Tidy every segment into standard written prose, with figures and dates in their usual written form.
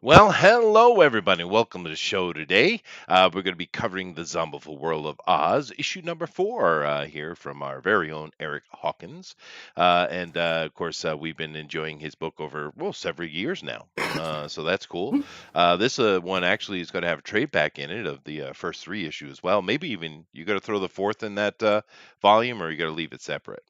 Well, hello everybody. Welcome to the show today. We're going to be covering the Zombieful World of Oz, issue number 4 here from our very own Eric Hawkins. And of course, we've been enjoying his book over, well, several years now. So that's cool. This one actually is going to have a trade back in it of the first 3 issues as well. Maybe even you got to throw the 4th in that volume, or you got to leave it separate.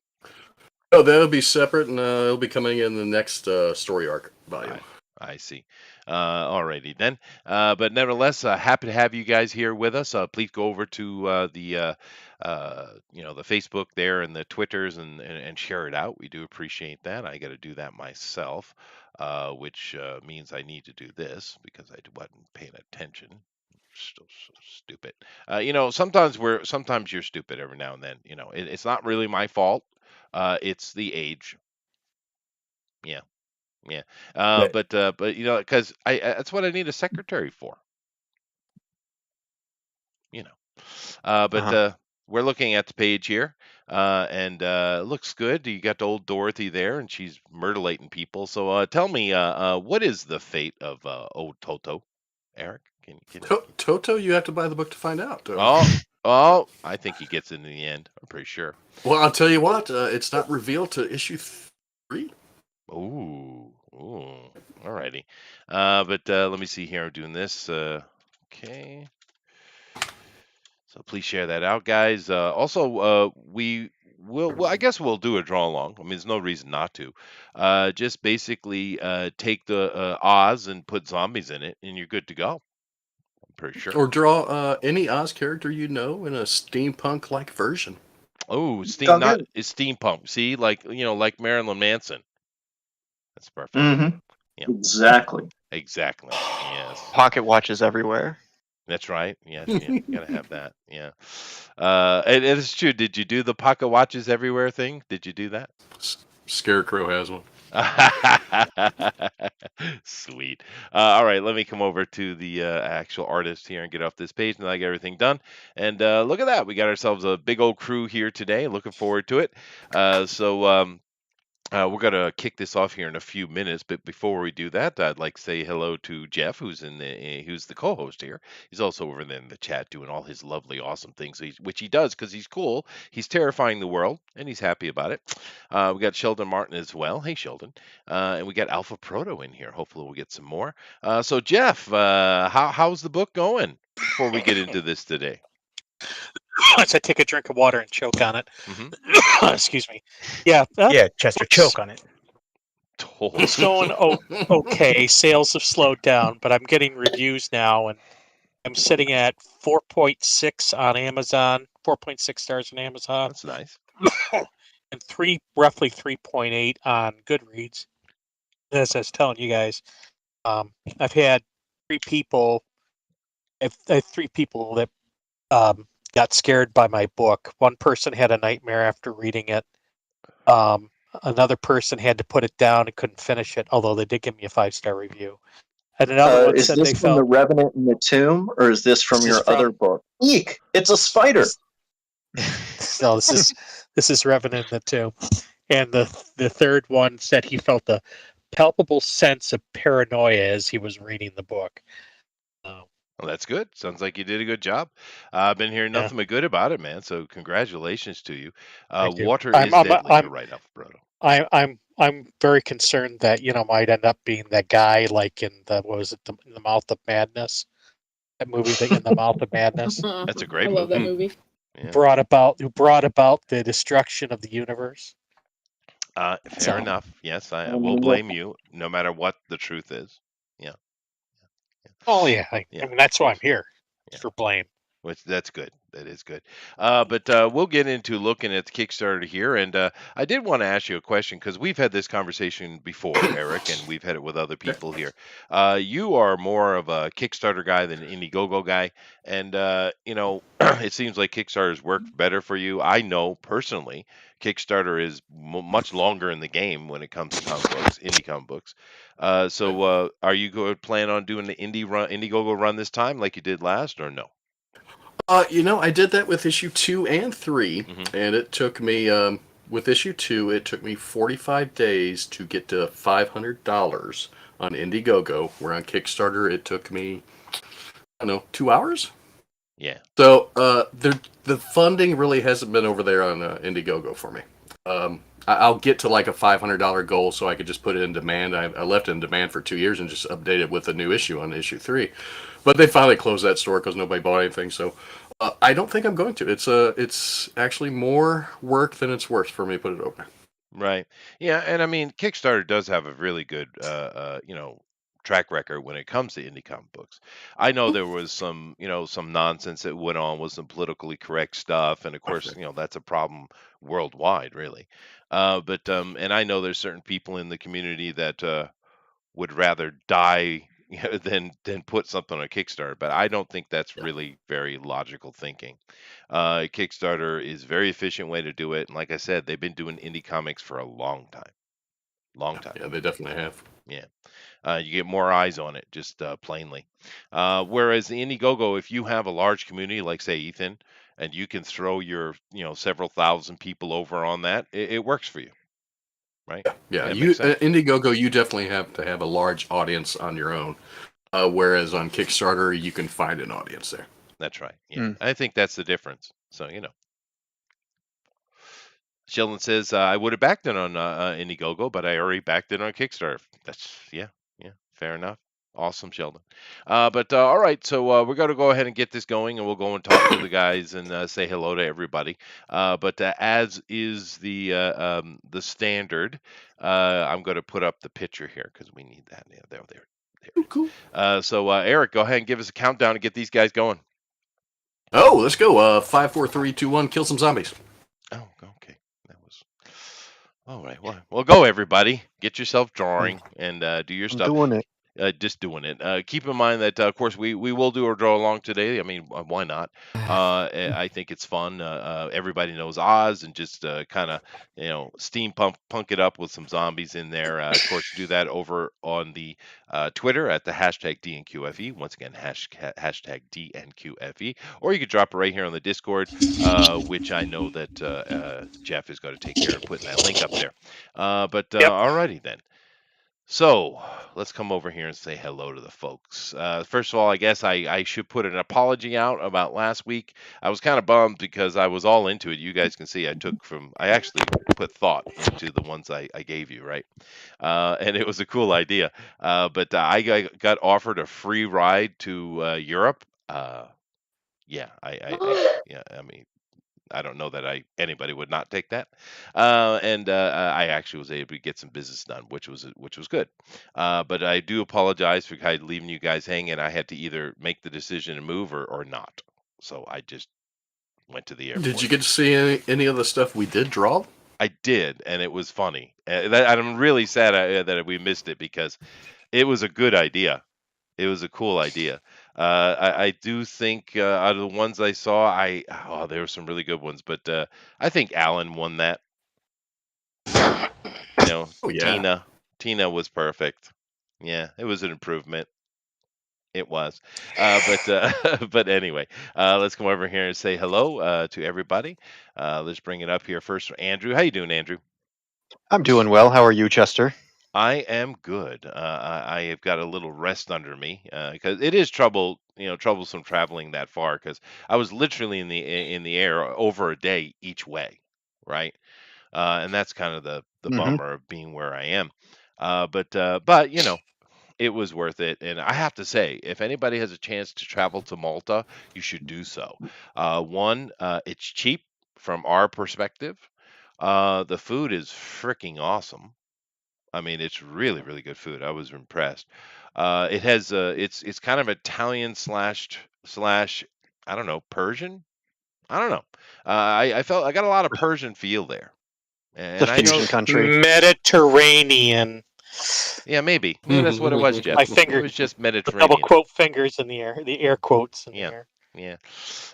Oh, that'll be separate, and it'll be coming in the next story arc volume. I see. Alrighty then. But nevertheless, happy to have you guys here with us. Please go over to the Facebook there and the Twitters and share it out. We do appreciate that. I got to do that myself, which means I need to do this because I wasn't paying attention. Still so stupid. Sometimes you're stupid every now and then. It's not really my fault. It's the age. Yeah. Yeah. Right. But because that's what I need a secretary for. But we're looking at the page here, and it looks good. You got old Dorothy there, and she's mutilating people. So tell me, what is the fate of old Toto, Eric? Toto, you have to buy the book to find out. I think he gets it in the end. I'm pretty sure. Well, I'll tell you what. It's not revealed to issue 3. Ooh. Alrighty. But let me see here. I'm doing this. Okay. So please share that out, guys. Also, I guess we'll do a draw along. I mean, there's no reason not to. Just basically take the Oz and put zombies in it, and you're good to go. I'm pretty sure. Or draw any Oz character you know in a steampunk-like version. Oh, it's steampunk. See, like Marilyn Manson. That's perfect. Mm-hmm. Yeah. Exactly. Yes. Pocket watches everywhere. That's right. Yeah, you gotta have that. Yeah. And it's true. Did you do the pocket watches everywhere thing? Did you do that? Scarecrow has one. Sweet. All right, let me come over to the actual artist here and get off this page, and I get everything done. And look at that. We got ourselves a big old crew here today. Looking forward to it. We're going to kick this off here in a few minutes, but before we do that, I'd like to say hello to Jeff, who's the co-host here. He's also over there in the chat doing all his lovely, awesome things, which he does because he's cool. He's terrifying the world, and he's happy about it. We got Sheldon Martin as well. Hey, Sheldon. And we got Alpha Proto in here. Hopefully, we'll get some more. So, Jeff, how's the book going before we get into this today? Once I take a drink of water and choke on it. Mm-hmm. Excuse me. Yeah. Chester, choke on it. It's going okay. Sales have slowed down, but I'm getting reviews now, and I'm sitting at 4.6 on Amazon, 4.6 stars on Amazon. That's nice. And roughly 3.8 on Goodreads. As I was telling you guys, I've had 3 people. I have 3 people that got scared by my book. One person had a nightmare after reading it. Another person had to put it down and couldn't finish it, although they did give me a 5-star review. And another one is said this they from felt The Revenant in the Tomb, or is this from your other book? Eek! It's a spider. No, this is Revenant in the Tomb. And the third one said he felt a palpable sense of paranoia as he was reading the book. Well, that's good. Sounds like you did a good job. I've been hearing nothing but good about it, man. So congratulations to you. Water is deadly. You're right, Alpha Proto. I'm very concerned that might end up being that guy like in the in the Mouth of Madness, that movie, In the Mouth of Madness. That's a great I movie. love that movie. Yeah. Who brought about the destruction of the universe. Fair enough. Yes, I will blame you, no matter what the truth is. Yeah. Oh yeah, I mean that's why I'm here. For blame. Which that's good. That is good. But we'll get into looking at the Kickstarter here, and I did want to ask you a question because we've had this conversation before, Eric, and we've had it with other people here. You are more of a Kickstarter guy than an Indiegogo guy, and it seems like Kickstarter's worked better for you. I know personally, Kickstarter is much longer in the game when it comes to indie comic books. So are you going to plan on doing the Indiegogo run this time like you did last, or no? I did that with issue 2 and 3, and it took me, with issue 2, it took me 45 days to get to $500 on Indiegogo, where on Kickstarter it took me, I don't know, 2 hours? Yeah. So the funding really hasn't been over there on Indiegogo for me. I'll get to like a $500 goal so I could just put it in demand. I left it in demand for 2 years and just update it with a new issue on issue 3. But they finally closed that store because nobody bought anything. So I don't think I'm going to. It's actually more work than it's worth for me to put it over there. Right. Yeah, and I mean, Kickstarter does have a really good, track record when it comes to indie comic books. I know there was some, some nonsense that went on with some politically correct stuff, and of course, that's a problem worldwide, really. And I know there's certain people in the community that would rather die than put something on Kickstarter. But I don't think that's really very logical thinking. Kickstarter is a very efficient way to do it, and like I said, they've been doing indie comics for a long time, long time. Yeah, they definitely have. Yeah, you get more eyes on it, just plainly. Whereas the Indiegogo, if you have a large community, like say Ethan, and you can throw your several thousand people over on that, it works for you, right? Yeah, It you makes sense. Indiegogo, you definitely have to have a large audience on your own. Whereas on Kickstarter, you can find an audience there. That's right. Yeah, I think that's the difference. So Sheldon says, I would have backed it on Indiegogo, but I already backed it on Kickstarter. That's, yeah, fair enough. Awesome, Sheldon. But all right, so we're going to go ahead and get this going, and we'll go and talk to the guys and say hello to everybody. But as is the standard, I'm going to put up the picture here because we need that. Yeah, there. Cool. So Eric, go ahead and give us a countdown to get these guys going. Oh, let's go. 5, 4, 3, 2, 1. Kill some zombies. Oh, okay. That was all right. Well, go everybody. Get yourself drawing and do your stuff. Doing it. Just doing it. Keep in mind that, of course, we will do our draw along today. I mean, why not? I think it's fun. Everybody knows Oz, and just kind of, steampunk punk it up with some zombies in there. Of course, do that over on the Twitter at the hashtag DNQFE. Once again, hashtag DNQFE. Or you could drop it right here on the Discord, which I know that Jeff is going to take care of putting that link up there. Alrighty then. So let's come over here and say hello to the folks. First of all, I guess I should put an apology out about last week. I was kind of bummed because I was all into it. You guys can see I actually put thought into the ones I gave you, right? And it was a cool idea. But I got offered a free ride to Europe. Yeah, I mean, I don't know that anybody would not take that, and I actually was able to get some business done, which was good. But I do apologize for kind of leaving you guys hanging. I had to either make the decision to move or not. So I just went to the airport. Did you get to see any of the stuff we did draw? I did, and it was funny. I'm really sad that we missed it because it was a good idea. It was a cool idea. I do think out of the ones I saw, there were some really good ones, but I think Alan won that. Oh, yeah. Tina was perfect. Yeah, it was an improvement. It was. But anyway, let's come over here and say hello to everybody. Let's bring it up here first. Andrew, how you doing, Andrew? I'm doing well. How are you, Chester? I am good. I have got a little rest under me because it is troublesome traveling that far because I was literally in the air over a day each way, right? And that's kind of the bummer of being where I am. But it was worth it. And I have to say, if anybody has a chance to travel to Malta, you should do so. One, it's cheap from our perspective. The food is freaking awesome. I mean, it's really, really good food. I was impressed. It has it's kind of Italian slash I don't know, Persian. I don't know. I felt I got a lot of Persian feel there, The and I know. fusion country. Mediterranean. Yeah, maybe that's what it was, Jeff. My finger. It was just Double Mediterranean. quote fingers in the air. The air quotes in the air. Yeah.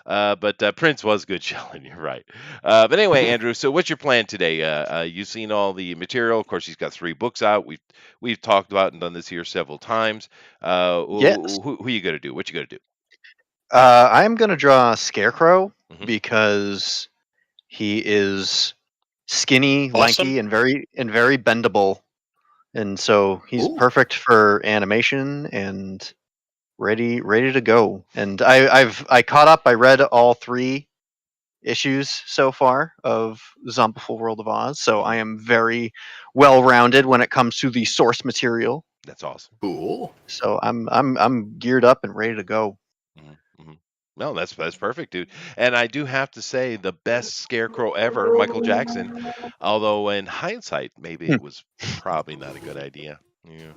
But Prince was good, Sheldon. You're right. But anyway, Andrew. So what's your plan today? You've seen all the material. Of course, he's got 3 books out. We've talked about and done this here several times. Yes. Who you gonna do? What you gonna do? I'm going to draw Scarecrow Mhm. because he is skinny, Awesome. lanky, and very bendable, and so he's Cool. perfect for animation and ready to go. And I caught up. I read all 3 issues so far of Zombieful World of Oz, so I am very well rounded when it comes to the source material. That's awesome. Cool. So I'm geared up and ready to go. Mm-hmm. No, that's perfect, dude. And I do have to say, the best Scarecrow ever, Michael Jackson. Although in hindsight, maybe it was probably not a good idea. Yeah,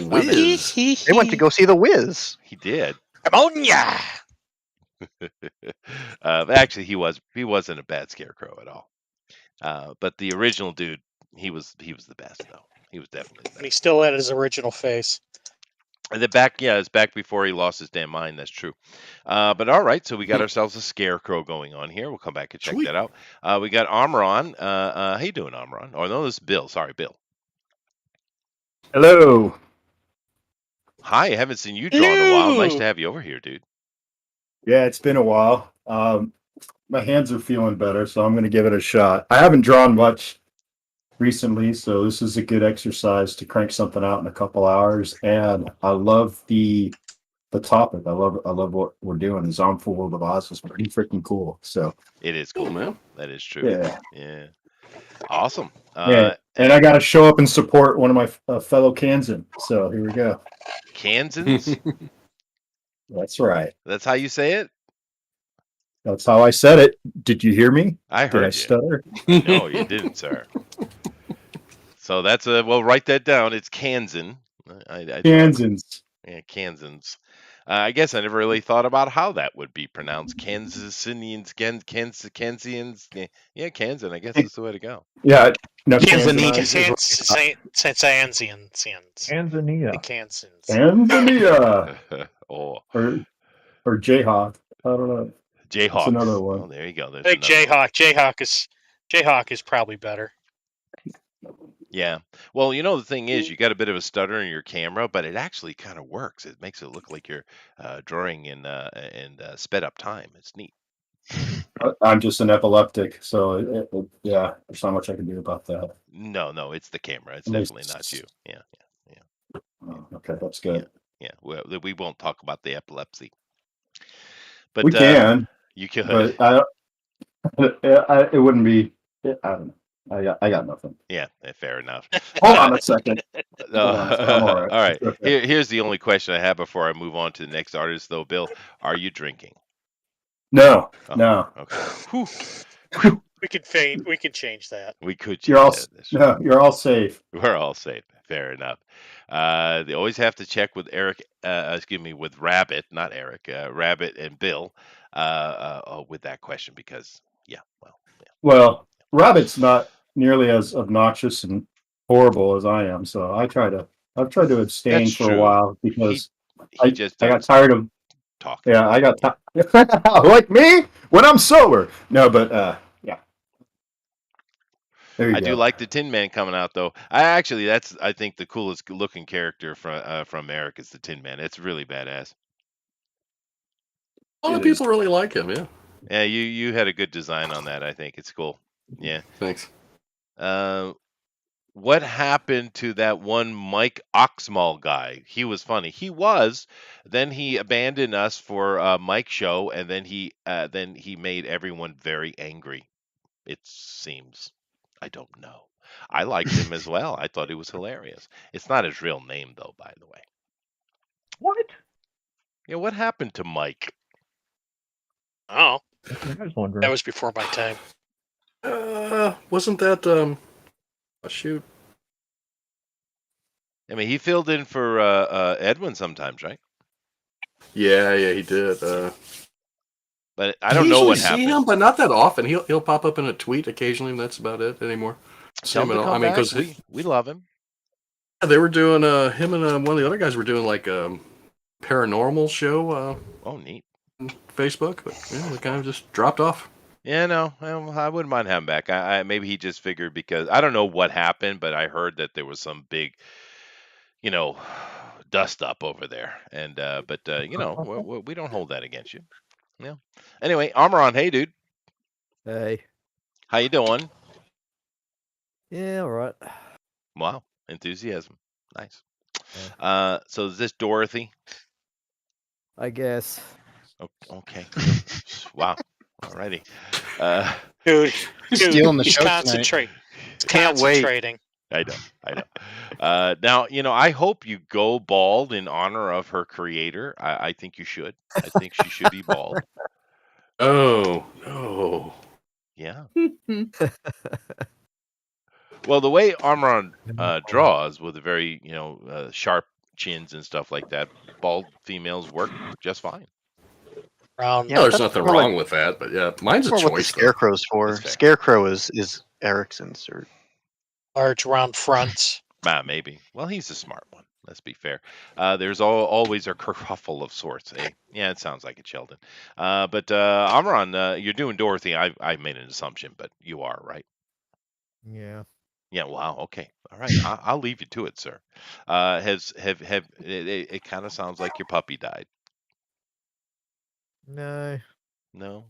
Whiz. They went to go see the Wiz. he did. Ammonia. Actually, he wasn't a bad Scarecrow at all. But the original dude, he was the best though. He was definitely the And he best. still had his original face. And then it's back before he lost his damn mind. That's true. But all right, so we got ourselves a Scarecrow going on here. We'll come back and check Sweet. that out. We got Amron. How you doing, Amron? Oh no, this is Bill. Sorry, Bill. Hello. Hi, I haven't seen you draw in a while. Nice to have you over here, dude. Yeah, it's been a while. My hands are feeling better, so I'm going to give it a shot. I haven't drawn much recently, so this is a good exercise to crank something out in a couple hours. And I love the topic. I love what we're doing. Zombieful World of Oz is pretty freaking cool. So It is cool, Cool, man. That is true. yeah, Yeah. Awesome. yeah. And I got to show up and support one of my fellow Kansan. So here we go. Kansans? That's right. That's how you say it? That's how I said it. Did you hear me? I Did I heard you. stutter? No, you didn't, sir. So that's well, write that down. It's Kansan. Kansans. Yeah, Kansans. I guess I never really thought about how that would be pronounced. Kansasians, Kansians. Yeah, Kansan. I guess that's the way to go. Yeah. No, Tanzania. Tanzania. The Kansans. Tanzania. Oh, Or Jayhawk. I don't know. Jayhawks. That's another one. Oh, there you go. There's I think another one. Jayhawk is probably better. Yeah. Well, the thing is, you got a bit of a stutter in your camera, but it actually kind of works. It makes it look like you're drawing in sped up time. It's neat. I'm just an epileptic, so yeah, there's not much I can do about that. No, it's the camera. It's At least- definitely not you. Yeah. Oh, okay, that's good. Yeah. We won't talk about the epilepsy. But We can, you could. but it wouldn't be. I don't know. I got nothing. Yeah, fair enough. Hold on a second. No, Hold on, I'm all right. all right. Okay. Here's the only question I have before I move on to the next artist, though, Bill. Are you drinking? No, Oh, no. Okay. Whew. We can change that. We could change You're all that. That's no. You're all safe. We're all safe. Fair enough. They always have to check with with Rabbit, not Eric, Rabbit and Bill, with that question because, Well, Rabbit's not nearly as obnoxious and horrible as I am, so I've tried to abstain That's for true. a while because he just I got doesn't tired of. talk. Yeah, I got like me when I'm sober. No, but yeah. There you I go. do like the Tin Man coming out though. That's I think the coolest looking character from Eric is the Tin Man. It's really badass. A lot of It is. people really like him. Yeah. Yeah, you had a good design on that. I think it's cool. Yeah. Thanks. What happened to that one Mike Oxmall guy? He was funny. Then he abandoned us for Mike's show, and then he made everyone very angry. It seems. I don't know. I liked him as well. I thought he was hilarious. It's not his real name though, by the way. What? Yeah, what happened to Mike? Oh, I was wondering. that was before my time. Wasn't that a shoot? I mean, he filled in for Edwin sometimes, right? Yeah, he did. But I don't know what See happened. him, but not that often. He'll pop up in a tweet occasionally, and that's about it anymore. Tell him to come back. We love him. They were doing him and one of the other guys were doing like a paranormal show. Oh, neat. On Facebook, but they kind of just dropped off. Yeah, no, I wouldn't mind having him back. I maybe he just figured because I don't know what happened, but I heard that there was some big, dust up over there, and we don't hold that against you. Yeah. Anyway, Armoron, hey dude, Hey. how you doing? Yeah, all right. Wow, Enthusiasm. Nice. Yeah. So is this Dorothy? I guess. Okay. Wow. Alrighty. Uh, Dude, Stealing the he's show tonight. concentrating. He's Can't wait. concentrating. I know. Now, I hope you go bald in honor of her creator. I think you should. I think she should be bald. Oh, no. Yeah. Well, the way Armron draws with a very, sharp chins and stuff like that, bald females work just fine. Round. Yeah, No, there's that's nothing more wrong like- with that, but yeah, mine's a That's more what the choice. though. Scarecrow's for. That's fair. Scarecrow is Erickson's. Or Large round fronts. Maybe. Well, he's a smart one. Let's be fair. There's always a kerfuffle of sorts. Eh? Yeah, it sounds like it, Sheldon. But Amron, you're doing Dorothy. I made an assumption, but you are, right? Yeah. Yeah. Wow. Okay. All right. I'll leave you to it, sir. It kind of sounds like your puppy died. No. No.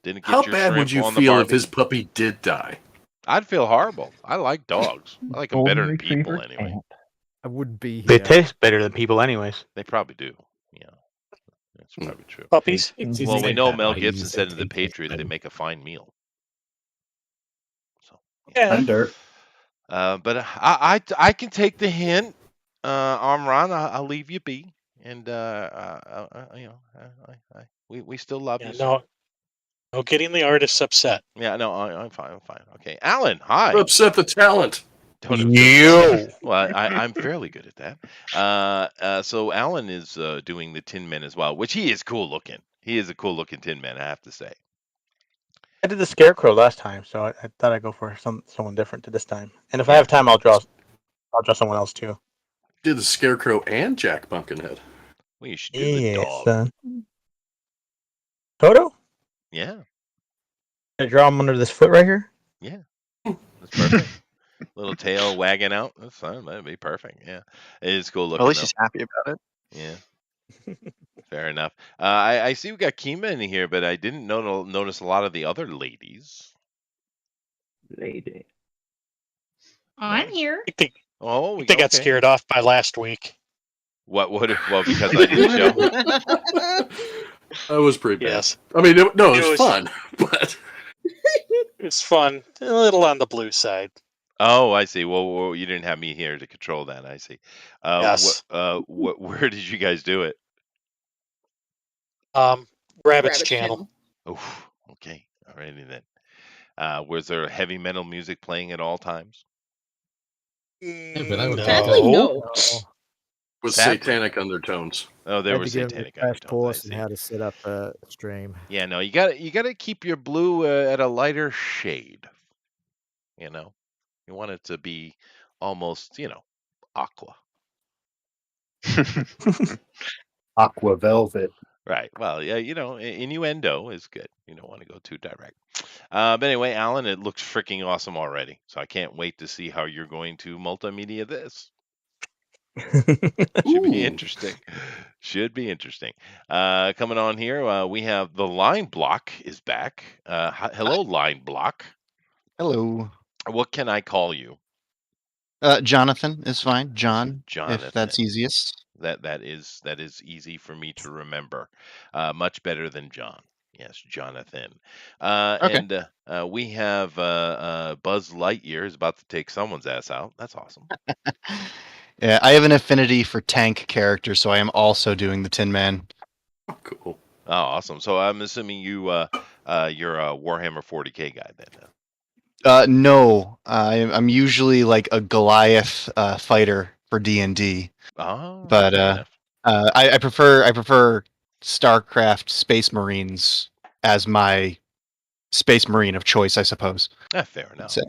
Didn't get How your bad would shrimp you on the feel if Barbie? his puppy did die? I'd feel horrible. I like dogs. I like them Golden better than people Retriever anyway. can't. I wouldn't be They here. taste better than people, anyways. They probably do. Yeah. That's probably true. Puppies. Well, we know Mel Gibson said in The Patriot they make a fine meal. So, Yeah. Under. but I can take the hint, Amron. I'll leave you be, and we still love Yeah, you. sir. no getting the artists upset. Yeah, no, I'm fine. I'm fine. Okay, Alan. Hi. Upset the talent. Don't upset Yo. Well, I'm fairly good at that. So Alan is doing the Tin Men as well, which he is cool looking. He is a cool looking Tin Man, I have to say. I did the Scarecrow last time, so I thought I'd go for someone different to this time. And if I have time, I'll draw someone else too. Did the Scarecrow and Jack Pumpkinhead. Well, you should do the dog. son. Toto? Yeah, Can I draw him under this foot right here? that's perfect. Little tail wagging out. That's fine. That'd be perfect. Yeah, it is cool looking. at least though. he's happy about it. Yeah. Fair enough. I see we got Kima in here, but I didn't notice a lot of the other ladies. Lady. I'm here. I think Oh, they got okay. scared off by last week. What? Well, because I didn't show. That was pretty bad. Yes. I mean, it It was was- fun, but It's fun. A little on the blue side. Oh, I see. Well, you didn't have me here to control that. I see. Yes. Where did you guys do it? Rabbit's Rabbit channel. Oh, okay. Alrighty then. Was there heavy metal music playing at all times? but I would Sadly, no. with Sadly. satanic undertones. Oh, there Had were to give him satanic a crash undertones. course I on see. how to set up a stream. Yeah, no, you gotta keep your blue at a lighter shade. You want it to be almost, aqua. Aqua Velvet. Right. Well, yeah, innuendo is good. You don't want to go too direct. But anyway, Alan, it looks freaking awesome already. So I can't wait to see how you're going to multimedia this. Should be interesting. Should be interesting. Coming on here, we have the line block is back. Hello, line block. Hello. What can I call you? Jonathan is fine. John, Jonathan. if that's easiest. That is easy for me to remember. Much better than John. Yes, Jonathan. Okay. And we have Buzz Lightyear is about to take someone's ass out. That's awesome. Yeah, I have an affinity for tank characters, so I am also doing the Tin Man. Oh, cool. Oh, awesome. So I'm assuming you're a Warhammer 40K guy then. No, I'm usually like a Goliath fighter for D&D, Oh, but fair enough. I prefer StarCraft Space Marines as my Space Marine of choice, I suppose. Fair enough. So,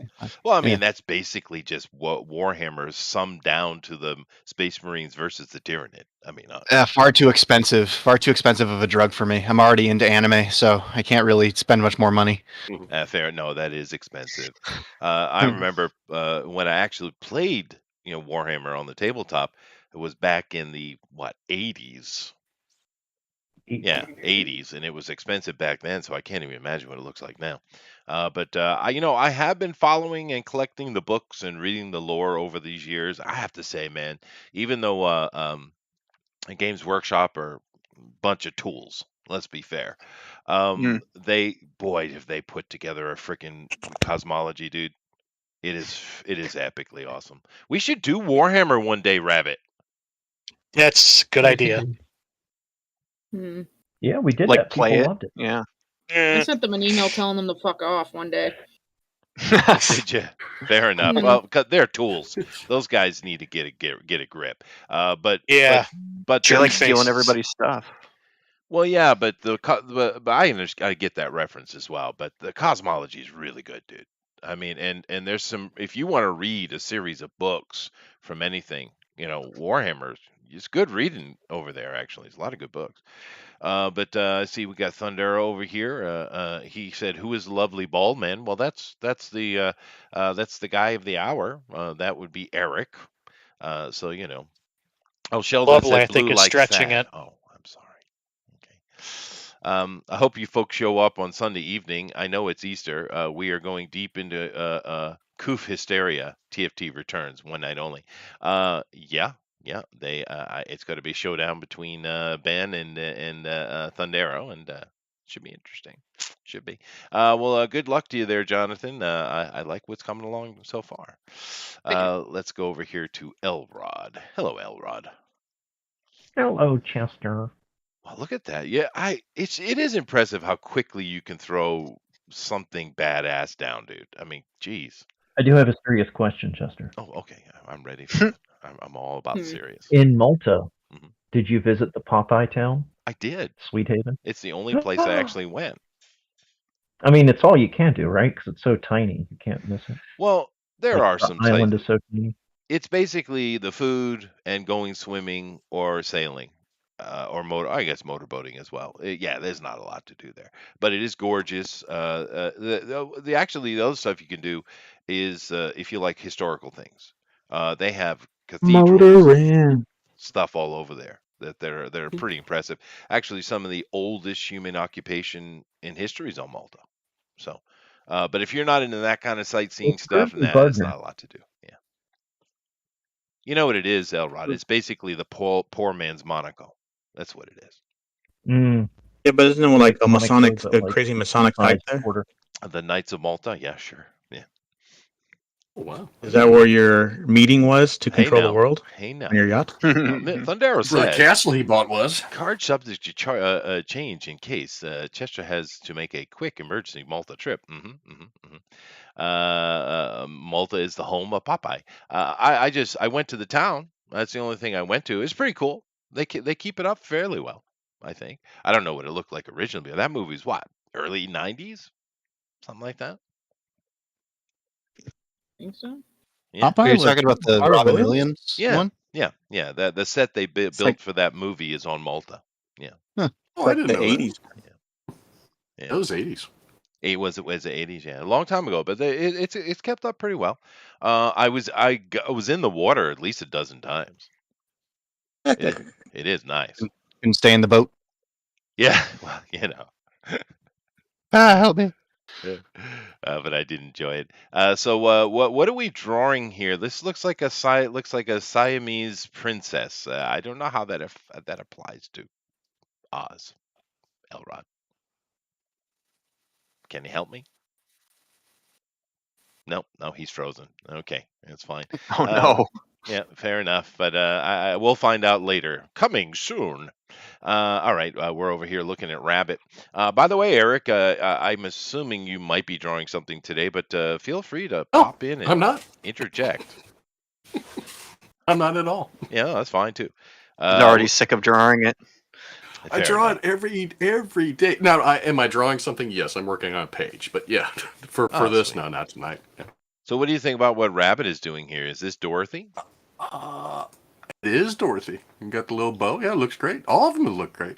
Well, I mean, yeah. that's basically just what Warhammer is summed down to the Space Marines versus the Tyranid. I mean, Far too expensive of a drug for me. I'm already into anime, so I can't really spend much more money. fair. No, that is expensive. I remember when I actually played, Warhammer on the tabletop. It was back in the 80s. Yeah, 80s, and it was expensive back then, so I can't even imagine what it looks like now. But I have been following and collecting the books and reading the lore over these years. I have to say, man, even though Games Workshop are a bunch of tools, let's be fair. Mm. Boy, have they put together a freaking cosmology, dude. It is epically awesome. We should do Warhammer one day, Rabbit. That's a good idea. Hmm. Yeah, we did Like that. play People it. loved it. Yeah. I sent them an email telling them to fuck off one day. Did you? Fair enough. Mhm. Well, 'cause they're tools. Those guys need to get a grip. But Yeah. but You're like Faces. stealing everybody's stuff. well, yeah, but but I get that reference as well. But the cosmology is really good, dude. I mean, and there's some. If you want to read a series of books from anything, Warhammer, it's good reading over there. Actually, it's a lot of good books. But see, we got Thundera over here. He said, "Who is the lovely bald man?" Well, that's the guy of the hour. That would be Eric. So Oh, Sheldon Lovely, said I think, blue is like stretching sad. it. Oh, I'm sorry. Okay. I hope you folks show up on Sunday evening. I know it's Easter. We are going deep into Coof hysteria. TFT returns one night only. Yeah. They. It's going to be a showdown between Ben and Thundero, and should be interesting. Should be. Well, good luck to you there, Jonathan. I like what's coming along so far. Let's go over here to Elrod. Hello, Elrod. Hello, Chester. Well, look at that. Yeah, it is impressive how quickly you can throw something badass down, dude. I mean, geez. I do have a serious question, Chester. Oh, okay. I'm ready for that. I'm all about serious. In Malta, Mhm. did you visit the Popeye town? I did. Sweet Haven? It's the only place I actually went. I mean, it's all you can do, right? Because it's so tiny. You can't miss it. Well, there are The some island sites. is so tiny. It's basically the food and going swimming or sailing, or I guess motorboating as well. Yeah, there's not a lot to do there, but it is gorgeous. Actually the other stuff you can do is if you like historical things. They have cathedrals, stuff all over there that are pretty impressive. Actually, some of the oldest human occupation in history is on Malta. So, but if you're not into that kind of sightseeing It's stuff, currently it's Gardner. not a lot to do. Yeah. You know what it is, Elrod? It's basically the poor man's Monaco. That's what it is. Mm, Yeah, but isn't it like a Monaco, Masonic, but a like crazy Masonic type there? quarter. The Knights of Malta? Yeah, sure. Yeah. Oh, wow. Is that where your meeting was to control the now. world Hey, now. on your yacht? Thundero Where the said, castle he bought was. card subject to change in case Chester has to make a quick emergency Malta trip. Malta is the home of Popeye. I went to the town. That's the only thing I went to. It's pretty cool. They keep it up fairly well, I think. I don't know what it looked like originally, but that movie's what? Early 90s? Something like that? Think so? Yeah. Are you talking about the Robin Williams Yeah. one? Yeah. The set they built like- for that movie is on Malta. Yeah. Oh, I didn't know 80s. Yeah. Those 80s. It was the 80s, yeah, a long time ago, but it's kept up pretty well. I was in the water at least a dozen times. It is nice. Can stay in the boat. Yeah, well, Help me. but I did enjoy it. So what are we drawing here? This looks like a Siamese princess. I don't know how that applies to Oz. Elrod, can you help me? No, he's frozen. Okay, that's fine. Oh no. Yeah, fair enough. But I we'll find out later. Coming soon. All right, we're over here looking at Rabbit. By the way, Eric, I'm assuming you might be drawing something today, but feel free to pop in and I'm not. interject. I'm not at all. Yeah, that's fine too. He's already sick of drawing it. I draw it every day. Now, am I drawing something? Yes, I'm working on a page. But yeah, for this, sweet. no, not tonight. Yeah. So what do you think about what Rabbit is doing here? Is this Dorothy? It is Dorothy. You got the little bow. Yeah, it looks great. All of them look great.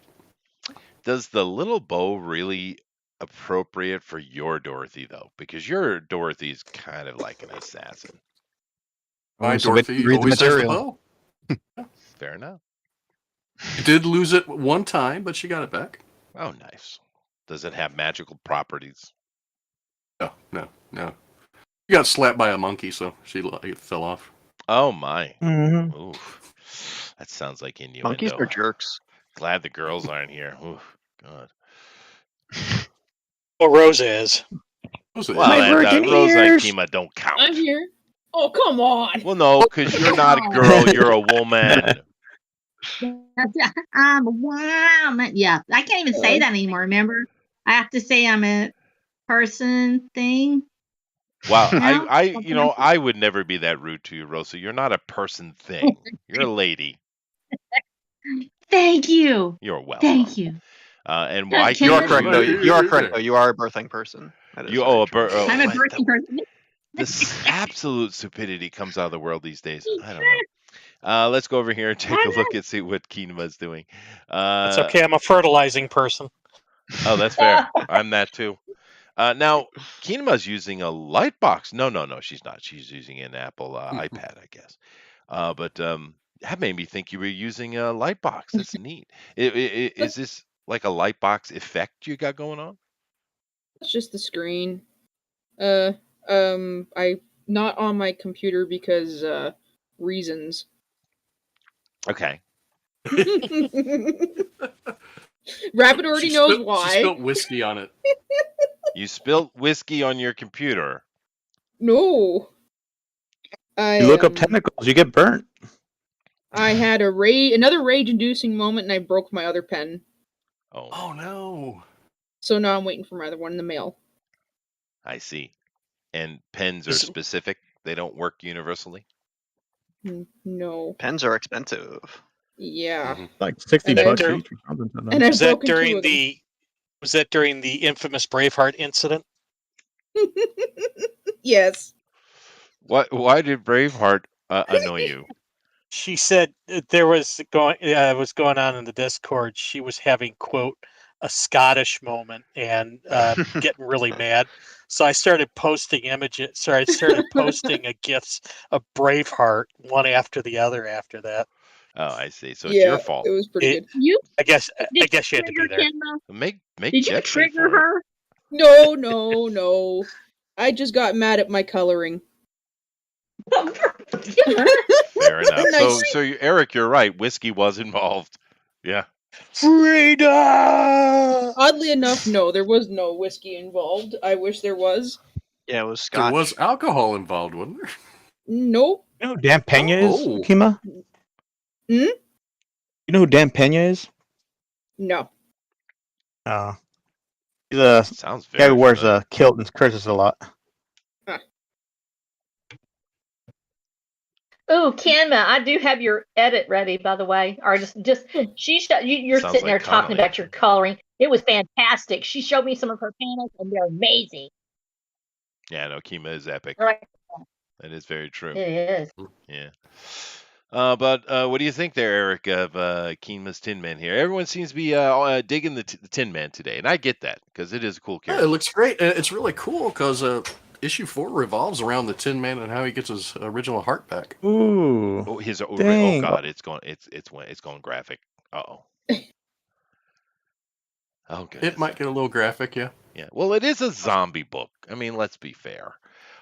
Does the little bow really appropriate for your Dorothy though? Because your Dorothy is kind of like an assassin. My So wait till Dorothy you read the always has the material. bow. Fair enough. She did lose it one time, but she got it back. Oh, nice. Does it have magical properties? No. You got slapped by a monkey, so it fell off. Oh my. Mm-hmm. Oof. That sounds like Monkeys innuendo. are jerks. Glad the girls aren't here. Oof. God. Well, Rosa is. Well, Rosa and Kima don't count. I'm here. Oh, come on. Well, no, because you're not a girl. You're a woman. I'm a woman. Yeah, I can't even say that anymore. Remember, I have to say I'm a person thing. Wow, No? I would never be that rude to you, Rosa. You're not a person thing. You're a lady. Thank you. You're welcome. Thank you. And why You are correct, though. You are correct, though. You are a birthing person. That is I'm a birthing person. This absolute stupidity comes out of the world these days. I don't know. Let's go over here and take a look and see what Kima's doing. That's okay. I'm a fertilizing person. Oh, that's fair. I'm that too. Now, Kinema's using a light box. No, she's not. She's using an Apple iPad, I guess. But that made me think you were using a light box. That's neat. Is this like a light box effect you got going on? It's just the screen. I not on my computer because reasons. Okay. Rabbit already knows why. She spilled whiskey on it. You spilled whiskey on your computer. No. You look up tentacles, you get burnt. I had another rage-inducing moment, and I broke my other pen. Oh no. So now I'm waiting for my other one in the mail. I see. And pens are specific. They don't work universally. No. Pens are expensive. Yeah. Like $60 each or something. And Was that during the infamous Braveheart incident? Yes. Why did Braveheart annoy you? She said there was going on in the Discord. She was having, quote, a Scottish moment and getting really mad. So I started posting images. I started posting GIFs of Braveheart one after the other after that. Oh, I see. So it's your fault. It was pretty good. I guess you had to be there. Make Did you trigger her? No. I just got mad at my coloring. Fair enough. Nice. So Eric, you're right. Whiskey was involved. Yeah. Freedom! Oddly enough, no, there was no whiskey involved. I wish there was. Yeah, it was Scotch. There was alcohol involved, wasn't there? Nope. You know who Dan Pena is, Kima? Hmm? You know who Dan Pena is? No. He's a Sounds guy who wears a kilt and curses a lot. Ooh, Kenma, I do have your edit ready, by the way. Or you're Sounds sitting there like talking Connolly. about your coloring. It was fantastic. She showed me some of her panels, and they're amazing. Yeah, no, Kima is epic. Right. That is very true. It is. Yeah. But what do you think there, Eric, of Kima's Tin Man here? Everyone seems to be digging the Tin Man today, and I get that because it is a cool Yeah, character. it looks great. And it's really cool because issue 4 revolves around the Tin Man and how he gets his original heart back. Ooh. Oh, dang. God, it's going graphic. Uh-oh. Oh, goodness. It might get a little graphic, yeah. Yeah. Well, it is a zombie book. I mean, let's be fair.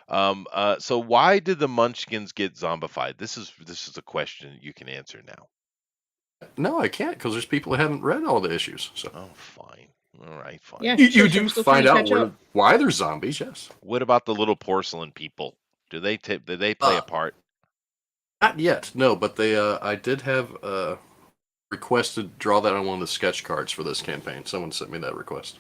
So why did the Munchkins get zombified? This is a question you can answer now. No, I can't because there's people that haven't read all the issues. So. Oh, fine. All right, fine. Yeah, You do find out why they're zombies, yes. What about the little porcelain people? Do they play a part? Not yet, no. But they, I did have requested draw that on one of the sketch cards for this campaign. Someone sent me that request.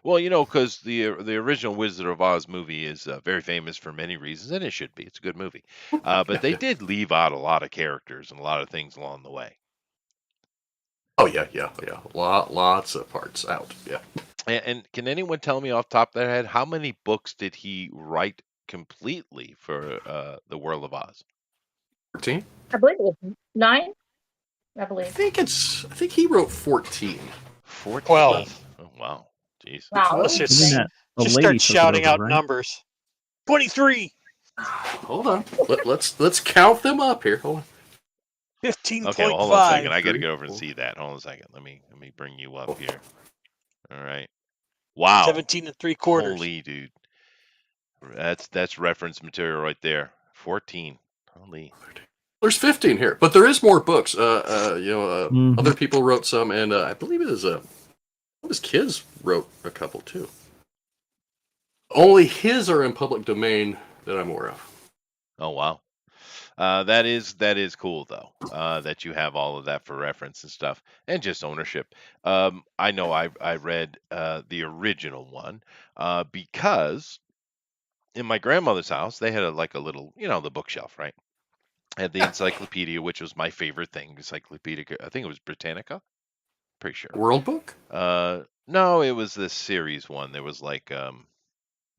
Well, because the original Wizard of Oz movie is very famous for many reasons, and it should be. It's a good movie. But they did leave out a lot of characters and a lot of things along the way. Oh yeah. Lots of parts out. Yeah. And can anyone tell me off the top of their head how many books did he write completely for the World of Oz? 14. I believe it was 9. I believe. I think he wrote 14. 14. 12. Oh, wow. Jeez. Wow. Let's just Isn't that a start lady took it shouting over, out right? numbers. 23. Hold on. Let's count them up here. Hold on. 15.5. Okay, well, hold on a second. I got to get over and see that. Hold on a second. Let me bring you up here. All right. Wow. 17 3/4. Holy dude. That's reference material right there. 14. Holy. There's 15 here, but there is more books. Mhm. Other people wrote some, and I believe his kids wrote a couple too. Only his are in public domain that I'm aware of. Oh wow. That is cool though. That you have all of that for reference and stuff, and just ownership. I know I read the original one because in my grandmother's house they had like a little, the bookshelf, right? Had the encyclopedia, which was my favorite thing. Encyclopedia, I think it was Britannica. Pretty sure. World Book? No, it was this series one. There was like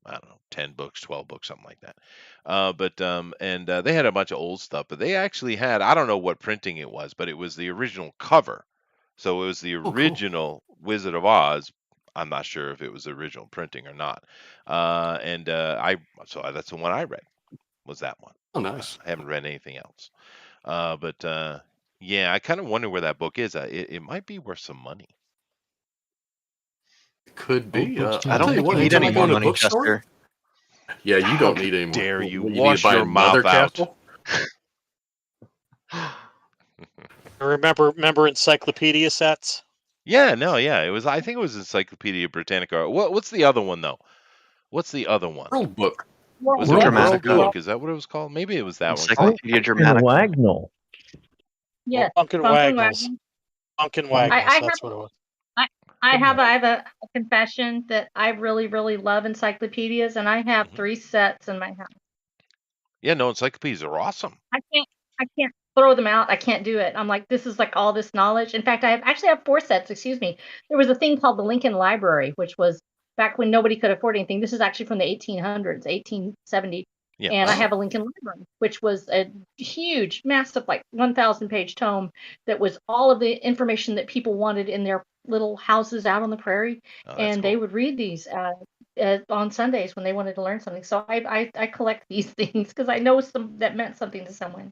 I don't know, 10 books, 12 books, something like that. They had a bunch of old stuff, but they actually had, I don't know what printing it was, but it was the original cover. So it was the cool. original Wizard of Oz. I'm not sure if it was original printing or not. So that's the one I read, was that one. Oh, nice. I haven't read anything else. Yeah, I kind of wonder where that book is. It might be worth some money. Could be. I don't think you need any more money, Chester. Yeah, you don't How need any more. dare you need wash to buy your mouth another out. castle? Remember encyclopedia sets? Yeah, no, yeah. It was. I think it was Encyclopedia Britannica. What's the other one though? What's the other one? World Book. Was it World World Dramatica. Book? Is that what it was called? Maybe it was that one. And Encyclopedia Dramatica. Wagnall. Yeah, Pumpkin Pumpkin Waggles. Wagon. Pumpkin Waggles. I That's have what it was. I have a confession that I really, really love encyclopedias, and I have 3 sets in my house. Yeah, no, encyclopedias are awesome. I can't throw them out. I can't do it. I'm like, this is like all this knowledge. In fact, I actually have 4 sets. Excuse me. There was a thing called the Lincoln Library, which was back when nobody could afford anything. This is actually from the 1800s, 1870. Yeah. And I have a Lincoln Library, which was a huge, massive, like 1,000-page tome that was all of the information that people wanted in their little houses out on the prairie. Oh, that's And they cool. would read these on Sundays when they wanted to learn something. So I collect these things because I know that meant something to someone.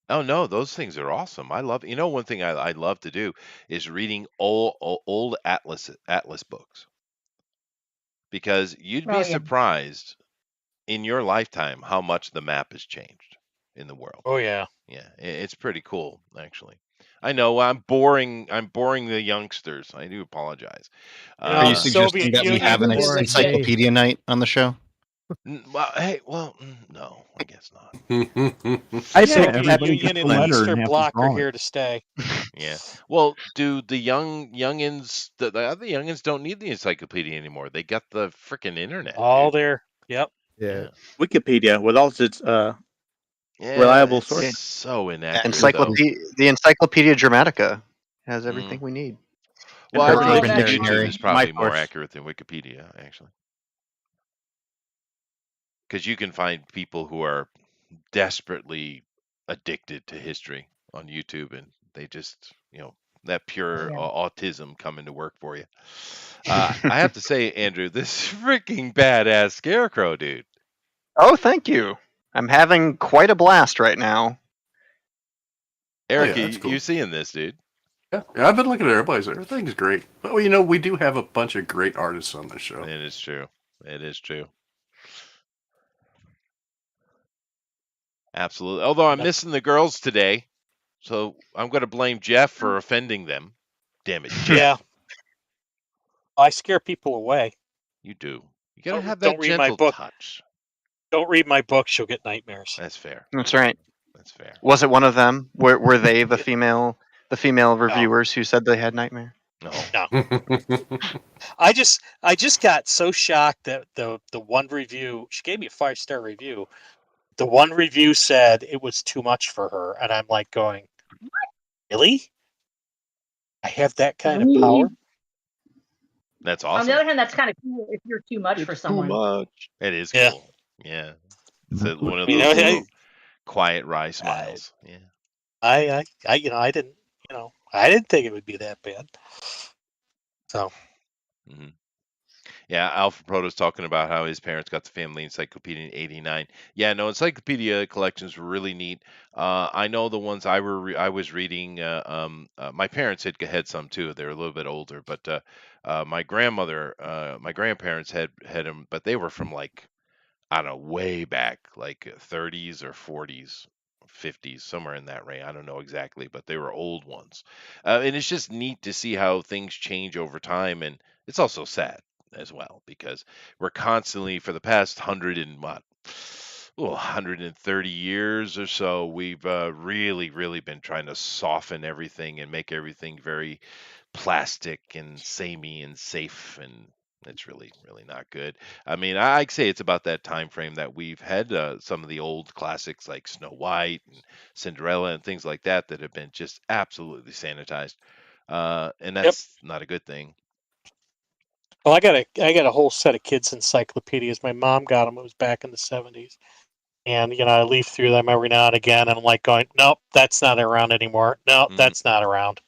Oh no, those things are awesome. I love. One thing I love to do is reading old atlas books, because you'd Oh, be yeah. surprised in your lifetime how much the map has changed in the world. Oh yeah. Yeah, it's pretty cool actually. I know I'm boring the youngsters. I do apologize. Are you Soviet suggesting that we Union have an was a encyclopedia night on the show? No, I guess not. I Soviet think everybody Union gets and a the letter and Eastern have to Bloc are draw here it. to stay. Yeah. Well, do the youngins, the other youngins don't need the encyclopedia anymore. They got the freaking internet. All dude. there. Yep. Yeah. Wikipedia with all its Yeah, reliable it's source. so inaccurate though. The Encyclopedia Dramatica has everything we need. Well, I Oh, think that's YouTube awesome. is probably My more source. accurate than Wikipedia, actually. Because you can find people who are desperately addicted to history on YouTube, and they just, that pure Yeah. autism coming to work for you. I have to say, Andrew, this freaking badass Scarecrow, dude. Oh, thank you. I'm having quite a blast right now. Eric, that's cool. you seeing this, dude? Yeah, I've been looking at everything's great. But we do have a bunch of great artists on this show. It is true. It is true. Absolutely. Although I'm missing the girls today, so I'm going to blame Jeff for offending them. Damn it, Jeff. Yeah. I scare people away. You do. You got to have Don't that read my gentle book. touch. Don't read my books, you'll get nightmares. That's fair. That's right. That's fair. Was it one of them? Were they the female reviewers who said they had nightmare? No. I just got so shocked that the one review, she gave me a 5-star review. The one review said it was too much for her, and I'm like going, really? I have that kind of power? That's On awesome. the other hand, that's kind of cool if you're too much for someone. It is Yeah. cool. Yeah. It's one of You those know, little quiet wry smiles. Yeah. I didn't think it would be that bad. So. Mm-hmm. Yeah, Alpha Proto's talking about how his parents got the family encyclopedia in '89. Yeah, no, encyclopedia collections were really neat. I know the ones I was reading. My parents had some too. They were a little bit older, but my grandparents had them, but they were from like I don't know, way back, like 30s or 40s, 50s, somewhere in that range. I don't know exactly, but they were old ones. And it's just neat to see how things change over time. And it's also sad as well because we're constantly, for the past 130 years or so, we've really been trying to soften everything and make everything very plastic and samey and safe, and it's really not good. I mean, I'd say it's about that time frame that we've had some of the old classics like Snow White and Cinderella and things like that that have been just absolutely sanitized, and Yep. that's not a good thing. Well, I got a whole set of kids encyclopedias. My mom got them. It was back in the 70s. And, I leaf through them every now and again, and I'm like going, nope, that's not around anymore. No, that's not around.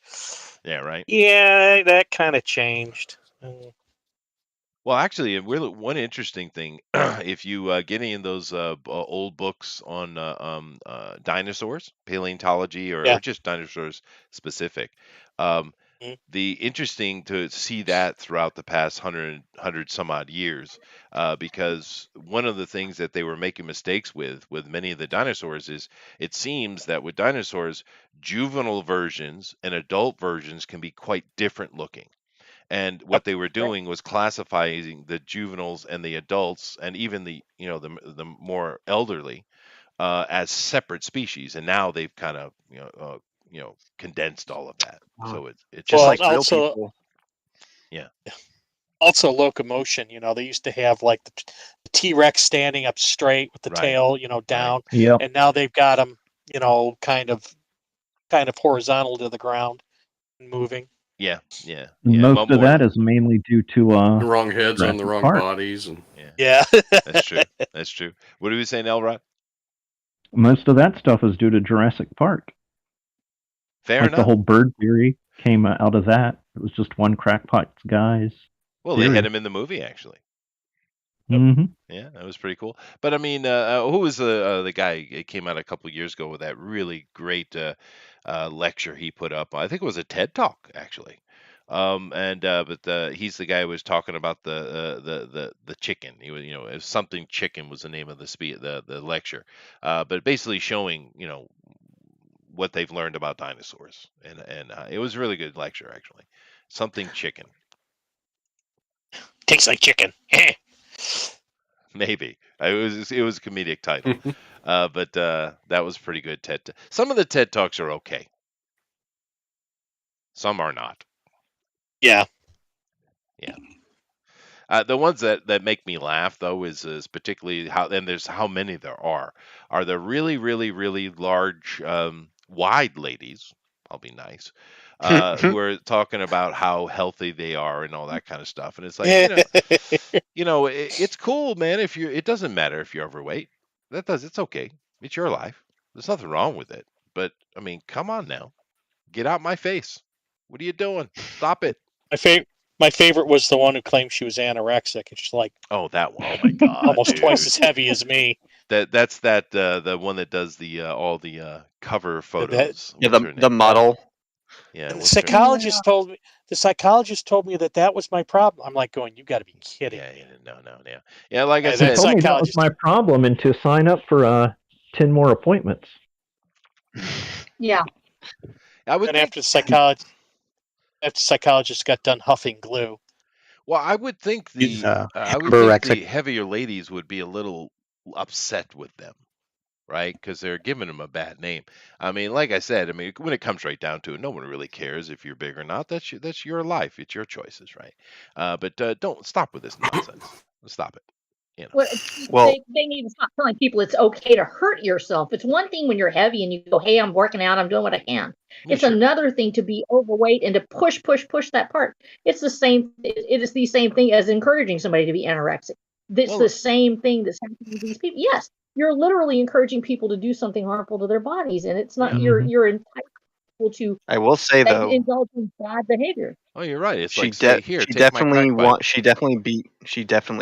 Yeah, right. Yeah, that kind of changed. Well, actually, one interesting thing, if you get any of those old books on dinosaurs, paleontology, or just dinosaurs specific, the interesting to see that throughout the past 100 some odd years, because one of the things that they were making mistakes with many of the dinosaurs is it seems that with dinosaurs, juvenile versions and adult versions can be quite different looking. And what they were doing was classifying the juveniles and the adults, and even the the more elderly, as separate species. And now they've kind of condensed all of that. So it's just like real also, people. Yeah. Also locomotion. They used to have like the T-Rex standing up straight with the tail, down, Yep. and now they've got them, kind of horizontal to the ground, and moving. Yeah. Most of that is mainly due to the wrong heads on the Jurassic wrong Park. bodies, and Yeah. That's true. That's true. What are we saying, Elrod? Most of that stuff is due to Jurassic Park. Fair like enough. The whole bird theory came out of that. It was just one crackpot guy's. Well, theory. they had him in the movie actually. Mm-hmm. Yeah, that was pretty cool. But I mean, who was the guy? It came out a couple of years ago with that really great lecture he put up. I think it was a TED Talk actually. But he's the guy who was talking about the chicken. He was, it was something chicken was the name of the lecture. But basically showing what they've learned about dinosaurs, and it was a really good lecture actually. Something chicken. Tastes like chicken. Maybe it was a comedic title, but that was pretty good. Some of the TED Talks are okay. Some are not. Yeah. The ones that make me laugh though is particularly how many there are the really large wide ladies. I'll be nice. Who are talking about how healthy they are and all that kind of stuff, and it's like it's cool, man. It doesn't matter if you're overweight. It's okay. It's your life. There's nothing wrong with it. But I mean, come on now, get out my face. What are you doing? Stop it. My favorite was the one who claimed she was anorexic, and she's like, oh, that one. Oh my god, almost twice as heavy as me. That's the one that does the all the cover photos. The model. Yeah, and the psychologist told me that was my problem. I'm like going, you got to be kidding. Yeah. Like I said, told me that was my problem, and to sign up for 10 more appointments. Yeah. After the psychologist got done huffing glue. Well, I would think the heavier ladies would be a little upset with them, right? Because they're giving them a bad name. I mean, like I said, when it comes right down to it, no one really cares if you're big or not. That's your life. It's your choices, right? But don't stop with this nonsense. Stop it. They need to stop telling people it's okay to hurt yourself. It's one thing when you're heavy and you go, hey, I'm working out, I'm doing what I can. It's another thing to be overweight and to push that part. It's the same. It is the same thing as encouraging somebody to be anorexic. It's the same thing that's happening with these people. Yes, you're literally encouraging people to do something harmful to their bodies, and it's not you're entitled to. I will say though, indulge in bad behavior. Oh, you're right. It's she definitely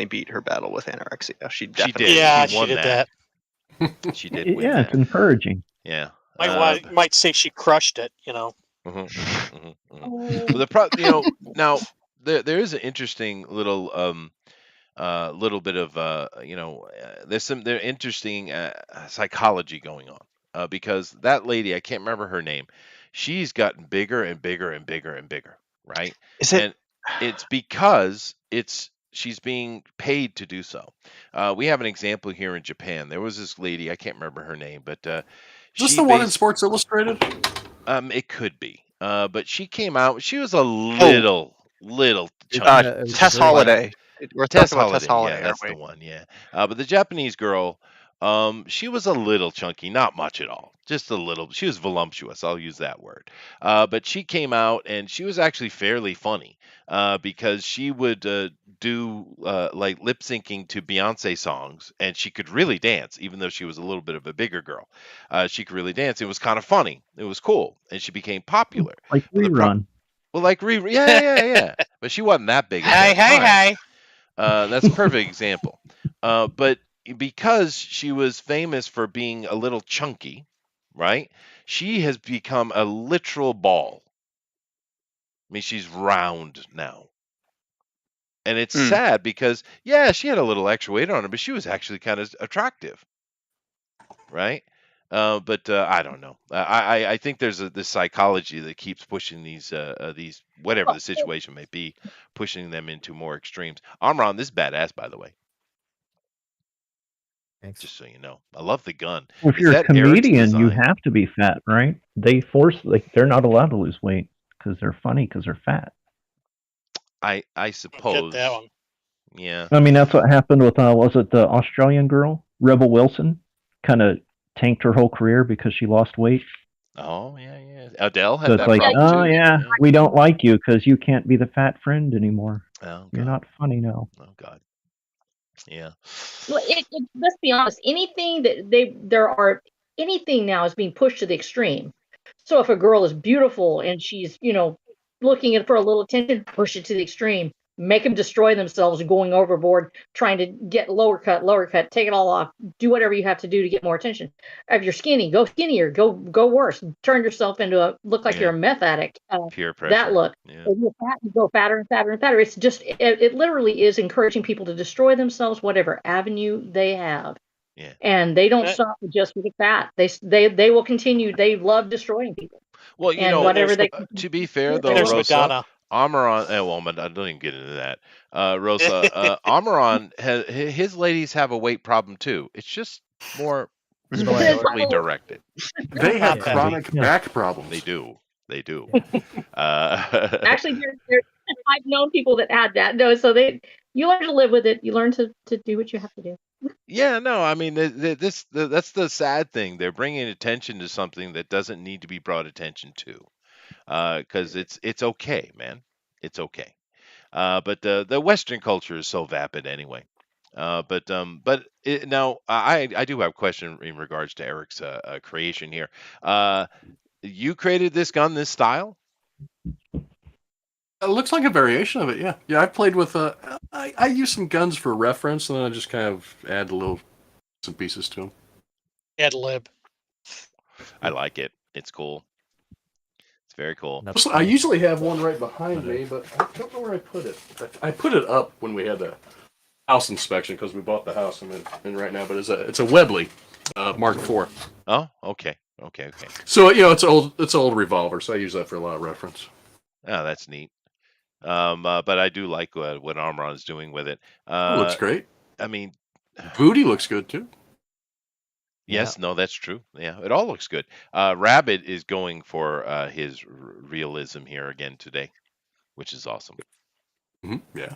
beat her battle with anorexia. She definitely she did that. She did win it's encouraging. Yeah. Might say she crushed it, Well, now there is an interesting little little bit of there's interesting psychology going on because that lady, I can't remember her name, she's gotten bigger and bigger and bigger and bigger, right? Is it? And it's because she's being paid to do so. We have an example here in Japan. There was this lady, I can't remember her name, but Is this the one in Sports Illustrated? it could be. But she came out. She was a little chunky. Tess Holiday. We're Tess talking about Tess Holiday. Holiday, Yeah, that's aren't the we? one. Yeah. But the Japanese girl, she was a little chunky, not much at all, just a little. She was voluptuous. I'll use that word. But she came out and she was actually fairly funny because she would do like lip syncing to Beyonce songs, and she could really dance, even though she was a little bit of a bigger girl. She could really dance. It was kind of funny. It was cool, and she became popular. Like But rerun. well, like yeah. But she wasn't that big at that time. That's a perfect example. But because she was famous for being a little chunky, right? She has become a literal ball. I mean, she's round now. And it's sad because, yeah, she had a little extra weight on her, but she was actually kind of attractive, right? But I don't know. I think there's this psychology that keeps pushing these whatever the situation may be, pushing them into more extremes. Amron, this is badass, by the way. Thanks. Just so you know, I love the gun. Well, if Is you're a that Eric's comedian, you design? have to be fat, right? They force they're not allowed to lose weight because they're funny because they're fat. I suppose. that one. Yeah. I mean, that's what happened with was it the Australian girl, Rebel Wilson? Kind of tanked her whole career because she lost weight. Oh yeah. Adele had So it's that like, problem oh too. yeah, we don't like you because you can't be the fat friend anymore. Oh, You're not funny now. Oh God. Yeah. Well, let's be honest. Anything that anything now is being pushed to the extreme. So if a girl is beautiful and she's looking for a little attention, push it to the extreme. Make them destroy themselves, going overboard, trying to get lower cut, take it all off, do whatever you have to do to get more attention. If you're skinny, go skinnier, go worse, turn yourself into look like you're a meth addict. Peer pressure. That look. Yeah. If you're fat, you go fatter and fatter and fatter. It's just it literally is encouraging people to destroy themselves, whatever avenue they have. Yeah. And they don't stop just with the fat. They will continue. They love destroying people. Well, whatever they to be fair though, There's Rosa, Madonna. Amaron, I don't even get into that. Rosa, Amaron, his ladies have a weight problem too. It's just more specifically directed. They have chronic back problems. They do. Actually, I've known people that had that. No, so you learn to live with it. You learn to do what you have to do. Yeah, no, I mean that's the sad thing. They're bringing attention to something that doesn't need to be brought attention to, because it's okay, man. It's okay. But the Western culture is so vapid anyway. But now I do have a question in regards to Eric's creation here. You created this gun, this style? It looks like a variation of it, yeah. Yeah, I've played with I use some guns for reference, and then I just kind of add some pieces to them. Ad lib. I like it. It's cool. It's very cool. I usually have one right behind me, but I don't know where I put it. I put it up when we had the house inspection because we bought the house I'm in right now. But it's a Webley Mark IV. Oh, okay. So it's an old revolver, so I use that for a lot of reference. Oh, that's neat. But I do like what Armron's doing with it. It looks great. I mean, booty looks good too. Yes, no, that's true. Yeah, it all looks good. Rabbit is going for his realism here again today, which is awesome. Yeah.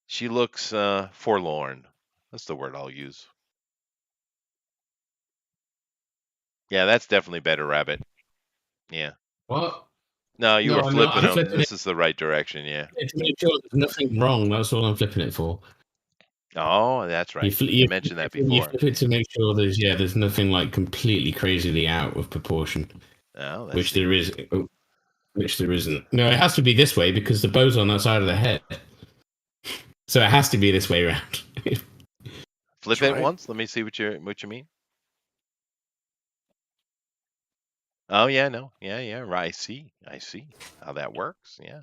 She looks forlorn. That's the word I'll use. Yeah, that's definitely better, Rabbit. Yeah. What? No, you No, were I'm flipping not. I'm them. flipping This is the right direction, yeah. To make sure there's nothing wrong. That's all I'm flipping it for. Oh, that's right. You mentioned that before. You flip it to make sure there's nothing like completely crazily out of proportion. Oh, which there isn't. No, it has to be this way because the bow's on that side of the head. So it has to be this way around. Flip it once. Let me see what you mean. Oh yeah, no, yeah, right. I see how that works. Yeah,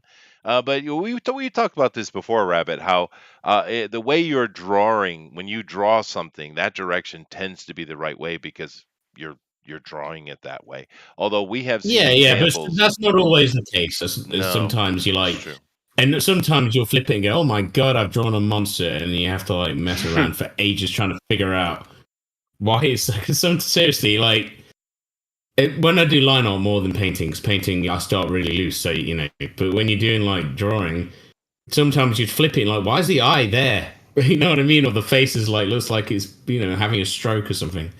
but we talked about this before, Rabbit. How the way you're drawing, when you draw something, that direction tends to be the right way because you're drawing it that way. Although we have seen Yeah, but examples. that's not always the case. No, Sometimes you it's like, true. and sometimes you'll flip it and go, "Oh my god, I've drawn a monster," and you have to like mess around for ages trying to figure out why it's seriously like. When I do line art more than paintings, painting I start really loose, so you know. But when you're doing like drawing, sometimes you'd flip it and like, why is the eye there? You know what I mean? Or the face is like looks like it's having a stroke or something.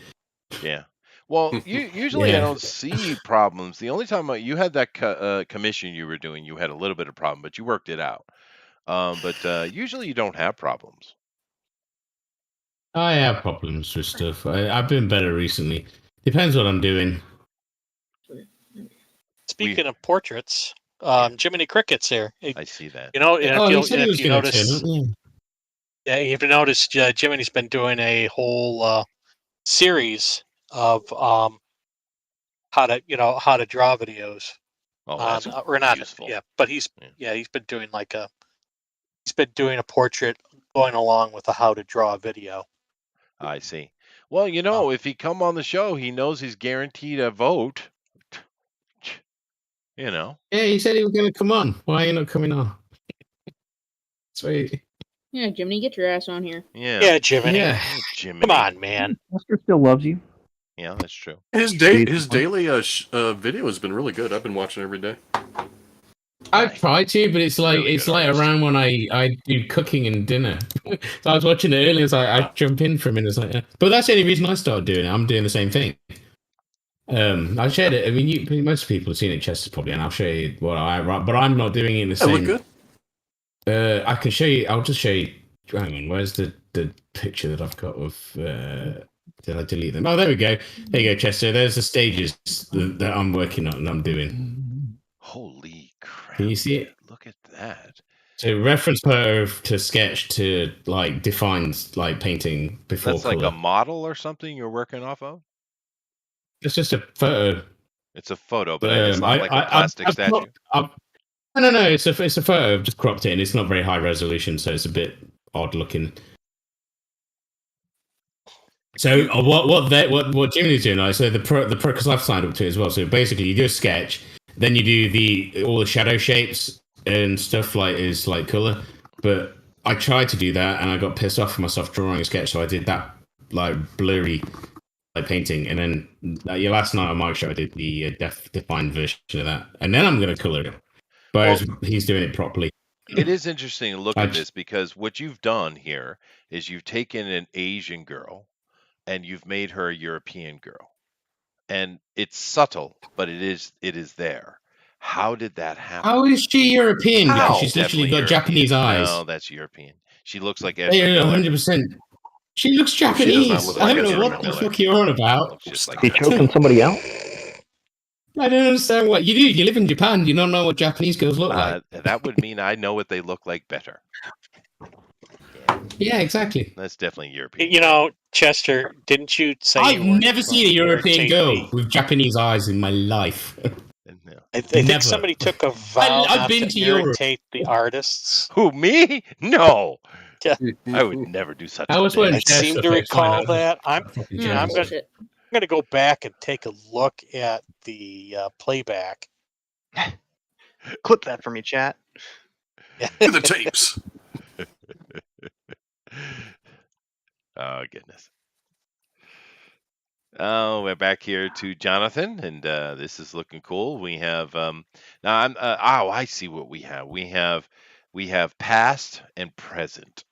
Yeah. Well, usually I Yeah. don't see problems. The only time you had that commission you were doing, you had a little bit of problem, but you worked it out. But usually you don't have problems. I have problems with stuff. I've been better recently. Depends what I'm doing. Speaking of portraits, Jiminy Cricket's here. I see that. You know, and Oh, if he you, said and he if was you going to notice, turn up. yeah, if you notice, Jiminy's been doing a whole series of how to draw videos. Oh, that's or not, useful. yeah, but he's been doing a portrait going along with a how to draw video. I see. Well, if he come on the show, he knows he's guaranteed a vote. Yeah, he said he was going to come on. Why are you not coming on? Sweet. Yeah, Jiminy, get your ass on here. Yeah, Jiminy. Yeah. Jiminy. Come on, man. Lester still loves you. Yeah, that's true. His daily video has been really good. I've been watching every day. I try to, but it's like Really it's good like artist. around when I do cooking and dinner. So I was watching it earlier. So I jump in for a minute. It's like, but that's the only reason I started doing it. I'm doing the same thing. I shared it. I mean, most people have seen it, Chester probably, and I'll show you what I write. But I'm not doing it in the same. Look good. I can show you. I'll just show you. Hang on. Where's the picture that I've got of? Did I delete them? Oh, there we go. There you go, Chester. There's the stages that I'm working on and I'm doing. Holy crap! Can you see it? Look at that. So reference photo to sketch to like defines like painting before That's color. like a model or something you're working off of. It's just a photo. It's a photo, but it's not like a plastic statue. No. It's a photo. I've just cropped it, and it's not very high resolution, so it's a bit odd looking. So what Jimmy's doing, like, so the pro because I've signed up to it as well. So basically, you do a sketch, then you do all the shadow shapes and stuff like is like color. But I tried to do that, and I got pissed off for myself drawing a sketch, so I did that like blurry like painting, and then last night on my show I did the defined version of that, and then I'm going to color it. But he's doing it properly. It is interesting to look at this because what you've done here is you've taken an Asian girl and you've made her a European girl, and it's subtle, but it is there. How did that happen? How is she European? Because she's literally got Definitely Japanese eyes. No, that's European. She looks like Yeah, Ezra Miller. 100%. She looks Japanese. look I like don't know Ezra what the Miller. fuck you're on about. Looks just like He choking somebody out? I don't understand what you do. You live in Japan. You don't know what Japanese girls look like. That would mean I know what they look like better. Yeah, exactly. That's definitely European. Chester, didn't you say I've you were never seen a European girl with Japanese eyes in my life. I think Never. somebody took a vow I've not been to to Europe. irritate the artists. Who, me? No. Yeah. I would never do such I a was thing. wearing I seem to recall that. I'm pajamas. going to go back and take a look at the playback. Clip that for me, chat. The tapes. Oh, goodness. Oh, we're back here to Jonathan, and this is looking cool. We have now. I see what we have. We have past and present.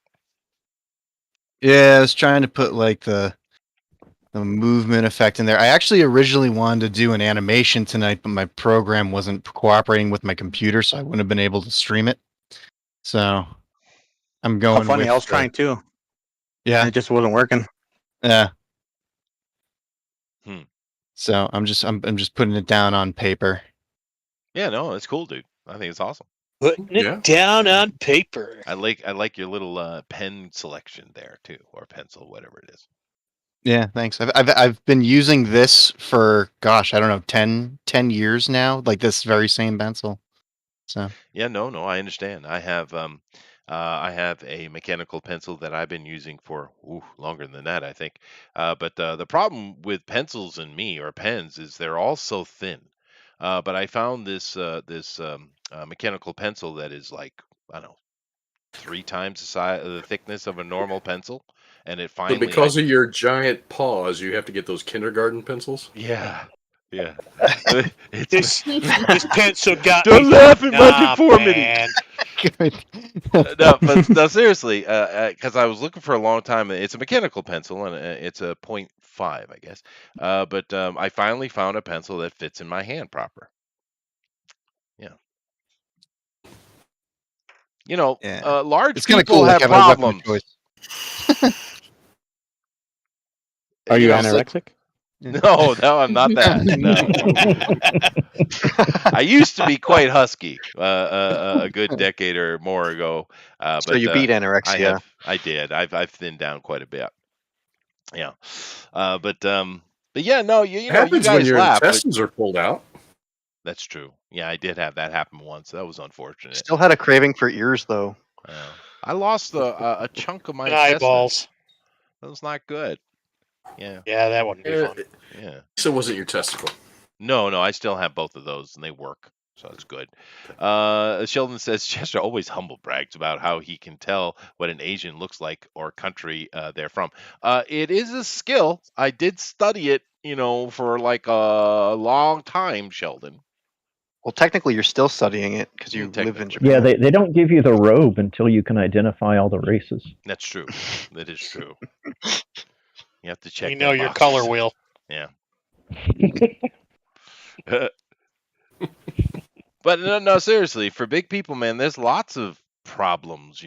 Yeah, I was trying to put like the movement effect in there. I actually originally wanted to do an animation tonight, but my program wasn't cooperating with my computer, so I wouldn't have been able to stream it. So I'm going. How funny! with I was the- trying too. Yeah, It just wasn't working. yeah. Hmm. So I'm just putting it down on paper. Yeah, no, it's cool, dude. I think it's awesome. Putting it down on paper. I like your little pen selection there too, or pencil, whatever it is. Yeah, thanks. I've been using this for, gosh, I don't know, 10 years now, like this very same pencil. So Yeah, no, I understand. I have a mechanical pencil that I've been using for longer than that, I think. But the problem with pencils and me or pens is they're all so thin. But I found this mechanical pencil that is like, I don't know, 3 times the thickness of a normal pencil, and it So finally because of your giant paws, you have to get those kindergarten pencils? yeah. This pencil got Don't me. laugh at my Nah, deformity. man. No, but no, seriously, because I was looking for a long time. It's a mechanical pencil, and it's a .5, I guess. But I finally found a pencil that fits in my hand proper. Yeah. yeah, Large it's kind of people cool, like have having a weapon of problems. choice. Are you know, anorexic? No, I'm not that. No. I used to be quite husky a good decade or more ago, So but you beat anorexia. I did. I've thinned down quite a bit. Yeah, but yeah, no, you It know, you happens when guys your laugh, but intestines are pulled out. that's true. Yeah, I did have that happen once. That was unfortunate. Still had a craving for ears, though. I lost a chunk of my And intestines. eyeballs. That was not good. Yeah. Yeah, that wouldn't be fun. Yeah. So was it your testicle? No, I still have both of those, and they work, so it's good. Sheldon says Chester always humble brags about how he can tell what an Asian looks like or country they're from. It is a skill. I did study it, for like a long time, Sheldon. Well, technically, you're still studying it because you live in Japan. Yeah, they don't give you the robe until you can identify all the races. That's true. That is true. You have to check. You know them your boxes. color wheel. Yeah. But no, seriously, for big people, man, there's lots of problems,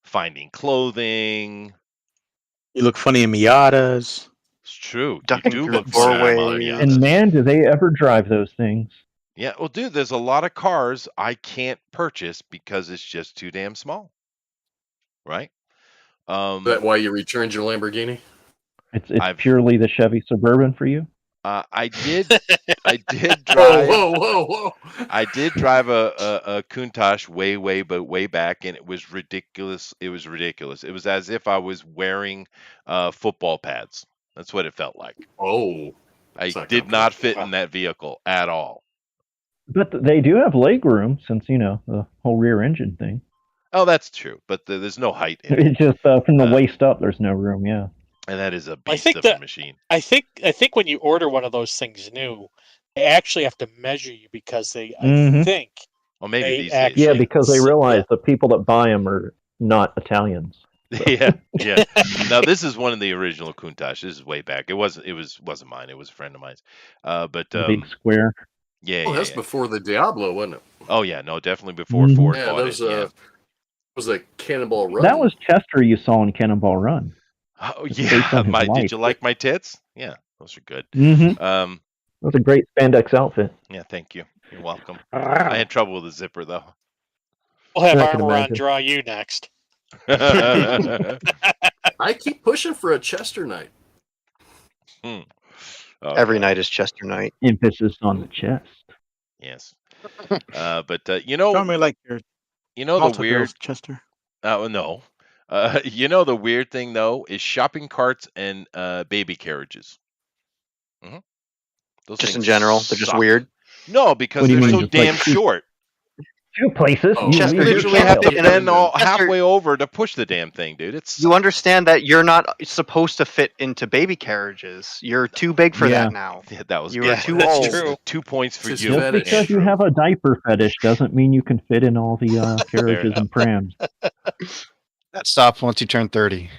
Finding clothing. You look funny in Miatas. It's true. Ducking you do through look funny in doorways. Miatas. And man, do they ever drive those things? Yeah, well, dude, there's a lot of cars I can't purchase because it's just too damn small. Right? Is that why you returned your Lamborghini? It's purely the Chevy Suburban for you? I did drive. Whoa! I did drive a Countach way back, and it was ridiculous. It was ridiculous. It was as if I was wearing football pads. That's what it felt like. Oh, I did not fit in that vehicle at all. But they do have leg room, since the whole rear engine thing. Oh, that's true. But there's no height in it. It's just from the waist up, there's no room. Yeah. And that is a beast of a machine. I think when you order one of those things new, they actually have to measure you because they, I think. Well, maybe these days. Yeah, because they realize the people that buy them are not Italians. So. Yeah. Now this is one of the original Countach. This is way back. It wasn't mine. It was a friend of mine's. But the big square. Yeah. Oh, that's before the Diablo, wasn't it? Oh yeah, no, definitely before Ford Yeah, bought those it. was a Cannonball Run. That was Chester you saw in Cannonball Run. Oh yeah, did you like my tits? Yeah, those are good. Mm-hmm. That was a great spandex outfit. Yeah, thank you. You're welcome. I had trouble with the zipper though. We'll have I can Armor on imagine. draw you next. I keep pushing for a Chester night. Every night is Chester night. Emphasis on the chest. Yes. But Tell me like your the weird Chester. Oh no. The weird thing though is shopping carts and baby carriages. Those Just in things general, they're just suck. weird. No, because What do you they're mean, so just like damn short. Two places. Oh, You Chester, You leave literally your have to child. bend all Chester- halfway over to push the damn thing, dude. It's You understand that you're not supposed to fit into baby carriages. You're too big for Yeah. that now. Yeah, that was You good. are too That's old. true. 2 points for Just you. Just fetish. because you have a diaper fetish doesn't mean you can fit in all the carriages enough. and prams. That stops once you turn 30.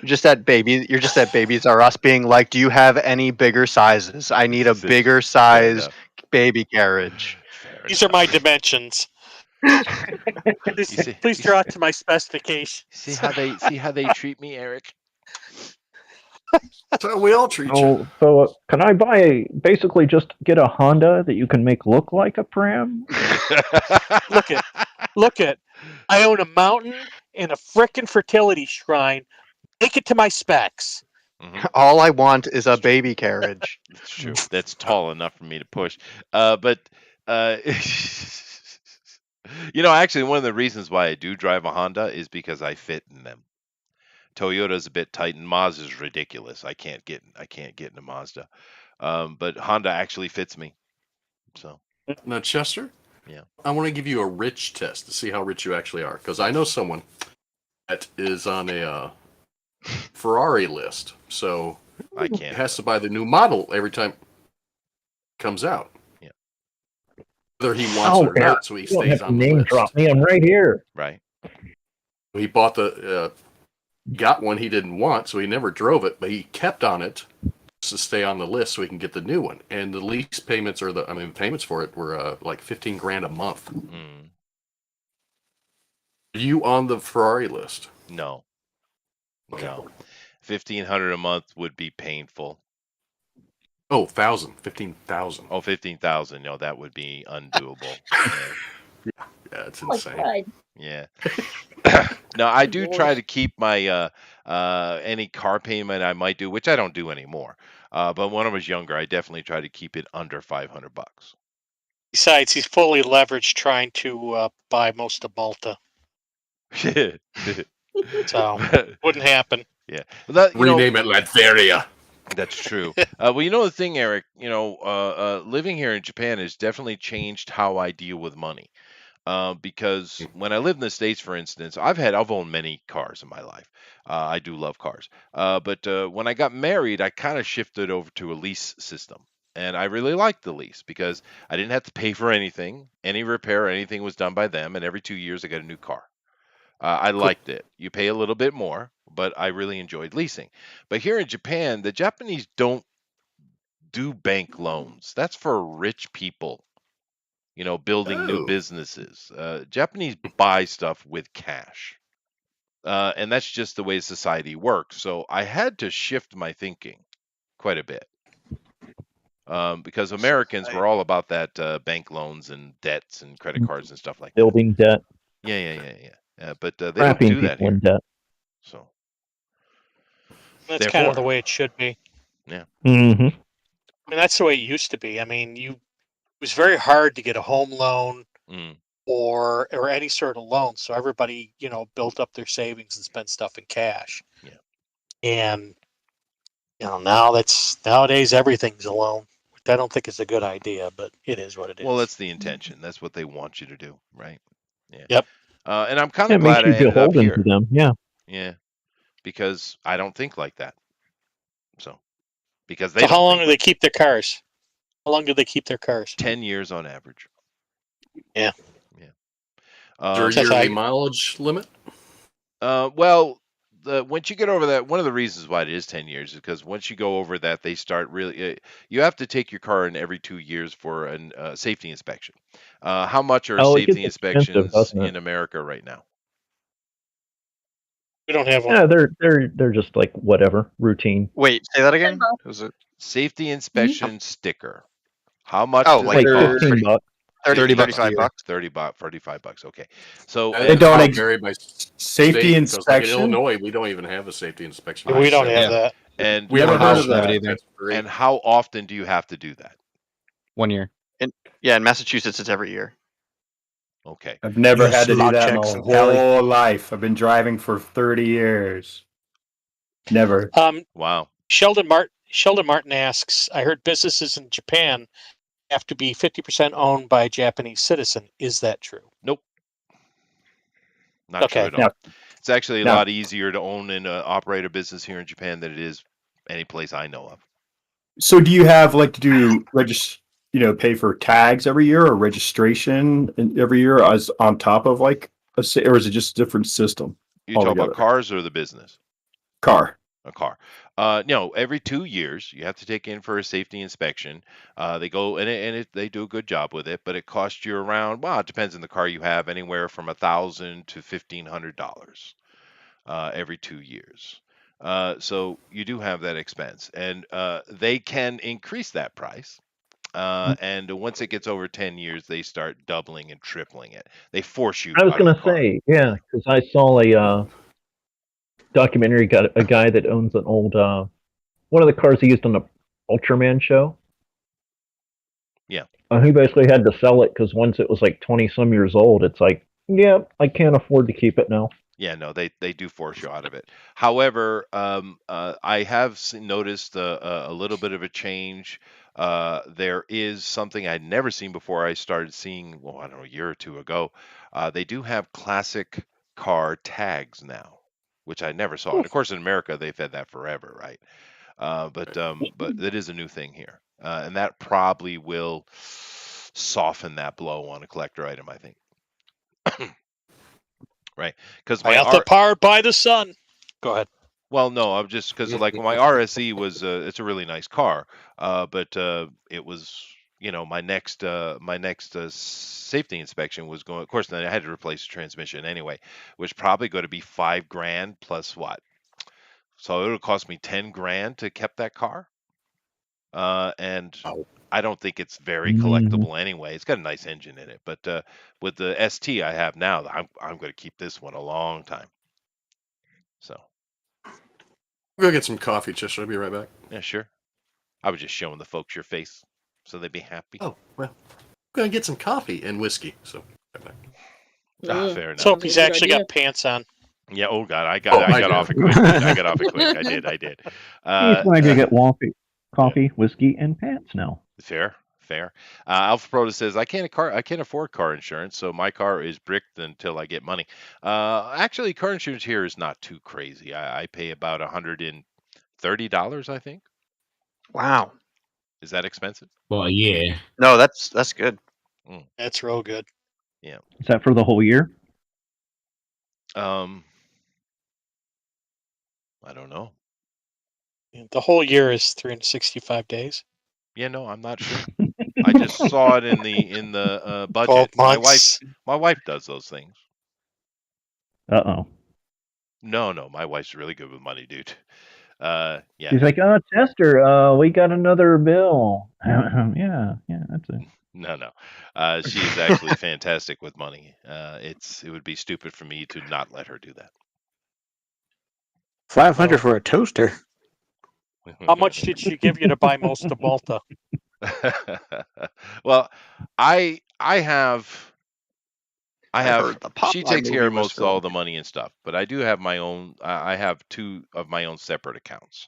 You're just that babies are us being like, do you have any bigger sizes? I need a bigger size enough. baby carriage. These are my dimensions. Please draw it to my specification. See how they treat me, Eric? That's how we all treat you. So can I basically just get a Honda that you can make look like a pram? Look at. I own a mountain in a frickin' fertility shrine. Make it to my specs. All I want is a baby carriage. That's true. That's tall enough for me to push. But actually, one of the reasons why I do drive a Honda is because I fit in them. Toyota's a bit tight, and Mazda's ridiculous. I can't get in a Mazda. But Honda actually fits me. So Now, Chester, yeah, I want to give you a rich test to see how rich you actually are, because I know someone that is on a Ferrari list, so I can't. He has to buy the new model every time it comes out. Yeah, whether he wants it or not, so he you don't stays have to on the name list. drop me. I'm right here. Right. He bought got one he didn't want, so he never drove it, but he kept on it to stay on the list so he can get the new one. And the lease payments payments for it were like $15,000 a month. Mm. Are you on the Ferrari list? No. 1,500 a month would be painful. Oh, 15,000. Oh, 15,000. No, that would be undoable. Yeah, it's insane. Yeah. No, I do try to keep my any car payment I might do, which I don't do anymore. But when I was younger, I definitely tried to keep it under $500. Besides, he's fully leveraged trying to buy most of Malta. So wouldn't happen. Yeah. Rename it Latveria. That's true. Well, the thing, Eric, living here in Japan has definitely changed how I deal with money. Because when I lived in the States, for instance, I've owned many cars in my life. I do love cars. But when I got married, I kind of shifted over to a lease system. And I really liked the lease because I didn't have to pay for anything. Any repair or anything was done by them. And every 2 years, I got a new car. I liked it. You pay a little bit more, but I really enjoyed leasing. But here in Japan, the Japanese don't do bank loans. That's for rich people, building new businesses. Japanese buy stuff with cash. And that's just the way society works. So I had to shift my thinking quite a bit. Because Americans were all about that bank loans and debts and credit cards and stuff like that. Building debt. Yeah. But they don't Trapping do that people in here. debt. So that's kind of the way it should be. Yeah. Mm-hmm. I mean, that's the way it used to be. I mean, it was very hard to get a home loan or any sort of loan. So everybody, built up their savings and spent stuff in cash. Yeah. And nowadays everything's a loan. Which I don't think is a good idea, but it is what it is. Well, that's the intention. That's what they want you to do, right? Yeah. Yep. And I'm kind of glad I makes you ended up beholden here. to them. Yeah. Yeah. Because I don't think like that. So, because they So don't how long think do they keep their cars? How long do they keep their cars? 10 years on average. Yeah. Yeah. Is there a yearly mileage limit? Well, once you get over that, one of the reasons why it is 10 years is because once you go over that, they start really. You have to take your car in every 2 years for a safety inspection. How much are safety inspections in America right now? We don't have one. Yeah, they're just like whatever routine. Wait, say that again. Was it safety inspection sticker? How much? Oh, does like it cost? 15 bucks. 30 35 bucks. 30 bucks, $35. Okay. So They don't vary by safety state, inspection. Like in Illinois, we don't even have a safety inspection. We don't have that. And we Never never heard heard of that either. And how often do you have to do that? 1 year. In Massachusetts, it's every year. Okay. I've never Yes, had to do spot that checks my and tally. whole life. I've been driving for 30 years. Never. Wow. Sheldon Martin asks, I heard businesses in Japan have to be 50% owned by a Japanese citizen. Is that true? Nope. Not true at all. No. It's actually a No. lot easier to own and operate a business here in Japan than it is any place I know of. So do you have pay for tags every year or registration every year as on top of or is it just a different system? You talk altogether? about cars or the business? Car. A car. Every 2 years you have to take in for a safety inspection. They go they do a good job with it, but it costs you around. Well, it depends on the car you have, anywhere from $1,000 to $1,500 every 2 years. So you do have that expense, and they can increase that price And once it gets over 10 years, they start doubling and tripling it. They force you I was out of going the to car. say, yeah, because I saw a documentary got a guy that owns an old one of the cars he used on the Ultraman show. Yeah. He basically had to sell it because once it was like 20 some years old, it's like, yeah, I can't afford to keep it now. Yeah, no, they do force you out of it. However, I have noticed a little bit of a change. There is something I'd never seen before. I started seeing, well, I don't know, a year or two ago. They do have classic car tags now, which I never saw. And of course, in America, they've had that forever, right? But it is a new thing here, and that probably will soften that blow on a collector item, I think. Right, because I have the power by the sun. Go ahead. Well, no, I'm just because like my RSE was it's a really nice car, but it was my next safety inspection was going. Of course, then I had to replace the transmission anyway, which probably going to be $5,000 plus what? So it'll cost me $10,000 to keep that car, and I don't think it's very collectible anyway. It's got a nice engine in it, but with the ST I have now, I'm going to keep this one a long time. So. Go get some coffee, Chester. I'll be right back. Yeah, sure. I was just showing the folks your face so they'd be happy. Oh, well. I'm going to get some coffee and whiskey. So, right back. Fair enough. So he's actually got pants on. Yeah, oh God, I got off it quick. I got off it quick. I did. He's going to get coffee, whiskey, and pants now. Fair. Alpha Proto says I can't afford car insurance, so my car is bricked until I get money. Actually, car insurance here is not too crazy. I pay about $130, I think. Wow. Is that expensive? Well, a year. No, that's good. That's real good. Yeah. Is that for the whole year? I don't know. The whole year is 365 days. Yeah, no, I'm not sure. I just saw it in the budget. My wife does those things. Uh-oh. No, my wife's really good with money, dude. Yeah. She's like, oh, Chester, we got another bill. Yeah, that's it. No. She is actually fantastic with money. It would be stupid for me to not let her do that. 500 for a toaster. How much did she give you to buy most of Malta? Well, I have. She takes care of most of all the money and stuff, but I do have my own. I have two of my own separate accounts.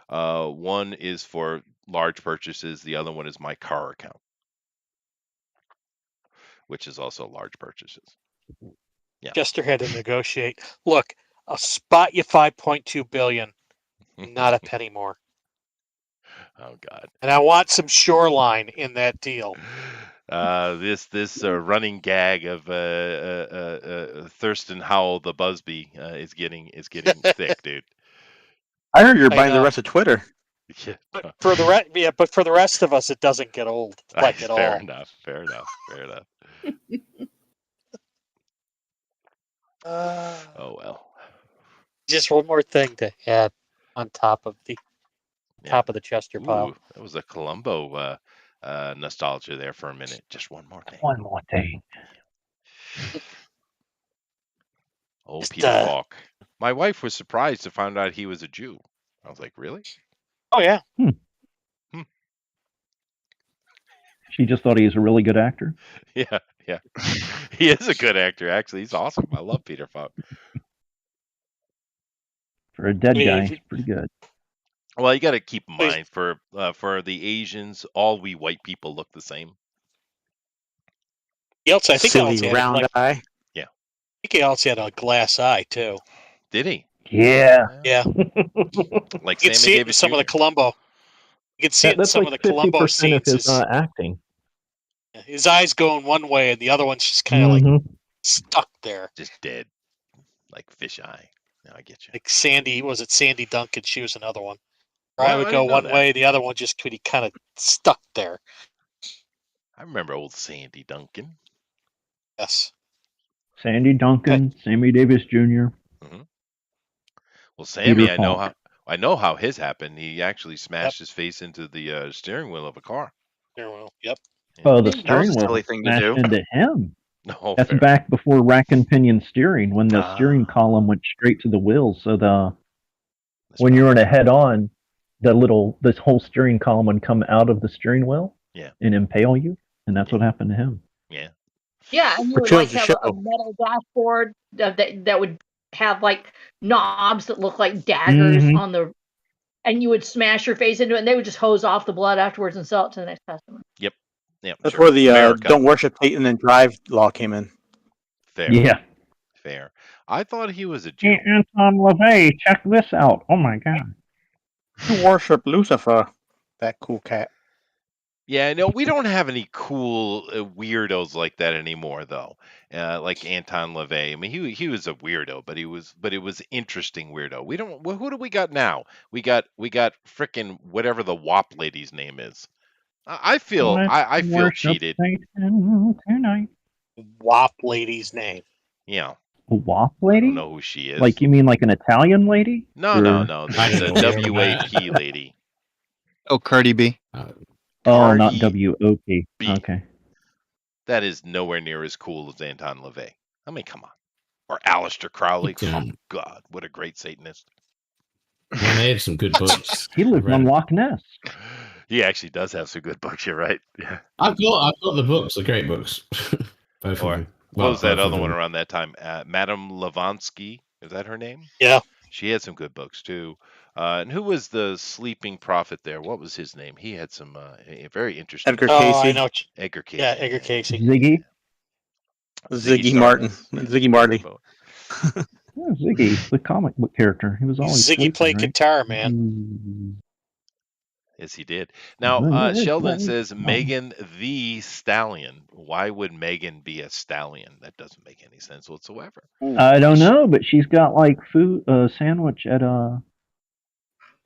One is for large purchases. The other one is my car account, which is also large purchases. Yeah. Chester had to negotiate. Look, I'll spot you $5.2 billion, not a penny more. Oh God! And I want some shoreline in that deal. This running gag of Thurston Howell the Busby is getting thick, dude. I heard you're buying the rest of Twitter. Yeah. But for the rest of us, it doesn't get old at all. Fair enough. Oh well. Just one more thing to add on top of the Chester pile. Ooh, that was a Columbo nostalgia there for a minute. Just one more thing. One more thing. Old Peter Falk. My wife was surprised to find out he was a Jew. I was like, really? Oh yeah. She just thought he was a really good actor. Yeah. He is a good actor, actually. He's awesome. I love Peter Falk. For a dead guy, he's pretty good. Well, you got to keep in mind for the Asians, all we white people look the same. He also, I think, silly round eye. Yeah. I think he also had a glass eye too. Did he? Yeah. Yeah. Like you can Sammy see it in Davis some Jr.? of the Columbo. You can see it in That's some like of the Columbo 50% scenes. of his acting. His eyes going one way, and the other one's just kind of like stuck there. Just dead, like fish eye. Now I get you. Like Sandy, was it Sandy Duncan? She was another one. Or Well, I would I go didn't know one that. way, the other one just kind of stuck there. I remember old Sandy Duncan. Yes. Sandy Duncan, Sammy Davis Jr. Well, Sammy, Peter Falk. I know how his happened. He actually smashed his face into the steering wheel of a car. Yep. Oh, the That was steering a wheel silly thing to smashed do. into him. Oh, That's fair. back before rack and pinion steering, when the Ah. steering column went straight to the wheels. So That's when you were in probably- a head-on, this whole steering column would come out of the steering wheel Yeah. and impale you, and that's what happened to him. Yeah. Yeah, and you Or would chose like the have a show. metal dashboard that would have like knobs that look like daggers Mhm. on the, and you would smash your face into it, and they would just hose off the blood afterwards and sell it to the next customer. Yep. That's Sure. where the America. don't worship Satan and drive law came in. Fair. Yeah. Fair. I thought he was a Jew. Hey, Anton LaVey, check this out. Oh my god. You worship Lucifer. That cool cat. Yeah, no, we don't have any cool weirdos like that anymore, though. Like Anton LaVey. I mean, he was a weirdo, but it was interesting weirdo. We don't. Who do we got now? We got frickin' whatever the WAP lady's name is. I feel cheated. Satan tonight. WAP lady's name. Yeah. A WAP I lady? don't know who she is. Like, you mean like an Italian lady? No. I This is a don't know. WAP lady. Oh, Cardi B. Oh, not Cardi WOP. B. Okay. That is nowhere near as cool as Anton LaVey. I mean, come on. Or Aleister Crowley. Yeah. Oh, God, what a great Satanist. Well, they had some good books. He lived on Loch Ness. He actually does have some good books. You're right. Yeah. I've got the books. They're great books. Both Or of them. what was that both of other one them. around that time? Madame Blavatsky. Is that her name? Yeah. She had some good books too. And who was the sleeping prophet there? What was his name? He had some very interesting. Edgar Oh, Casey. I know. Edgar Casey. Yeah, Edgar Casey. Ziggy? Ziggy Martin. Ziggy Marley. Yeah, Ziggy, the comic book character. He was always Ziggy sleeping, played right? guitar, man. Yes, he did. Now, Right. Sheldon says Megan the Stallion. Why would Megan be a stallion? That doesn't make any sense whatsoever. I don't know, but she's got like food sandwich at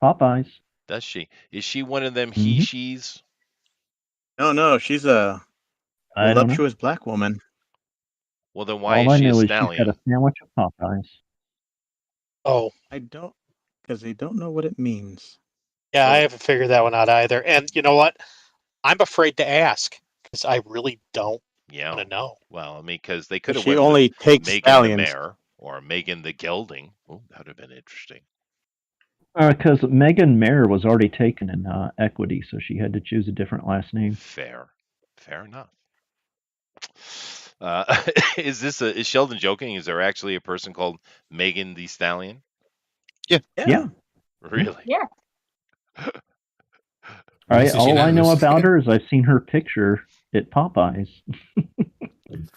Popeyes. Does she? Is she one of them Mhm. he, she's? No, she's a I don't know. voluptuous black woman. Well, then why All I is she know a is she's stallion? got a sandwich at Popeyes. Oh, I don't, because they don't know what it means. yeah, I haven't figured that one out either. And you know what? I'm afraid to ask because I really don't Yeah. want to know. Well, I mean, because they could have She went only with takes Megan the stallions. Mare or Megan the Gelding. Oh, that would have been interesting. Because Megan Mayer was already taken in Equity, so she had to choose a different last name. Fair enough. Is Sheldon joking? Is there actually a person called Megan the Stallion? Yeah. Really? Yeah. All right. So she All I know knows. about her is I've seen her picture at Popeyes.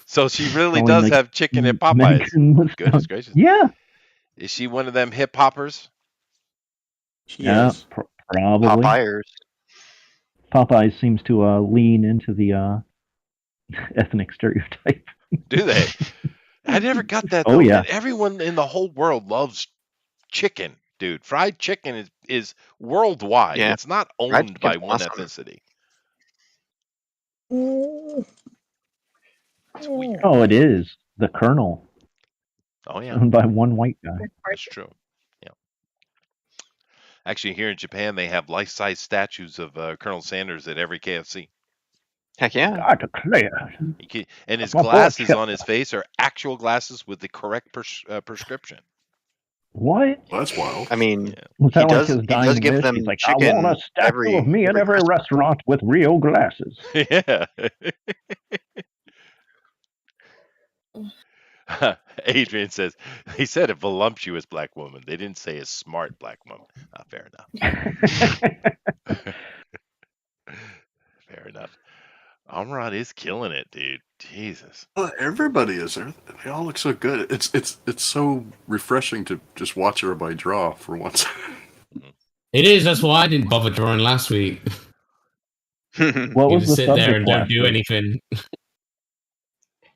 So she really Showing, does like, have chicken at Popeyes. Megan the Goodness Stallion. gracious. Yeah. Is she one of them hip hoppers? She Yeah. is. Probably. Popeyes. Popeyes seems to lean into the ethnic stereotype. Do they? I never got that. Oh, Though. yeah. Man. Everyone in the whole world loves chicken, dude. Fried chicken is worldwide. Yeah. It's not Fried owned by chicken's one awesome. ethnicity. It's Mm. weird. Oh, it is. The Colonel, Oh yeah, owned by one white guy. that's true. Yeah. Actually, here in Japan, they have life-size statues of Colonel Sanders at every KFC. Heck yeah. I declare. And his I'm a glasses bullshit. on his face are actual glasses with the correct prescription. What? Well, that's wild. I mean, Yeah. Was that He like does- his he dying does give wish? them He's like, chicken I want a statue every- of me at every every Christmas. restaurant with real glasses. Yeah. Adrian says, he said a voluptuous black woman. They didn't say a smart black woman. Fair enough. Fair enough. Amrod is killing it, dude. Jesus. Well, everybody is there. They all look so good. It's so refreshing to just watch everybody draw for once. It is. That's why I didn't bother drawing last week. What You was just the sit there subject and don't last do week? anything.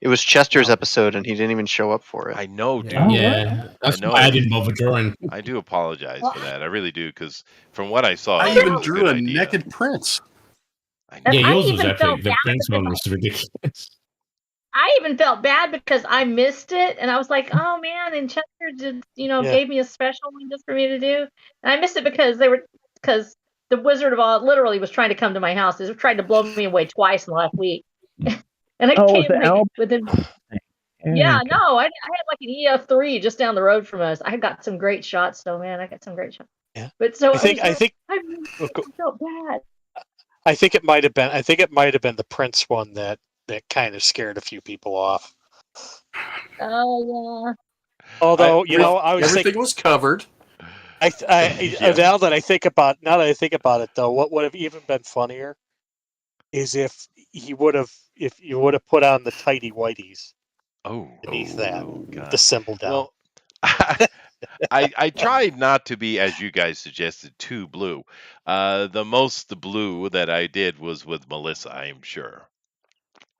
It was Chester's episode, and he didn't even show up for it. I know, dude. Yeah. Yeah, that's know. why I didn't bother drawing. I do apologize for that. I really do, because from what I saw, I it even was drew good a idea. naked prince. I And know. Yeah, I yours was even felt epic. The bad Prince because one was ridiculous. I even felt bad because I missed it, and I was like, "Oh man!" And Chester just, Yeah. gave me a special one just for me to do, and I missed it because the Wizard of Oz literally was trying to come to my house. They tried to blow me away twice in the last week, and I Oh, came the album. within. Yeah, no, I had like an EF3 just down the road from us. I got some great shots, though, man. I got some great shots. Yeah. But so I think I felt bad. I think it might have been the Prince one that kind of scared a few people off. Oh Although I was everything thinking, was covered. Now that I think about it, though, what would have even been funnier is if you would have put on the tighty whities. Beneath that, with the symbol down. Well, I tried not to be, as you guys suggested, too blue. The most blue that I did was with Melissa, I am sure.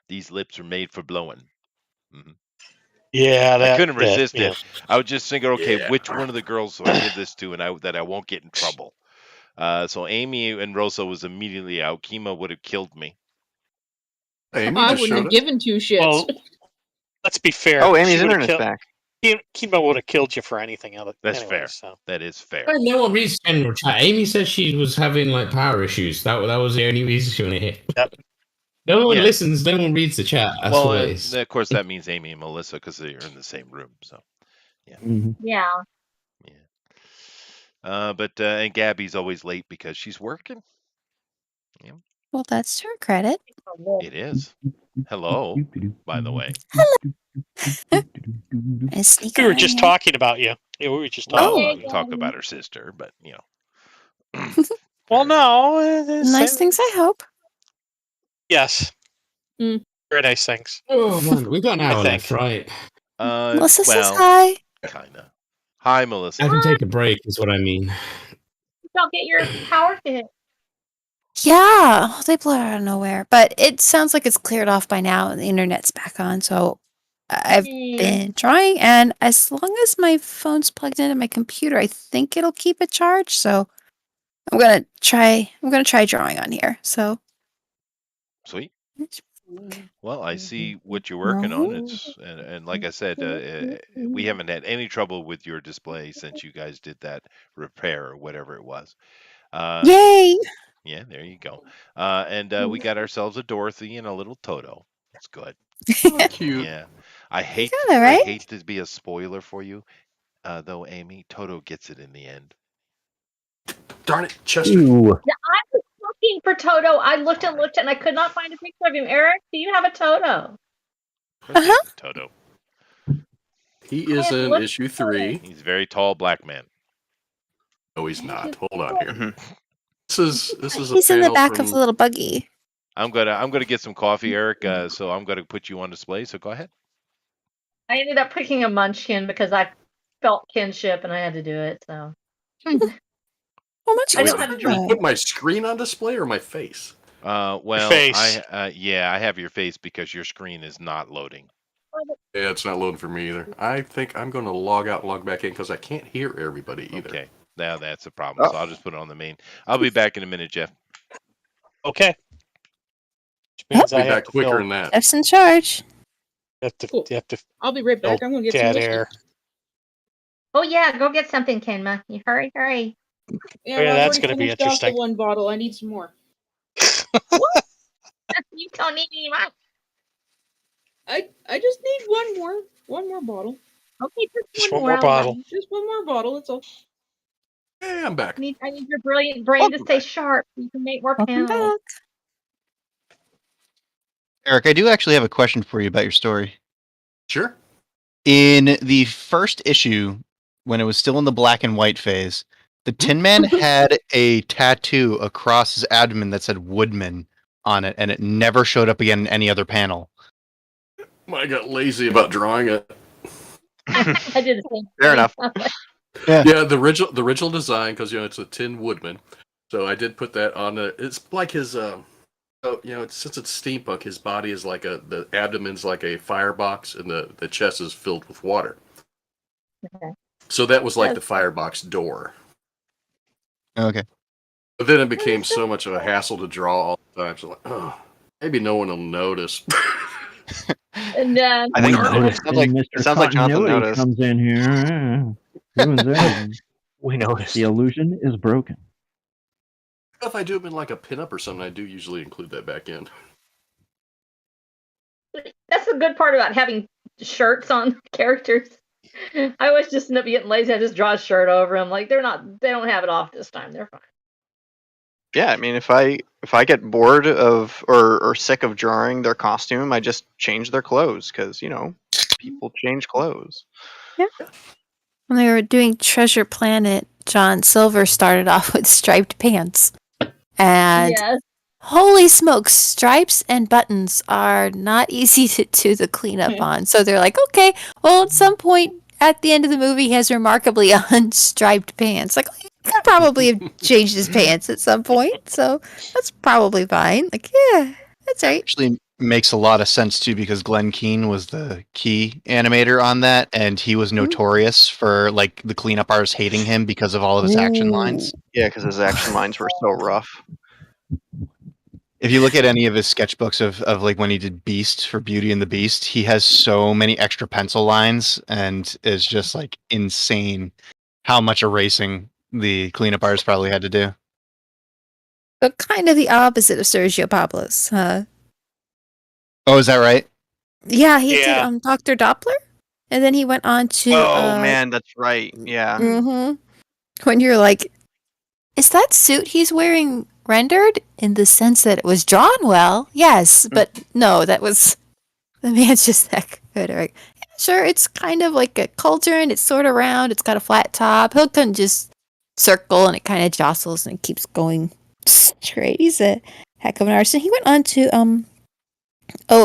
These lips are made for blowing. Mm-hmm. Yeah, I couldn't resist yeah. it. I was just thinking, okay, which one of the girls do I give this to, and that I won't get in trouble. So Amy and Rosa was immediately out. Kima would have killed me. Amy I just wouldn't showed have up. given two shits. Well, let's be fair. Oh, Amy's She would've internet's back. Kimo would have killed you for anything else. That's anyway, fair. So. That is fair. Well, no one reads general chat. Amy said she was having like power issues. That was the only reason she wanted to hit. Yep. No one Yeah. listens. No one reads the chat. That's Well, what it is. of course, that means Amy and Melissa because they're in the same room. So, yeah. Yeah. But and Gabby's always late because she's working. Yeah. Well, that's to her credit. It is. Hello, by the way. We were just talking about you. Yeah, we were just talking. Well, about we you. talk about her sister, but Well, no. Nice things, I hope. Yes. Very nice things. Oh man, we've got an hour I think. left, right? Melissa says well, hi. kinda. Hi, Melissa. I can take a break, is what I mean. Don't get your power hit. Yeah, they blew it out of nowhere. But it sounds like it's cleared off by now and the internet's back on. So I've been trying, and as long as my phone's plugged into my computer, I think it'll keep it charged. So I'm gonna try drawing on here. So Sweet. Well, I see what you're working on. It's and like I said, we haven't had any trouble with your display since you guys did that repair or whatever it was. yay! Yeah, there you go. And we got ourselves a Dorothy and a little Toto. That's good. Cute. Yeah, I hate got it, right? I hate to be a spoiler for you, though. Amy, Toto gets it in the end. Darn it, Chester. Ooh. Yeah, I was looking for Toto. I looked and I could not find a picture of him. Eric, do you have a Toto? Toto. He is in looked issue 3. He's a very tall black man. No, he's not. Hold on here. This is a He's in the panel back from... of the little buggy. I'm gonna get some coffee, Eric. So I'm gonna put you on display. So go ahead. I ended up picking a Munchkin because I felt kinship and I had to do it. So How much I is know how to Did draw. you put my screen on display or my face? Well, face. I have your face because your screen is not loading. Yeah, it's not loading for me either. I think I'm going to log out and log back in because I can't hear everybody either. Okay, now that's a problem. So I'll just put it on the main. I'll be back in a minute, Jeff. Okay. Which I'll means be I have back to quicker fill- than that. Jeff's in charge. You have to I'll be right back. I'm gonna get some dead whiskey. air. Oh yeah, go get something, Kenma. You hurry. Yeah, Oh, yeah, I've that's already gonna be finished off interesting. the one bottle. I need some more. You don't need any much. I just need one more bottle. Okay, Just one one more more bottle. Just one more bottle. That's all. Hey, I'm back. I need your brilliant brain to stay sharp. So you can make more Welcome panels. back. Eric, I do actually have a question for you about your story. Sure. In the first issue, when it was still in the black and white phase, the Tin Man had a tattoo across his abdomen that said Woodman on it, and it never showed up again in any other panel. I got lazy about drawing it. I did the same. Fair enough. Yeah, the original design, because it's a Tin Woodman. So I did put that on the. It's like his. Since it's steampunk, his body is like the abdomen's like a firebox, and the chest is filled with water. Okay. So that was like the firebox door. Okay. But then it became so much of a hassle to draw all the time. So maybe no one will notice. And then I think Noticed sounds like Mr. it sounds like Jonathan Continuity noticed. comes in here. Doing that. We noticed. The illusion is broken. If I do them in like a pinup or something, I do usually include that back in. That's the good part about having shirts on characters. I always just end up getting lazy. I just draw a shirt over them. Like they don't have it off this time. They're fine. Yeah, I mean, if I get bored of or sick of drawing their costume, I just change their clothes because people change clothes. Yeah. When they were doing Treasure Planet, John Silver started off with striped pants, and Yes. holy smokes, stripes and buttons are not easy to do the cleanup on. So they're like, okay, well, at some point at the end of the movie, he has remarkably unstriped pants. Like, he could probably have changed his pants at some point, so that's probably fine. Like, yeah, that's right. Actually makes a lot of sense too because Glenn Keane was the key animator on that, and he was notorious for like the cleanup artists hating him because of all of his action lines. Yeah, because his action lines were so rough. If you look at any of his sketchbooks of like when he did Beast for Beauty and the Beast, he has so many extra pencil lines and is just like insane how much erasing the cleanup artists probably had to do. But kind of the opposite of Sergio Pablos, huh? Oh, is that right? Yeah, he did Dr. Doppler, and then he went on to. Oh man, that's right. Yeah. Mm-hmm. When you're like, is that suit he's wearing rendered in the sense that it was drawn well? Yes, but no, that was the man's just that good. Right? Yeah, sure, it's kind of like a cauldron. It's sort of round. It's got a flat top. He'll kind of just circle, and it kind of jostles and it keeps going straight. He's a heck of an artist. And he went on to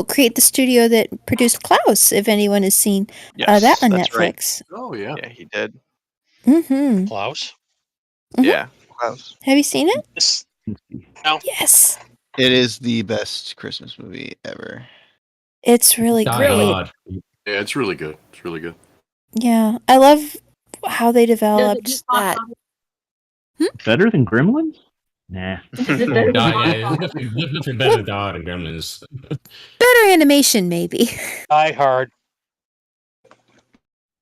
create the studio that produced Klaus. If anyone has seen that on that's right. Netflix. Oh yeah. Yeah, he did. Mm-hmm. Klaus. Yeah, Klaus. Have you seen it? No. Yes. It is the best Christmas movie ever. It's really Die great. Hard. Yeah, it's really good. It's really good. Yeah, I love how they Does it developed keep that. Better than Gremlins? Nah. Yeah, there's nothing better than Die Hard and Gremlins. Better animation, maybe. Die Hard.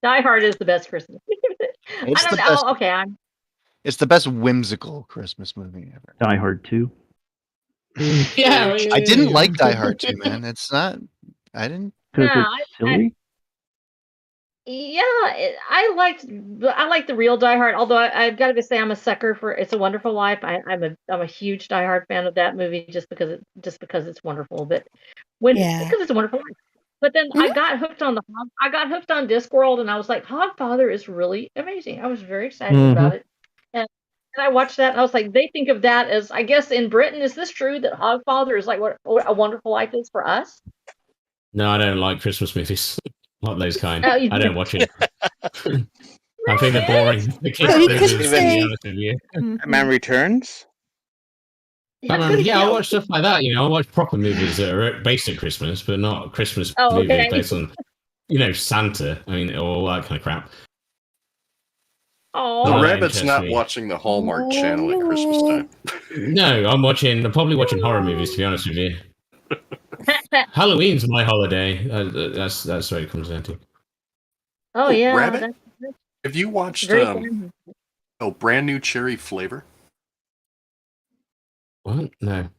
Die Hard is the best Christmas. It's I the don't know. best. Okay, It's the best whimsical Christmas movie ever. Die Hard 2. Yeah, I didn't like Die Hard 2, man. It's not. I didn't. Because No, it's silly? I liked the real Die Hard. Although I've got to say I'm a sucker for It's a Wonderful Life. I'm a huge Die Hard fan of that movie just because it's wonderful. But because it's a wonderful life. But then I got hooked on I got hooked on Discworld, and I was like, Hogfather is really amazing. I was very excited about it, and I watched that, and I was like, they think of that as, I guess in Britain, is this true that Hogfather is like what A Wonderful Life is for us? No, I don't like Christmas movies. Not those kind. Oh, you I don't watch it. I think they're boring. The kids Well, he movies, could to say- be honest with you. Batman Returns. Yeah, I watch stuff like that. I watch proper movies that are based at Christmas, but not Christmas movies okay. based on, Santa. I mean, all that kind of crap. Oh, The No, that rabbit's interests not me. watching the Hallmark Channel at Christmas time. No, I'm probably watching horror movies. To be honest with you, Halloween's my holiday. That's what it comes down to. oh yeah. Rabbit? That's Have you watched very fun. Brand New Cherry Flavor? What? No, I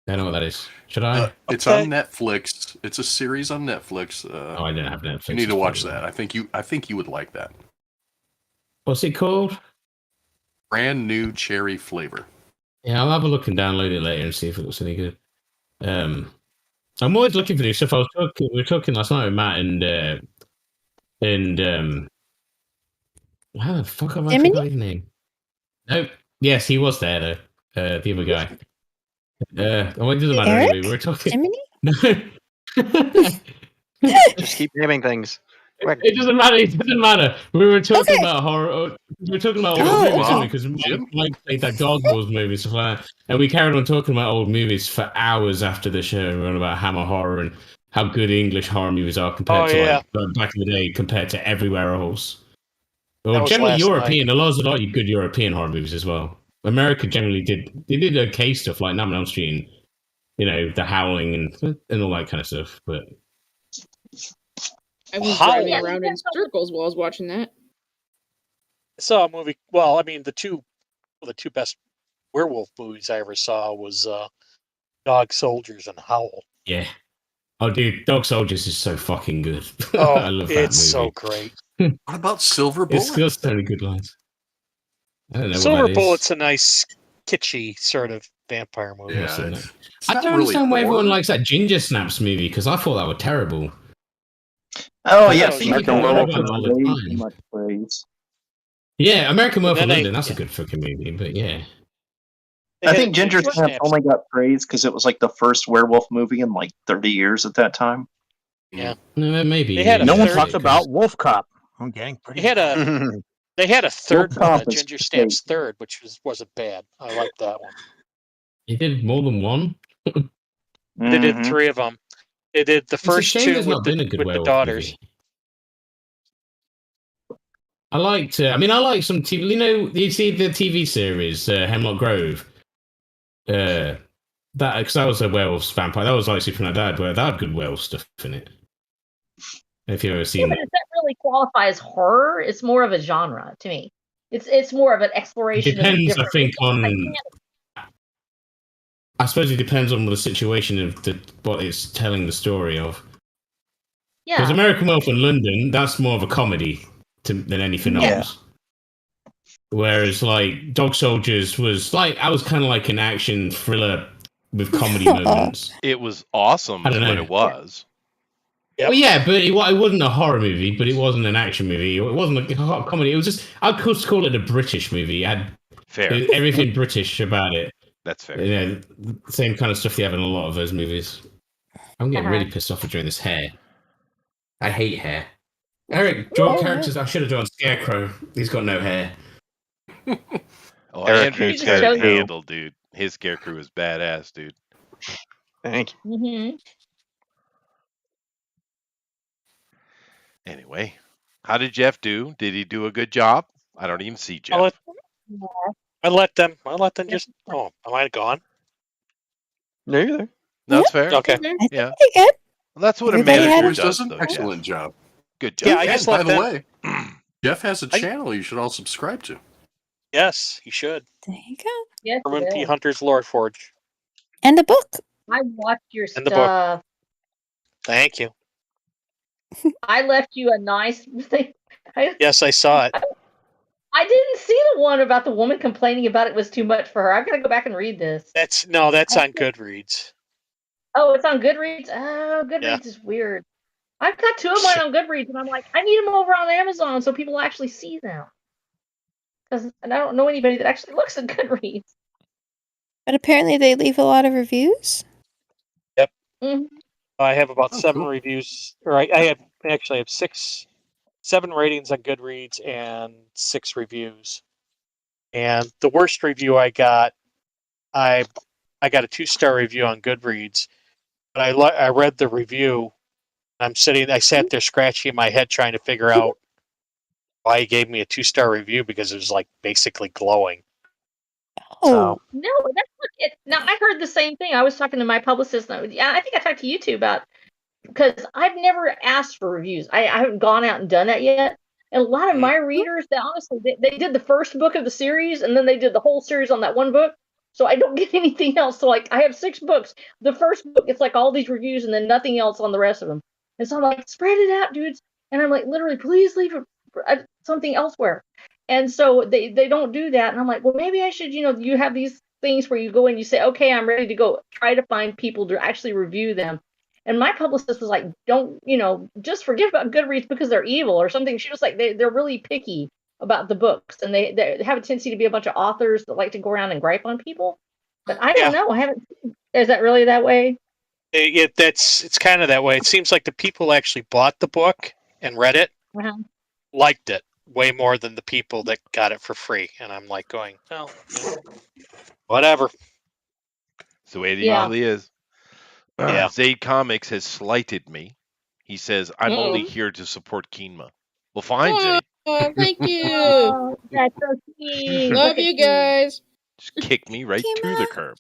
don't know what that is. Should I? It's on Netflix. It's a series on Netflix. Oh, I don't have Netflix. You need to watch that. I think you would like that. What's it called? Brand New Cherry Flavor. Yeah, I'll have a look and download it later and see if it looks any good. I'm always looking for new stuff. We were talking last night with Matt and how the fuck have I Jiminy? forgot his name? Nope. Yes, he was there though. The other guy. It doesn't matter Eric? anyway. We were talking. Jiminy? No. Just keep naming things. Quick. It doesn't matter. It doesn't matter. We were talking about horror. We were talking about old movies because Mike played that Dog Wars movie stuff like that, and we carried on talking about old movies for hours after the show. We were on about Hammer Horror and how good English horror movies are compared to like back in the day compared to everywhere else. Well, generally European. There's a lot of good European horror movies as well. America generally did okay stuff like Nightmare on Elm Street and The Howling and all that kind of stuff, but. I was driving around in circles while I was watching that. I saw a movie. Well, I mean, the two best werewolf movies I ever saw was Dog Soldiers and Howl. Yeah. Oh, dude, Dog Soldiers is so fucking good. Oh, I love that movie. it's so great. What about Silver Bullet? It's got so many good lines. I don't know Silver what that Bullet's is. a nice, kitschy sort of vampire movie. Yeah, What's in it's, it? it's I not don't really understand why everyone horror. likes that Ginger Snaps movie because I thought that was terrible. Oh I yeah, think American people Werewolf talk gets about it all the way time. too much praise. Yeah, American Werewolf in then London, that's a good fucking movie, but yeah. I think Ginger Snaps only got praise because it was like the first werewolf movie in like 30 years at that time. Yeah. No, maybe. They had a No one third- talks about Wolf Cop. I'm getting pretty. They had a they had a third Wolf one, Cop a is Ginger Snaps third, which wasn't bad. I liked that one. He did more than one? They did 3 of them. They did the It's a first shame 2 there's with not been a good the werewolf daughters. movie. I liked. I like some TV. You know, you see the TV series Hemlock Grove. That because that was a werewolf vampire. That was like Superman Dad, where that had good werewolf stuff in it. If you've ever Yeah, seen but does that really qualify as horror? It's more of a genre to me. It's more of an it, exploration of depends. different. I think I on. can't- I suppose it depends on the situation of what it's telling the story of. Because Yeah. American Werewolf in London, that's more of a comedy than anything Yeah. else. Whereas, like, Dog Soldiers was like, I was kind of like an action thriller with comedy moments. It was awesome I don't when know. it was. Well, yeah, but it wasn't a horror movie, but it wasn't an action movie. It wasn't a comedy. It was just, I could call it a British movie. It had Fair. everything British about it. That's fair. You know, the same kind of stuff they have in a lot of those movies. I'm getting Uh-huh. really pissed off with doing this hair. I hate hair. Eric, draw characters. I should have drawn Scarecrow. He's got no hair. Oh, Eric Andrew's hates got it Scarecrow. handled, dude. His Scarecrow is badass, dude. Thank you. Mm-hmm. Anyway, how did Jeff do? Did he do a good job? I don't even see Jeff. I let them just. Oh, am I gone? No, you're there. That's fair. Okay. Yeah. Pretty good. Well, that's what Everybody a had manager Always does, does an though, excellent Jeff. job. Good job. Yeah, I And just by let the them. way, Jeff has a channel you should all subscribe to. Yes, you should. There you go. Yes, Herman it P. is. Hunter's Lord Forge. And a book. I watched your And the book. stuff. Thank you. I left you a nice thing. Yes, I saw it. I didn't see the one about the woman complaining about it was too much for her. I've got to go back and read this. That's on Goodreads. Oh, it's on Goodreads? Oh, Goodreads is weird. I've got 2 of mine on Goodreads, and I'm like, I need them over on Amazon so people actually see them. Because I don't know anybody that actually looks at Goodreads. But apparently they leave a lot of reviews. Yep. Mhm. I have about 7 reviews, or I have 7 ratings on Goodreads and 6 reviews. And the worst review I got a 2-star review on Goodreads, but I read the review. I sat there scratching my head trying to figure out why he gave me a 2-star review because it was like basically glowing. Oh. No, that's not it. Now, I heard the same thing. I was talking to my publicist. And I think I talked to you too about, because I've never asked for reviews. I haven't gone out and done that yet. And a lot of my readers, they did the first book of the series, and then they did the whole series on that one book. So I don't get anything else. So like, I have 6 books. The first book, it's like all these reviews, and then nothing else on the rest of them. And so I'm like, spread it out, dudes. And I'm like, literally, please leave something elsewhere. And so they don't do that. And I'm like, well, maybe I should, you have these things where you go and you say, okay, I'm ready to go. Try to find people to actually review them. And my publicist was like, don't, just forget about Goodreads because they're evil or something. She was like, they're really picky about the books. And they have a tendency to be a bunch of authors that like to go around and gripe on people. But I don't know. I haven't. Is that really that way? It's kind of that way. It seems like the people who actually bought the book and read it liked it way more than the people that got it for free. And I'm like going, well, whatever. It's the way it usually is. Yeah. Zaid Comics has slighted me. He says, I'm only here to support Keenma. Well, fine, Zaid. Oh, thank you. Oh, that's so sweet. Love Look at you guys. Just kick me right to the curb.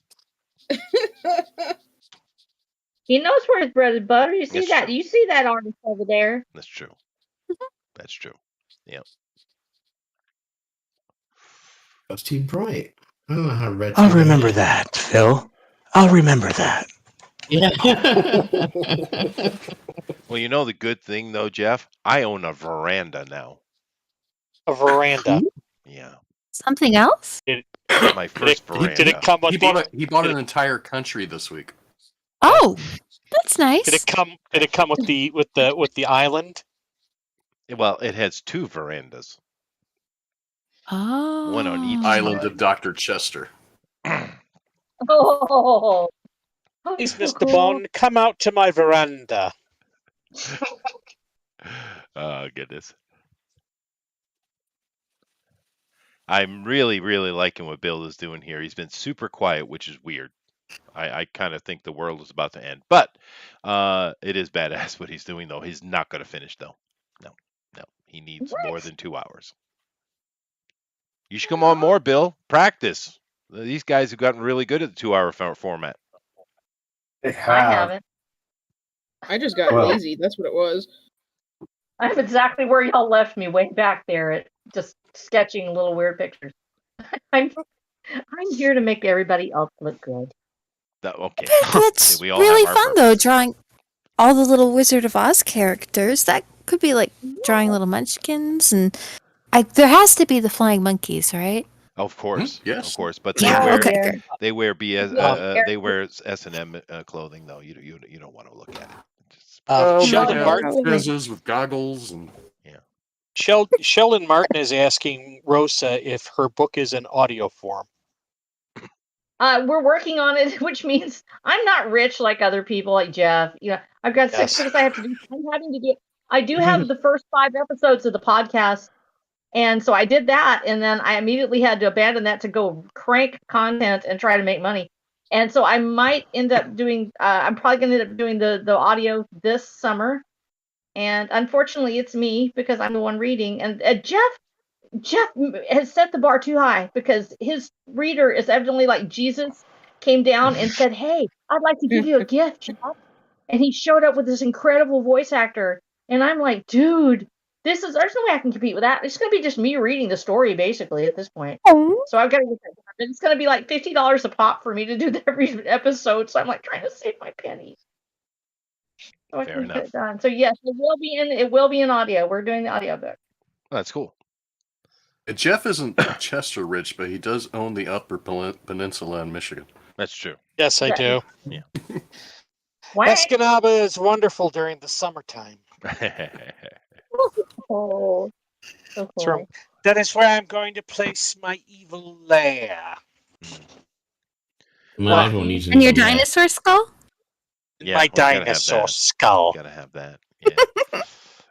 He knows where his bread is butter. You see That's that? true. You see that artist over there? That's true. That's true. Yeah. That's too bright. I don't know how red. I'll remember that, Phil. I'll remember that. Yeah. Well, you know the good thing though, Jeff. I own a veranda now. A veranda. Yeah, Something else? my first veranda. Did it come with He bought an entire country this week. Oh, that's nice. Did it come with the island? Well, it has 2 verandas. Oh. One on each Island side. of Dr. Chester. Oh, Please, so Mr. cool. Bond, come out to my veranda. Oh, goodness. I'm really, really liking what Bill is doing here. He's been super quiet, which is weird. I kind of think the world is about to end. But it is badass what he's doing, though. He's not going to finish, though. No. He needs more than 2 hours. You should come on more, Bill. Practice. These guys have gotten really good at the 2-hour format. They I have. haven't. I just got Well- lazy. That's what it was. I'm exactly where y'all left me, way back there, at just sketching little weird pictures. I'm here to make everybody else look good. Okay. That's We all really have our fun, though, drawing all the little Wizard of Oz characters. That could be like drawing little Munchkins, and there has to be the flying monkeys, right? Of course, yes, of course. But Yeah, they wear okay, good. they wear BS they wear S&M clothing though. You don't want to look at it. Sheldon yeah, Martin. Fizzes with goggles and Sheldon Martin is asking Rosa if her book is in audio form. We're working on it, which means I'm not rich like other people, like Jeff. You know, I've got 6 things I have to do. I do have the first 5 episodes of the podcast, and so I did that, and then I immediately had to abandon that to go crank content and try to make money. And so I might end up doing. I'm probably going to end up doing the audio this summer, and unfortunately, it's me because I'm the one reading, and Jeff has set the bar too high because his reader is evidently like Jesus came down and said, "Hey, I'd like to give you a gift, Jeff." And he showed up with this incredible voice actor. And I'm like, dude, there's no way I can compete with that. It's going to be just me reading the story basically at this point. So I've got to get that done. It's going to be like $50 a pop for me to do every episode. So I'm like trying to save my pennies. So I can get it done. So yes, it will be in audio. We're doing the audio book. Oh, that's cool. Jeff isn't Chester rich, but he does own the Upper Peninsula in Michigan. That's true. Yes, I do. Yeah. Escanaba is wonderful during the summertime. Oh, so cool. That is where I'm going to place my evil lair. Well, everyone needs And your dinosaur skull? Yeah, My we gotta have dinosaur that. skull. Gotta have that. Yeah.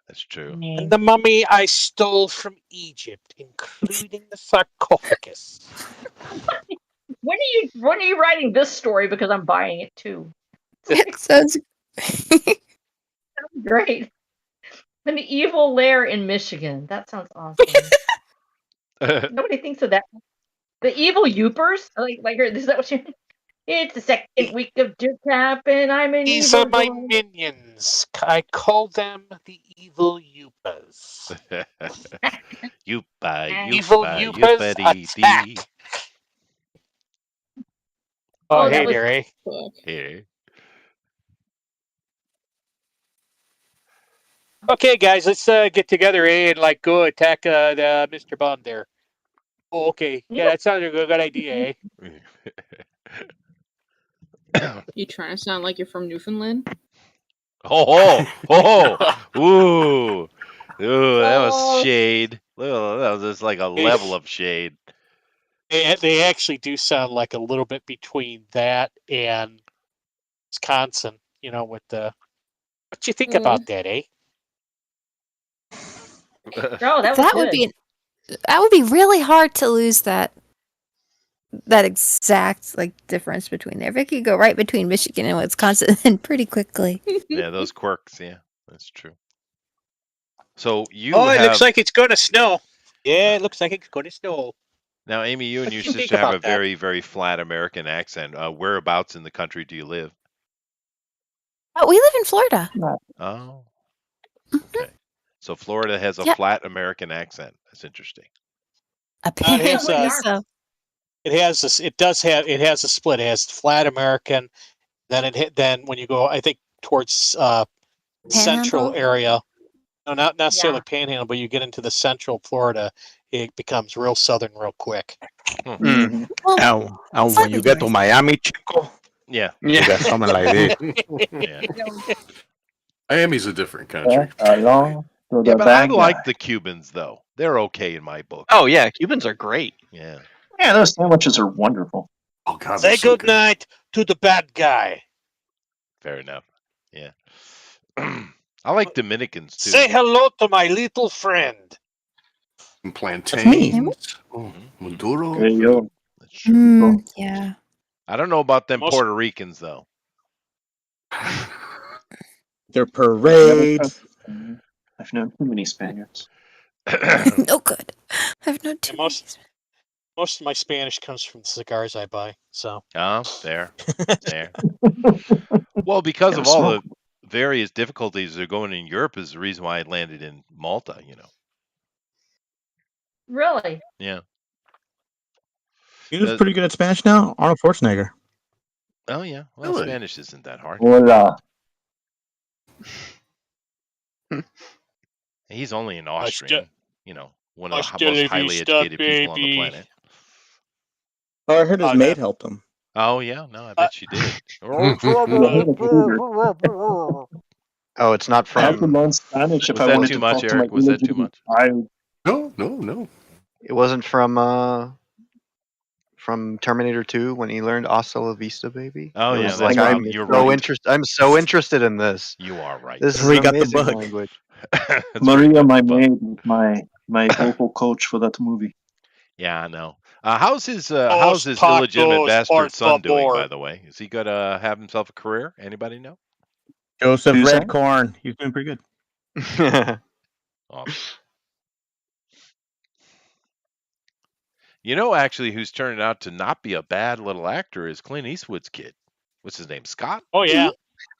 That's true. And the mummy I stole from Egypt, including the sarcophagus. When are you writing this story? Because I'm buying it too. It sounds Great. An evil lair in Michigan. That sounds awesome. Nobody thinks of that. The evil Yoopers? Like is that what you? It's the second week of Duke Cap, and I'm an These evil are my boy. minions. I call them the evil Yoopas. Evil Yoopas attack. Oh, hey there, eh? Hey. Okay, guys, let's get together, eh, and like go attack the Mr. Bond there. Oh, okay. Yeah, that sounds like a good idea, eh? You trying to sound like you're from Newfoundland? Ooh, that was shade. That was just like a level of shade. They actually do sound like a little bit between that and Wisconsin. You know, with the what you think about that, eh? Oh, that would be really hard to lose that exact like difference between there. Vicky, go right between Michigan and Wisconsin and pretty quickly. Yeah, those quirks. Yeah, that's true. So you. It looks like it's going to snow. Yeah, it looks like it's going to snow. Now, Amy, you and What your do you think sister have a about that? very, very flat American accent. Whereabouts in the country do you live? Oh, we live in Florida. Oh, okay. So Florida has a Yep. flat American accent. That's interesting. Apparently It's it has this. It does have. It has a split. It has flat American. Then it hit. Then when you go, I think towards central Panhandle? area. No, not necessarily Yeah. Panhandle, but you get into the central Florida, it becomes real southern real quick. Mm. Well, And when slightly you get to north. Miami, Chico, Yeah. you got something like this. Yeah. Miami's a different country. Along to Yeah, the but I bad like guy. the Cubans though. They're okay in my book. Oh yeah, Cubans are great. Yeah. Yeah, those sandwiches are wonderful. Oh God, Say they're so good night to the bad guy. Fair enough. Yeah. I like Dominicans too. Say hello to my little friend. And That's me. plantains. Oh, Maduro. There you go. That's true. Yeah. I don't know about them Most- Puerto Ricans though. Their parades. I've known too many Spaniards. No good. I've known too And most of my Spanish comes from the cigars I buy. So Oh, there. Well, because Yeah, of all smoke. the various difficulties that are going in Europe is the reason why I landed in Malta, Really? Yeah. He was pretty good at Spanish now. Arnold Schwarzenegger. Oh yeah. Well, Really? Spanish isn't that hard. Voila. He's only an Hasta- Austrian, one of the Hasta most la highly vista, educated people on the baby. planet. Oh, I heard his Oh, maid no. helped him. Oh yeah, no, I bet she did. Oh, it's not I could from. learn Spanish if Was I that wanted too to much, talk to my Eric? Was that too illegitimate much? child. No. It wasn't from Terminator 2 when he learned "Hasta la vista, baby." Oh It yeah, was that's like, right. You're so right. I'm so interested in this. You are right. This is where he an got the amazing book. language. That's where Maria, you got my the book. maid, was my vocal coach for that movie. Yeah, I know. How's his Dos illegitimate tacos, bastard por son doing, favor. by the way? Is he gonna have himself a career? Anybody know? Joseph Who's that? Redcorn. He's doing pretty good. Awesome. Actually, who's turning out to not be a bad little actor is Clint Eastwood's kid. What's his name? Scott? Oh yeah.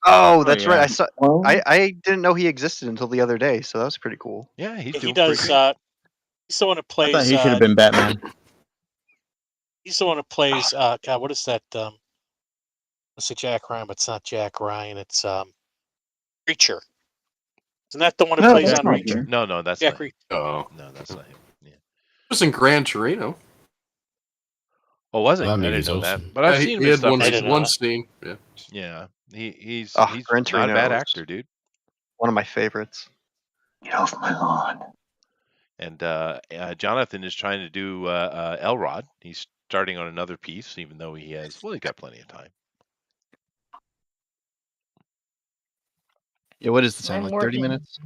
Oh, that's right. yeah. I saw. Well, I didn't know he existed until the other day, so that was pretty cool. Yeah, he's He doing does. pretty good. He's the one who I thought plays. he should have been Batman. He's the one who plays. God, what is that? Let's say Jack Ryan, but it's not Jack Ryan. It's Reacher. Isn't that the one who No, plays that's on not Reacher? him. No, that's Jack not him. Reacher. Oh, No, that's not him. Yeah. it was in Gran Torino. Oh, was it? That I didn't movie's know awesome. that. But I've Yeah, seen him he in had stuff. one, I like- didn't know one that. scene. Yeah. Yeah, he's Oh, he's Gran not a bad Torino is- actor, dude. One of my favorites. get off my lawn. And Jonathan is trying to do Elrod. He's starting on another piece, even though he's got plenty of time. Yeah, what is the time? I'm Like 30 working. minutes?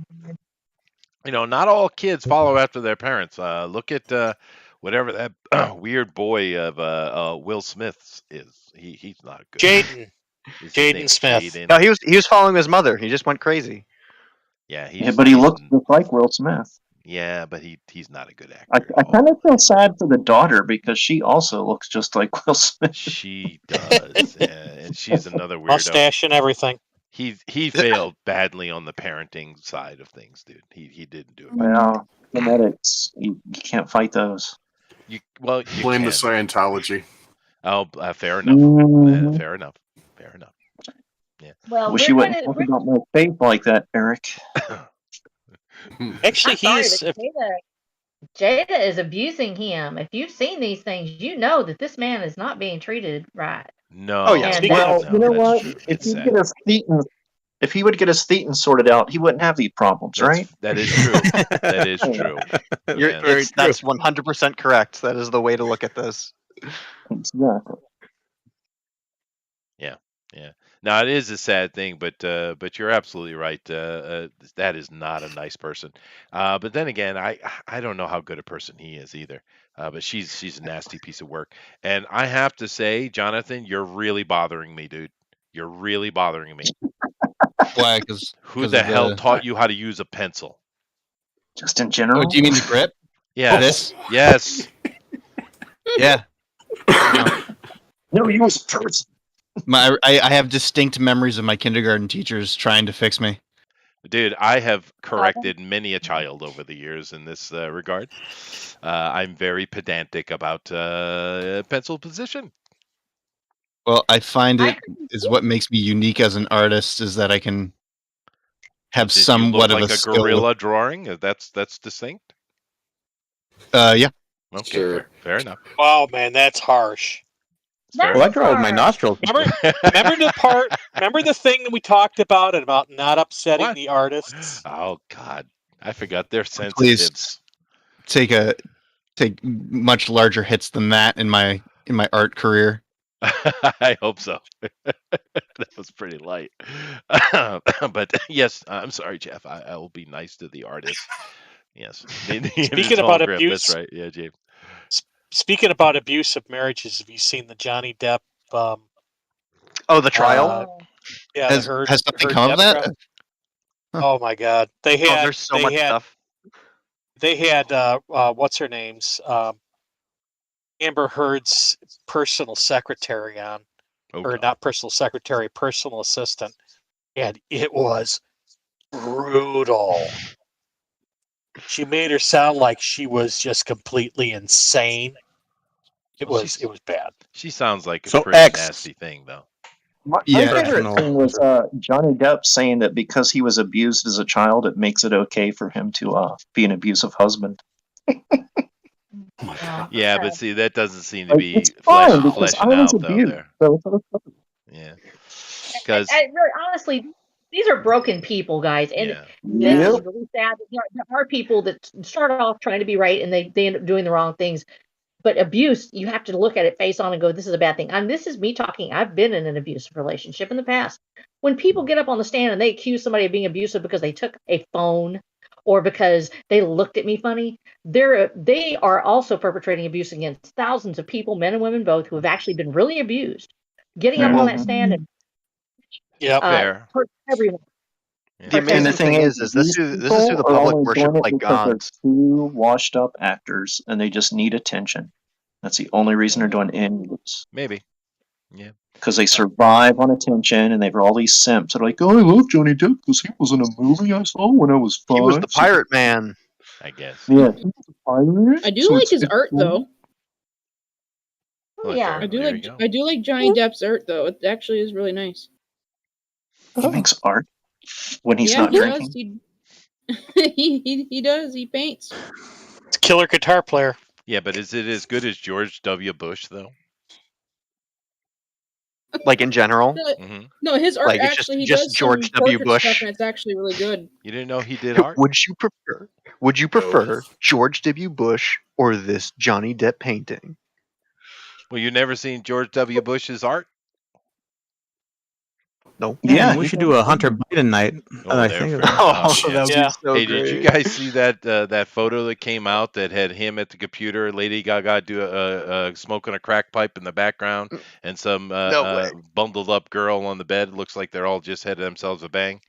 Not all kids follow after their parents. Look at whatever that weird boy of Will Smith's is. He's not good. Jaden. Is his Jaden name Smith. Jaden? No, he was following his mother. He just went crazy. Yeah, Yeah, but he looks just like Will Smith. Yeah, but he's not a good actor. I at all. kind of feel sad for the daughter because she also looks just like Will Smith. She does, and she's another weirdo. Mustache and everything. He failed badly on the parenting side of things, dude. He didn't do it. Well, genetics, you can't fight those. You Blame the can. Scientology. Oh, fair enough. Mhm. Fair enough. Fair enough. Well, Wish we're you wouldn't gonna. talk about my faith like that, Eric. Actually, I'm sorry, he's. but Jada is abusing him. If you've seen these things, you know that this man is not being treated right. No. Oh, yeah. And Well, no, you know that's what? true. If It's he sad. get his if he would get his thetan sorted out, he wouldn't have these problems, right? That is true. That is true. Yeah. That's 100% correct. That is the way to look at this. Exactly. Yeah. Now it is a sad thing, but you're absolutely right. That is not a nice person. But then again, I don't know how good a person he is either. But she's a nasty piece of work. And I have to say, Jonathan, you're really bothering me, dude. You're really bothering me. Why? Because Who the hell taught you how to use a pencil? Just in general. Oh, do you mean the grip? Yes. This? Yes. Yeah. No, you was a person. I have distinct memories of my kindergarten teachers trying to fix me. Dude, I have corrected many a child over the years in this regard. I'm very pedantic about pencil position. Well, I find it is what makes me unique as an artist is that I can have Did you somewhat look of like a a skill. gorilla drawing? That's distinct. Yeah. Okay, Sure. fair enough. Wow, man, that's harsh. Fair Well, I enough. draw with my nostrils. Remember the part? Remember the thing that we talked about not upsetting What? the artists? Oh God, I forgot they're Please sensitives. take much larger hits than that in my art career. I hope so. That was pretty light. But yes, I'm sorry, Jeff. I will be nice to the artist. Yes. Speaking about abuse, that's right. Yeah, James. Speaking about abusive marriages, have you seen the Johnny Depp? Oh, the trial. Yeah, Has something come of that? Oh my God, they Oh, had there's so much stuff. They had what's her name's Amber Heard's personal secretary on, or not personal secretary, personal assistant, and it was brutal. She made her sound like she was just completely insane. It was bad. She sounds like a So pretty X. nasty thing, though. My favorite thing was Johnny Depp saying that because he was abused as a child, it makes it okay for him to be an abusive husband. Yeah, but see, that doesn't seem to be It's fine because fleshing I was out though. abused. There, So it's okay. yeah, because Really, honestly, these are broken people, guys, and yeah. this is really sad. There are people that start off trying to be right, and they end up doing the wrong things. But abuse, you have to look at it face on and go, this is a bad thing. And this is me talking. I've been in an abusive relationship in the past. When people get up on the stand and they accuse somebody of being abusive because they took a phone or because they looked at me funny, they are also perpetrating abuse against thousands of people, men and women both, who have actually been really abused. Getting up on that stand and fair. hurt everyone. The amazing thing is this is who the public worship like gods. They're two washed up actors and they just need attention. That's the only reason they're doing any of this. Maybe. Yeah. Because they survive on attention and they've all these simps that are like, oh, I love Johnny Depp because he was in a movie I saw when I was 5. He was the pirate man. I guess. Yeah. He was a pirate. I do like his art though. Oh, yeah. I do like Johnny Depp's art though. It actually is really nice. He makes art when he's not he drinking. Does. He does. He paints. It's a killer guitar player. Yeah, but is it as good as George W. Bush though? Like in general? No, his art Like, it's actually he just does George some W. portrait Bush. stuff, and it's actually really good. You didn't know he did art? Would you prefer George W. Bush or this Johnny Depp painting? Well, you never seen George W. Bush's art? No. Yeah, we should do a Hunter Biden night. I think about it. that would be so Hey, great. did you guys see that photo that came out that had him at the computer, Lady Gaga smoking a crack pipe in the background, and some bundled up girl on the bed? Looks like they're all just had themselves a bang.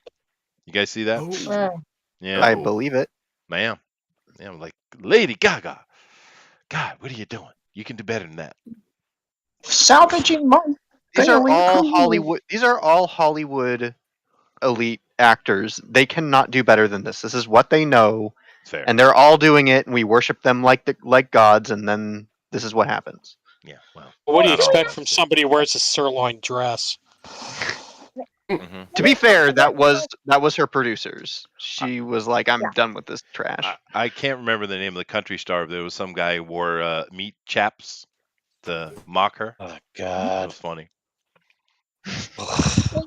You guys see that? Yeah, I believe it. ma'am. Yeah, I'm like, Lady Gaga. God, what are you doing? You can do better than that. Salvaging my These are family all career. Hollywood. These are all Hollywood elite actors. They cannot do better than this. This is what they know, Fair. and they're all doing it. And we worship them like gods. And then this is what happens. Yeah. Well, What do you expect from somebody who wears a sirloin dress? To be fair, that was her producers. She was like, "I'm done with this trash." I can't remember the name of the country star. But there was some guy who wore meat chaps to mock her. Oh That God, was funny. Well,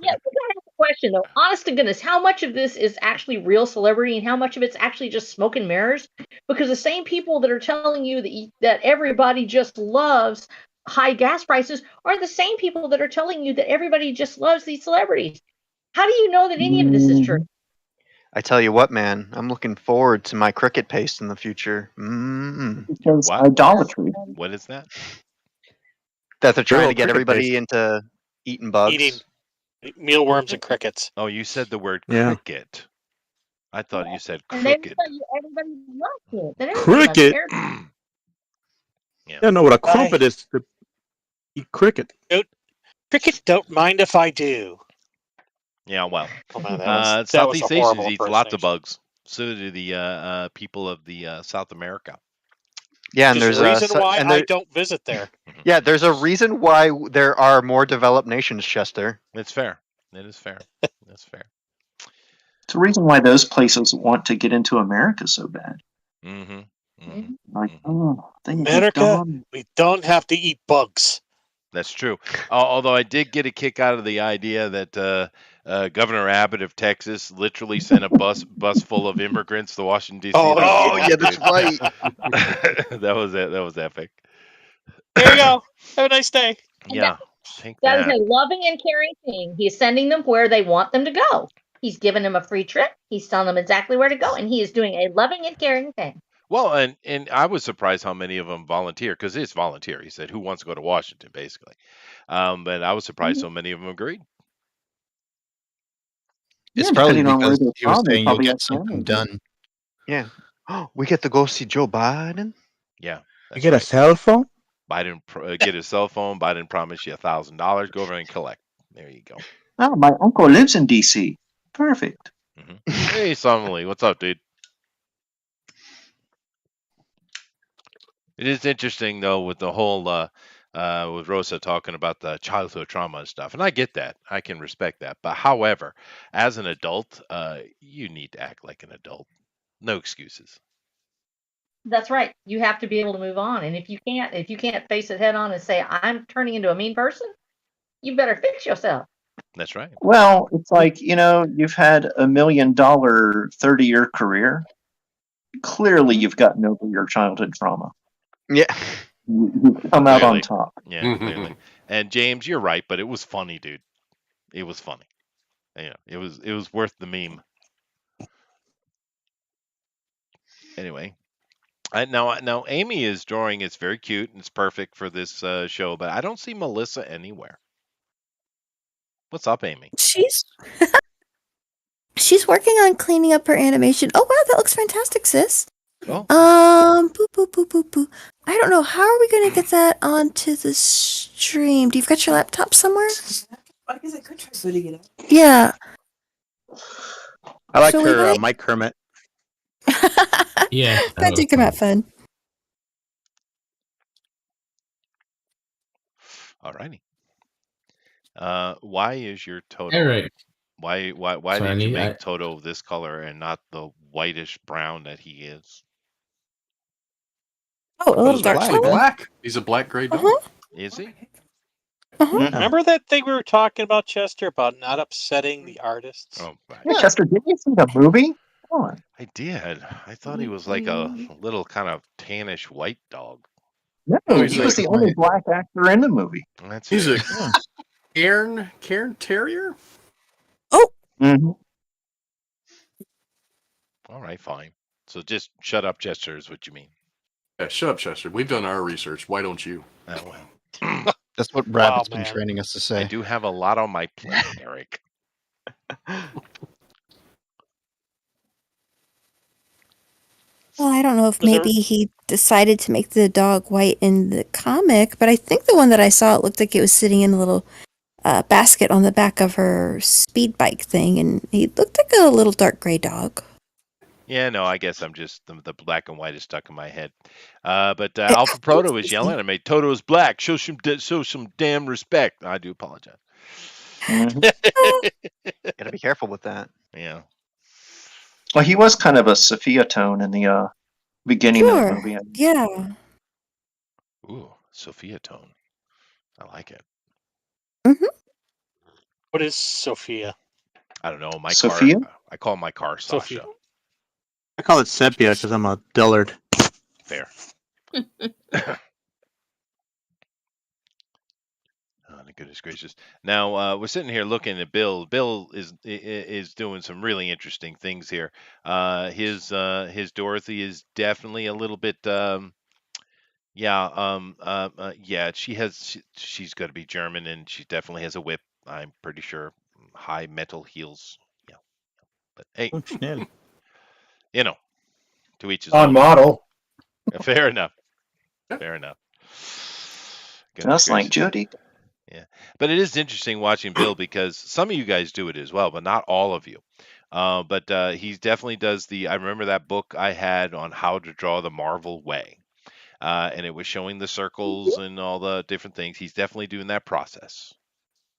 yeah, we gotta ask the question though. Honest to goodness, how much of this is actually real celebrity, and how much of it's actually just smoke and mirrors? Because the same people that are telling you that everybody just loves high gas prices are the same people that are telling you that everybody just loves these celebrities. How do you know that any of this is true? I tell you what, man, I'm looking forward to my cricket paste in the future. Because idolatry. What is that? That they're trying Girl, to get cricket everybody paste. into eating bugs. eating mealworms and crickets. Oh, you said the word Yeah. cricket. I thought you said And they crooked. tell you everybody loves it. That everybody loves Cricket. it. Yeah, no, what a crumpet is to eat cricket. Cricket don't mind if I do. Yeah, well, Oh man, that was a Southeast Asians horrible eat lots of impersonation. bugs. So do the people of the South America. Yeah, and Which is there's the reason why and I there, don't visit there. yeah, there's a reason why there are more developed nations, Chester. It's fair. It is fair. That's fair. It's the reason why those places want to get into America so bad. Mm-hmm. Like, oh, they just America, don't. we don't have to eat bugs. That's true. Although I did get a kick out of the idea that Governor Abbott of Texas literally sent a bus full of immigrants to Washington D.C. Oh, That was yeah, that's right. that was it. That was epic. There you go. Have a nice day. Yeah, take That is that. a loving and caring thing. He's sending them where they want them to go. He's giving them a free trip. He's telling them exactly where to go, and he is doing a loving and caring thing. Well, and I was surprised how many of them volunteer because it's volunteer. He said, "Who wants to go to Washington?" Basically, but I was surprised so many of them agreed. It's Yeah, probably depending on where because they're he was from, they saying you'll probably get have something family. done. Yeah. We get to go see Joe Biden. Yeah, You that's get a right. cell phone? Biden get his cell phone. Biden promised you $1,000. Go over and collect. There you go. Oh, my uncle lives in D.C. Perfect. Hey, Somali, what's up, dude? It is interesting though with the whole with Rosa talking about the childhood trauma and stuff, and I get that. I can respect that. But however, as an adult, you need to act like an adult. No excuses. That's right. You have to be able to move on, and if you can't face it head on and say I'm turning into a mean person, you better fix yourself. That's right. Well, it's like, you've had $1 million 30-year career. Clearly, you've gotten over your childhood trauma. Yeah. You've come out on Clearly. top. Yeah, clearly. And James, you're right, but it was funny, dude. It was funny. It was worth the meme. Anyway, now Amy is drawing. It's very cute and it's perfect for this show, but I don't see Melissa anywhere. What's up, Amy? She's working on cleaning up her animation. Oh wow, that looks fantastic, sis. Oh. Boo, boo, boo, boo, boo. I don't know. How are we gonna get that onto the stream? Do you've got your laptop somewhere? I guess I could try putting it up. Yeah. I like So we her might- Mike Kermit. Yeah. That did come out fun. Alrighty. Why is your Toto? Eric. Why Sorry, did you I make need- Toto this color and not the whitish brown that he is? Oh, a little He's dark actually color. black. He's a black gray dog. Is he? Remember that thing we were talking about, Chester, about not upsetting the artists? Oh, right. Yeah, Chester, did you see the movie? Come on. I did. I thought he was like a little kind of tannish white dog. No, he's he was like- the only black actor in the movie. That's He's it. a Cairn Terrier. Mm-hmm. All right, fine. So just shut up, Chester, is what you mean. Yeah, shut up, Chester. We've done our research. Why don't you? Oh, well. That's what Rabbit's been man. training us to I say. do have a lot on my plate, Eric. Well, I don't know if Was there- maybe he decided to make the dog white in the comic, but I think the one that I saw, it looked like it was sitting in a little basket on the back of her speed bike thing, and he looked like a little dark gray dog. Yeah, no, I guess I'm just the black and white is stuck in my head. But Alpha Proto is yelling at me. Toto's black. Show some damn respect. I do apologize. Gotta be careful with that. Yeah. Well, he was kind of a Sophia tone in the beginning of the Sure. movie. Yeah. Ooh, Sophia tone. I like it. What is Sophia? I don't know. My Sophia? car. I call my car Sasha. Sophia. I call it sepia because I'm a dullard. Fair. Oh, goodness gracious! Now we're sitting here looking at Bill. Bill is doing some really interesting things here. His Dorothy is definitely a little bit. Yeah. She's got to be German, and she definitely has a whip. I'm pretty sure. High metal heels. Yeah. But hey, Oh, schnell. to each his On own. model. Fair enough. Fair enough. Goodness Just like gracious. Judy. Yeah, but it is interesting watching Bill because some of you guys do it as well, but not all of you. But he definitely does the. I remember that book I had on how to draw the Marvel way, and it was showing the circles and all the different things. He's definitely doing that process.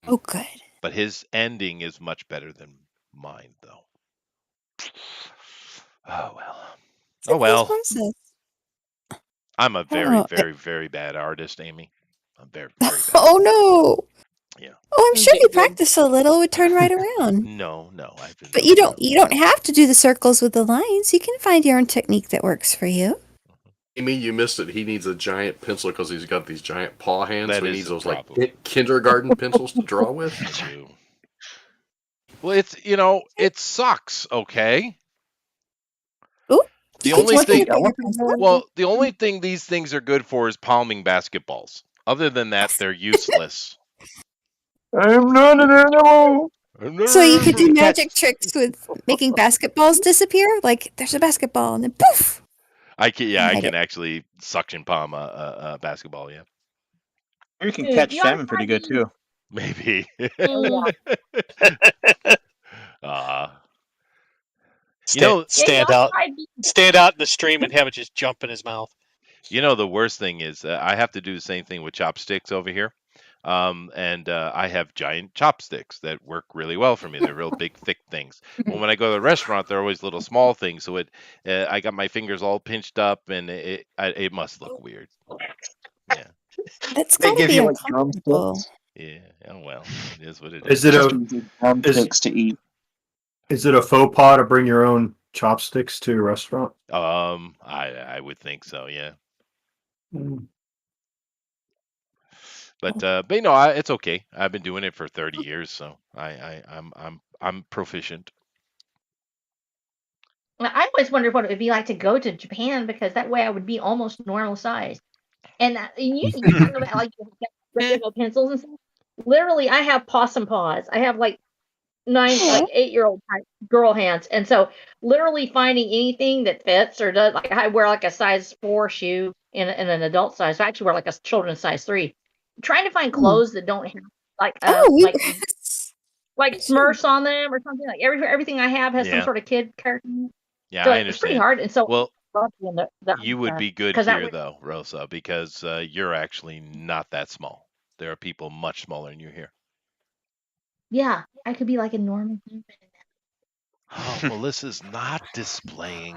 Oh, good. But his ending is much better than mine, though. Oh well. It's a Oh good well. process. I'm a I don't very, know. very, very bad artist, Amy. I'm very, very bad. Oh no. Yeah. Oh, I'm sure you practice a little. It would turn right around. No, I've been. But you don't have to do the circles with the lines. You can find your own technique that works for you. Amy, you missed it. He needs a giant pencil because he's got these giant paw hands. That So he is needs the those problem. like kindergarten pencils to draw with. I do. Well, it sucks. Okay. Ooh. The only thing these things are good for is palming basketballs. Other than that, they're useless. I'm not an animal. So you could do magic tricks with making basketballs disappear? Like there's a basketball and then poof. I Hide can it. actually suction palm a basketball. Yeah. You can Dude, catch you salmon pretty good too. Maybe. Mm. Stand out in the stream and have it just jump in his mouth. The worst thing is I have to do the same thing with chopsticks over here. And I have giant chopsticks that work really well for me. They're real big, thick things. But when I go to the restaurant, they're always little small things. So I got my fingers all pinched up, and it must look weird. Yeah. That's gotta be uncomfortable. Yeah. Oh well, it is what it Is is. it drumsticks to eat? Is it a faux pas to bring your own chopsticks to a restaurant? I would think so. Yeah. But it's okay. I've been doing it for 30 years, so I'm proficient. I always wondered what it would be like to go to Japan because that way I would be almost normal size. And you talk about like pencils and stuff. Literally, I have possum paws. I have like 8-year-old girl hands, and so literally finding anything that fits or does, like I wear like a size 4 shoe in an adult size. So I actually wear like a children's size 3. Trying to find clothes that don't have like like Smurfs on them or something. Like everything I have has some sort of kid character. Yeah, so I it's pretty understand. hard. And so Well, you would be good here though, Rosa, because you're actually not that small. There are people much smaller than you here. Yeah, I could be like a normal human. Oh, Melissa's not displaying.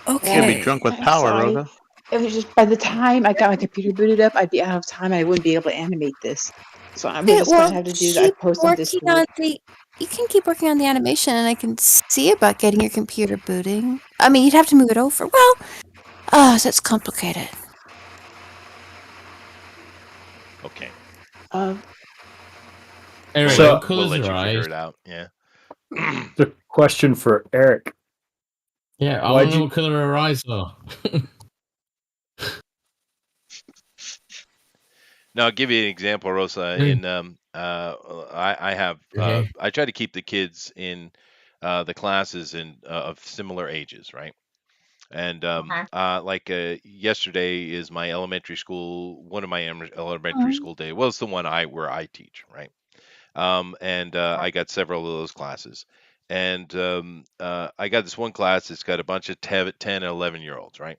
Okay. You'll be drunk with power, Sorry. Rosa. It was just by the time I got my computer booted up, I'd be out of time. I wouldn't be able to animate this. So I'm just going to have to do that. keep Post on working Discord. you can keep working on the animation, and I can see about getting your computer booting. I mean, you'd have to move it over. Well, that's complicated. Okay. Eric, So- what colors We'll let are you figure eyes? it out. Yeah. The question for Eric. Yeah, I Why'd want to know you- what color her eyes are. Now, I'll give you an example, Rosa. In I have Okay. I try to keep the kids in the classes of similar ages, right? And like yesterday is my elementary school. One of my elementary school day was the one where I teach, right? And I got several of those classes, and I got this one class that's got a bunch of 10 and 11-year-olds, right?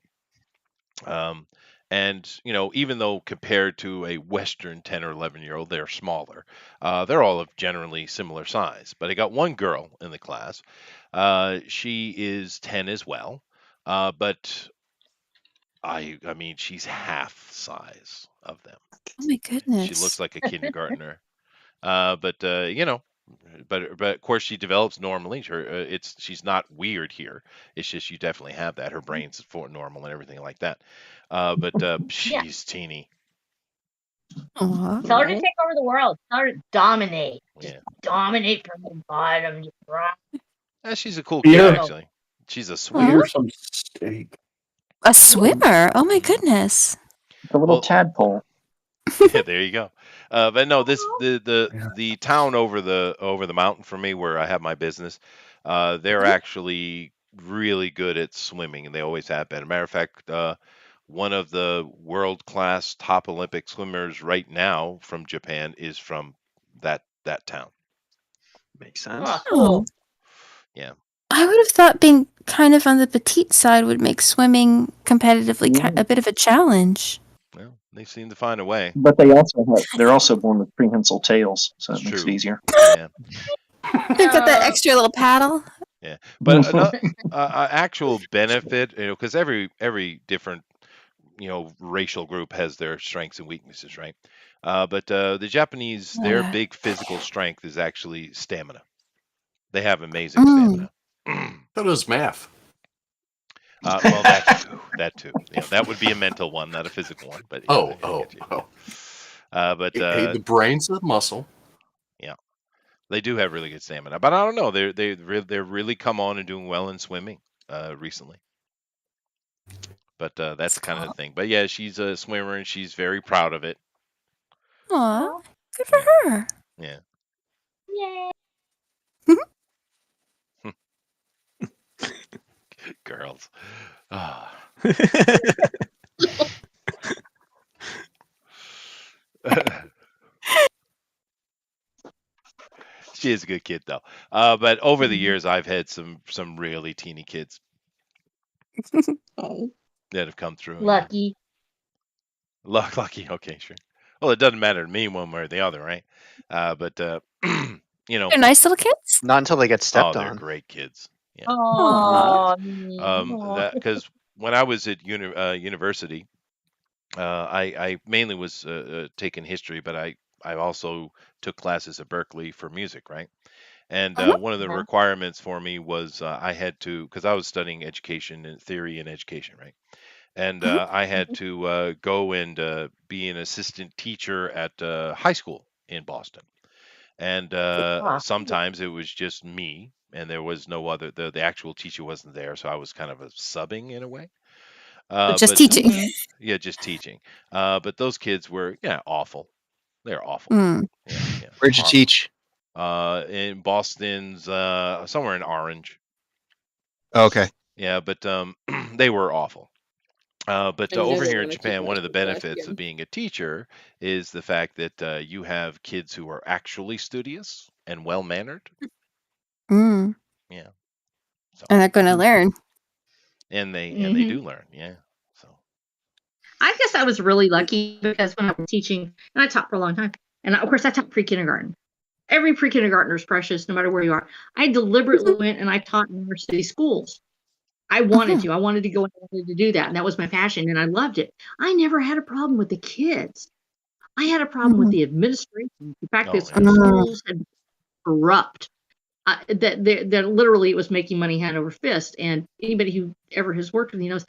And even though compared to a Western 10 or 11-year-old, they're smaller. They're all of generally similar size. But I got one girl in the class. She is 10 as well, but I mean she's half size of them. Oh my goodness. She looks like a kindergartner. But of course she develops normally. She's not weird here. It's just you definitely have that. Her brain's for normal and everything like that. But she's teeny. Aww. Tell her to take over the world. Tell her to dominate. Yeah. Dominate from the bottom. Just rock. She's a cool Feed kid her- actually. She's a Feed swimmer. her some steak. A swimmer. Oh my goodness. The little tadpole. Yeah, there you go. But no, the town over the mountain from me where I have my business, they're actually really good at swimming, and they always have been. As a matter of fact, one of the world-class top Olympic swimmers right now from Japan is from that town. Makes sense. Ah, cool. Yeah. I would have thought being kind of on the petite side would make swimming competitively a bit of a challenge. Well, they seem to find a way. But they're also born with prehensile tails, so it makes it easier. Yeah. They've got that extra little paddle. Yeah, but another actual benefit, because every different racial group has their strengths and weaknesses, right? But the Japanese, their big physical strength is actually stamina. They have amazing stamina. So does math. Well, that too. That would be a mental one, not a physical one. But but the brain's a muscle. Yeah, they do have really good stamina. But I don't know, they're really come on and doing well in swimming recently. But that's kind of the thing. But yeah, she's a swimmer and she's very proud of it. Aw, good for her. Yeah. Yay. Girls. Ah. She is a good kid though. But over the years I've had some really teeny kids that have come through. Lucky. Lucky, okay, sure. Well, it doesn't matter to me one way or the other, right? But They're nice little kids. Not until they get stepped they're on. great kids. Yeah. Oh, because when I was at university, I mainly was taking history, but I also took classes at Berkeley for music, right? And one of the requirements for me was I had to, because I was studying education and theory and education, right? And I had to go and be an assistant teacher at high school in Boston. And sometimes it was just me, and there was no other. The actual teacher wasn't there, so I was kind of a subbing in a way. Just teaching. Yeah, just teaching. But those kids were awful. They're awful. Mm. Yeah. Where'd you teach? In Boston's somewhere in Orange. Okay. Yeah, but they were awful. But I over never here in wanna keep Japan, one of the myself back benefits again. of being a teacher is the fact that you have kids who are actually studious and well mannered. Mm. Yeah. So, And they're going to learn. and they Mhm. do learn. Yeah. So I guess I was really lucky because when I was teaching, and I taught for a long time, and of course I taught pre-kindergarten. Every pre-kindergartner is precious, no matter where you are. I deliberately went and I taught in inner city schools. I wanted to. I wanted to go and I wanted to do that, and that was my passion, and I loved it. I never had a problem with the kids. I had a problem with the administration. The fact that schools had been corrupt. That literally it was making money hand over fist. And anybody who ever has worked with me knows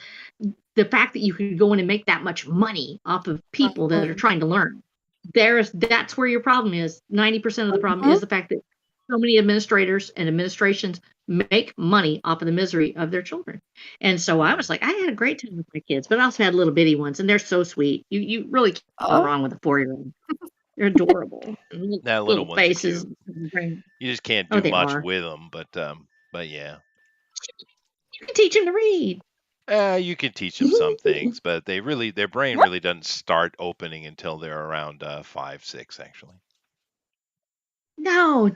the fact that you could go in and make that much money off of people that are trying to learn. That's where your problem is. 90% of the problem is the fact that so many administrators and administrations make money off of the misery of their children. And so I was like, I had a great time with my kids, but I also had little bitty ones, and they're so sweet. You really can't go wrong with a 4-year-old. They're adorable. that little ones are faces. cute. You just can't Oh, do they much are. with them, but yeah. You can teach them to read. You can teach them some things, but their brain really doesn't start opening until they're around 5, 6, actually. No.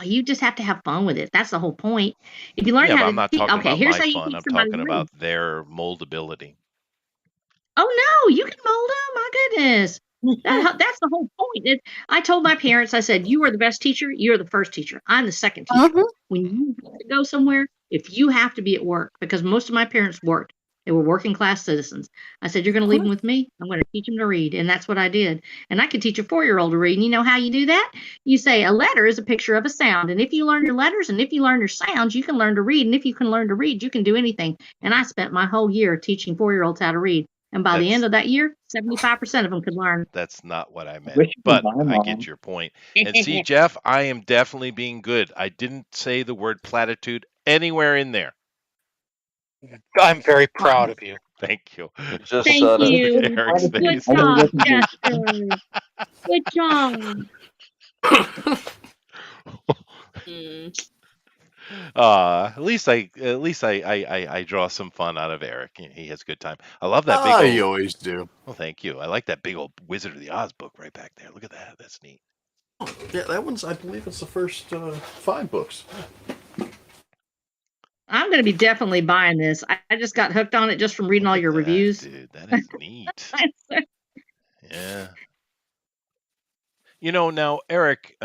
You just have to have fun with it. That's the whole point. If you learn Yeah, but how I'm to not teach, talking okay, about here's my how you fun. teach I'm somebody talking to read. about their moldability. Oh no, you can mold them. My goodness. That's the whole point. I told my parents, I said, you are the best teacher. You're the first teacher. I'm the second teacher. When you have to go somewhere, if you have to be at work, because most of my parents worked, they were working class citizens. I said, you're going to leave them with me. I'm going to teach them to read. And that's what I did. And I could teach a 4-year-old to read. And you know how you do that? You say a letter is a picture of a sound. And if you learn your letters and if you learn your sounds, you can learn to read. And if you can learn to read, you can do anything. And I spent my whole year teaching 4-year-olds how to read. And by the end of that year, 75% of them could learn. That's not what I meant, Wish you but could buy I mine. get your point. And see, Jeff, I am definitely being good. I didn't say the word platitude anywhere in there. I'm very proud of you. Thank you. Just Thank said it. you. Eric's Good face. job, Chester. Good job. At least I draw some fun out of Eric. He has a good time. I love that big You old. always do. Well, thank you. I like that big old Wizard of the Oz book right back there. Look at that. That's neat. Yeah, that one's. I believe it's the first 5 books. I'm going to be definitely buying this. I just got hooked on it just from reading all your reviews. Dude, that is neat. Yeah. Now, Eric,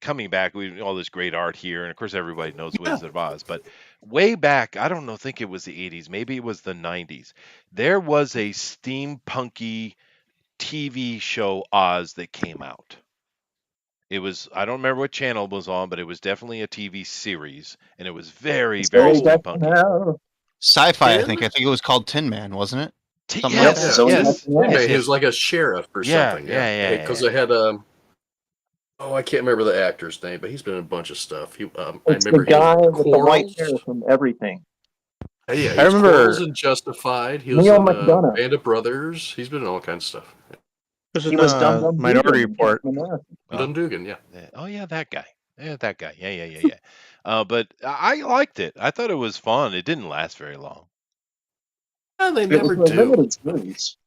coming back, we all this great art here, and of course everybody knows Wizard of Oz, but way back, I don't know, think it was the 80s, maybe it was the 90s. There was a steampunky TV show Oz that came out. It was, I don't remember what channel it was on, but it was definitely a TV series, and it was very, very steampunky. Sci-fi, I think it was called Tin Man, wasn't it? Something Yes, like that. yes, yes. He was like a sheriff or something. Yeah. Because they had I can't remember the actor's name, but he's been in a bunch of stuff. I It's remember the guy him. with the white hair from everything. Yeah, I remember- Quarles in Justified. He was Neil in McDonough. Band of Brothers. He's been in all kinds of stuff. This He was Dum Dum Minority Dugan Report. in America. Dum Dugan, yeah. Oh yeah, that guy. Yeah, that guy. Yeah. But I liked it. I thought it was fun. It didn't last very long. No, they It never was a do. limited series.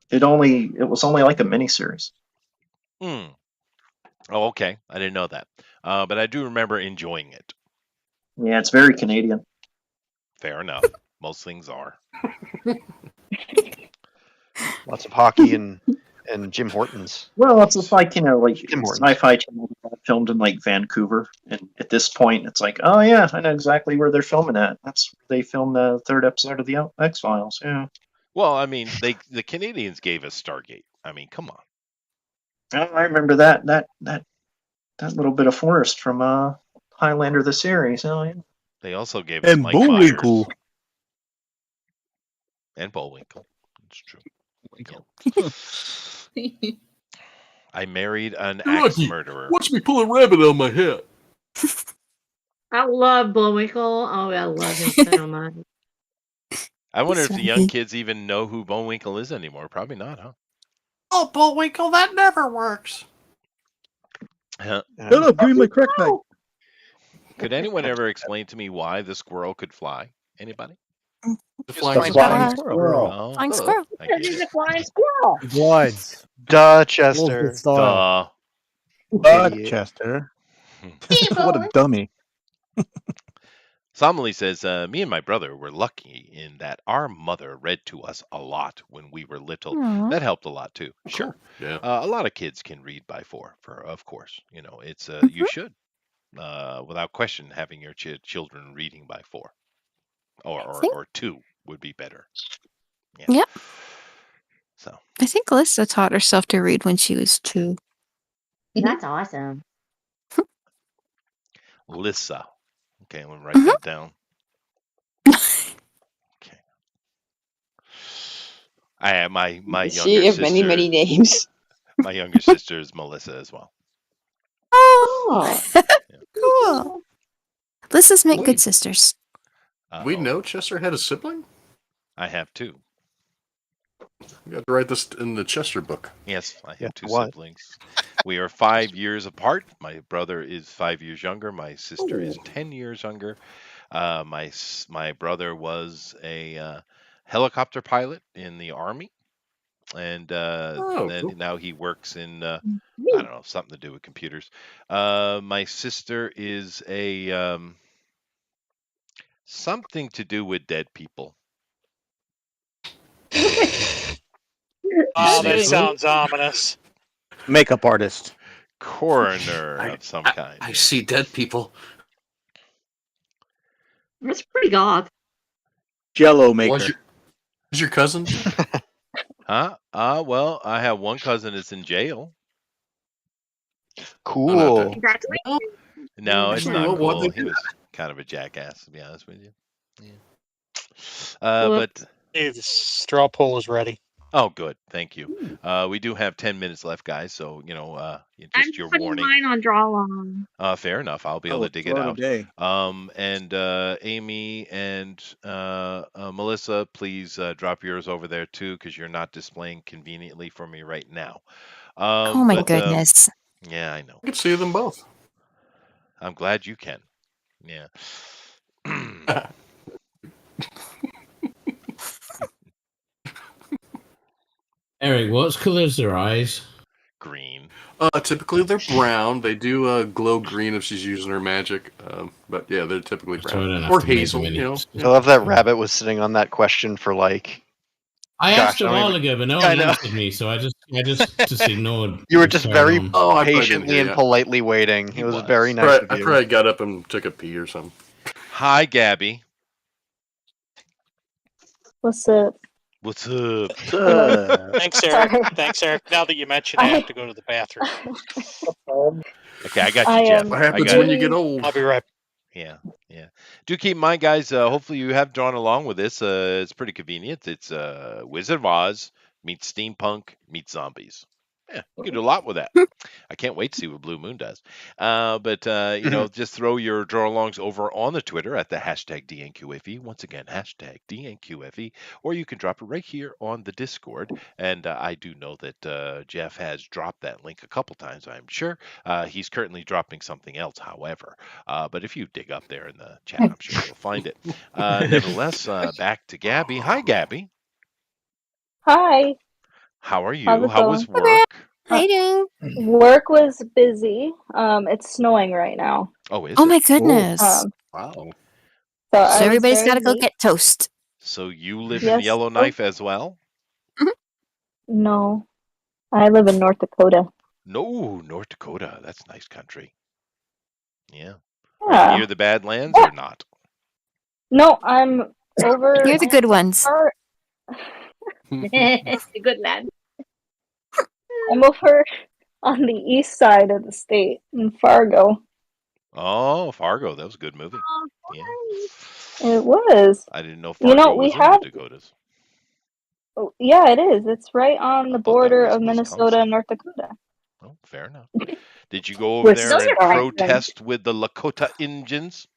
It was only like a miniseries. Oh, okay. I didn't know that. But I do remember enjoying it. Yeah, it's very Canadian. Fair enough. Most things are. Lots of hockey and Jim Hortons. Well, it's just like, like Tim Hortons. Sci-Fi Channel filmed in like Vancouver, and at this point, it's like, oh yeah, I know exactly where they're filming at. That's where they filmed the 3rd episode of the X-Files. Yeah. Well, I mean, the Canadians gave us Stargate. I mean, come on. Oh, I remember that little bit of forest from Highlander the series. Oh yeah. They also gave us And Mike Bullwinkle. Myers. And Bullwinkle. It's true. I married an axe Lucky. murderer. Watch me pull a rabbit on my head. I love Bullwinkle. Oh, I love him so much. I wonder if the young Sorry. kids even know who Bullwinkle is anymore. Probably not, huh? Oh, Bullwinkle, that never works. Huh. Shut up, give me my crack pipe. Could anyone ever explain to me why the squirrel could fly? Anybody? The Flying flying squirrel. Oh, Flying squirrel. I get He's it. a flying squirrel. Glides. Duh, Chester. Style. Idiot. Chester. Duh. What a dummy. Somali says, me and my brother were lucky in that our mother read to us a lot when we were little. Aw. That helped a lot too. Sure. Yeah. A lot of kids can read by 4, of course. It's you should, without question, having your children reading by 4, or 2 would be better. Yeah. Yep. So I think Alyssa taught herself to read when she was 2. That's awesome. Lissa. Okay, I'm gonna write Mhm. that down. Okay. I have my She younger of many, sister. many names. My younger sister is Melissa as well. Oh, cool. Lissa's make Wait. good sisters. We know Chester had a sibling? I have 2. You have to write this in the Chester book. Yes, I have Yeah, 2 what? siblings. We are 5 years apart. My brother is 5 years younger. My sister is 10 years younger. My brother was a helicopter pilot in the Army, and then cool. now he works in I don't know, something to do with computers. My sister is a something to do with dead people. Oh, that see? sounds ominous. Makeup artist. Coroner of some kind. I see dead people. That's pretty goth. Jello maker. Was your cousin? Huh? Well, I have one cousin that's in jail. Cool. Congratulations. No, it's Actually, not what'd cool. they He do? was kind of a jackass, to be honest with you. Yeah. Whoops. But Hey, the straw poll is ready. oh, good, thank you. We do have 10 minutes left, guys. So I'm just your putting warning. mine on draw long. Fair enough. I'll be able to dig it out. And Amy and Melissa, please drop yours over there too, because you're not displaying conveniently for me right now. Oh my goodness. Yeah, I know. I could see them both. I'm glad you can. Yeah. Eric, what colors are eyes? Green. Typically they're brown. They do glow green if she's using her magic. But yeah, they're typically So I don't brown have or to measure hazel. any. You know. I love that Rabbit was sitting on that question for like. I asked a I don't while even- ago, but no I one know. answered me, so I just ignored. You were what's just going very on. Oh, I probably didn't patiently hear and ya. politely waiting. He It was was. very nice of I you. probably got up and took a pee or something. Hi, Gabby. What's up? What's up? Thanks, Eric. Sorry. Thanks, Eric. Now that you mention it, I have to go to the bathroom. Okay, I got you, I Jeff. What I happens got when it. you get old? I'll be right. Yeah, yeah. Do keep in mind, guys. Hopefully, you have drawn along with this. It's pretty convenient. It's Wizard of Oz meets steampunk meets zombies. Yeah, you can do a lot with that. I can't wait to see what Blue Moon does. But you know, just throw your draw alongs over on the Twitter at the hashtag DNQFE. Once again, hashtag DNQFE, or you can drop it right here on the Discord. And I do know that Jeff has dropped that link a couple times. I'm sure he's currently dropping something else, however. But if you dig up there in the chat, I'm sure you'll find it. Nevertheless, back to Gabby. Hi, Gabby. Hi. How are How's you? it How was going? work? How you doing? Work was busy. It's snowing right now. Oh, is Oh it? my goodness. Wow. So So I was everybody's very got to go late. get toast. So you live in Yes. Yellowknife as well? No, I live in North Dakota. No, North Dakota. That's nice country. Yeah. Are you Yeah. near the Badlands or not? No, I'm over. You're the good ones. The good lad. I'm over on the east side of the state in Fargo. Oh, Fargo. That was a good movie. Yeah. It was. I didn't know You Fargo know, we was in the have. Dakotas. Oh, yeah, it is. It's right on the thought that border was of Minnesota Wisconsin. and North Dakota. Oh, fair enough. Did you go over there Those and are fine. protest with the Lakota Indians?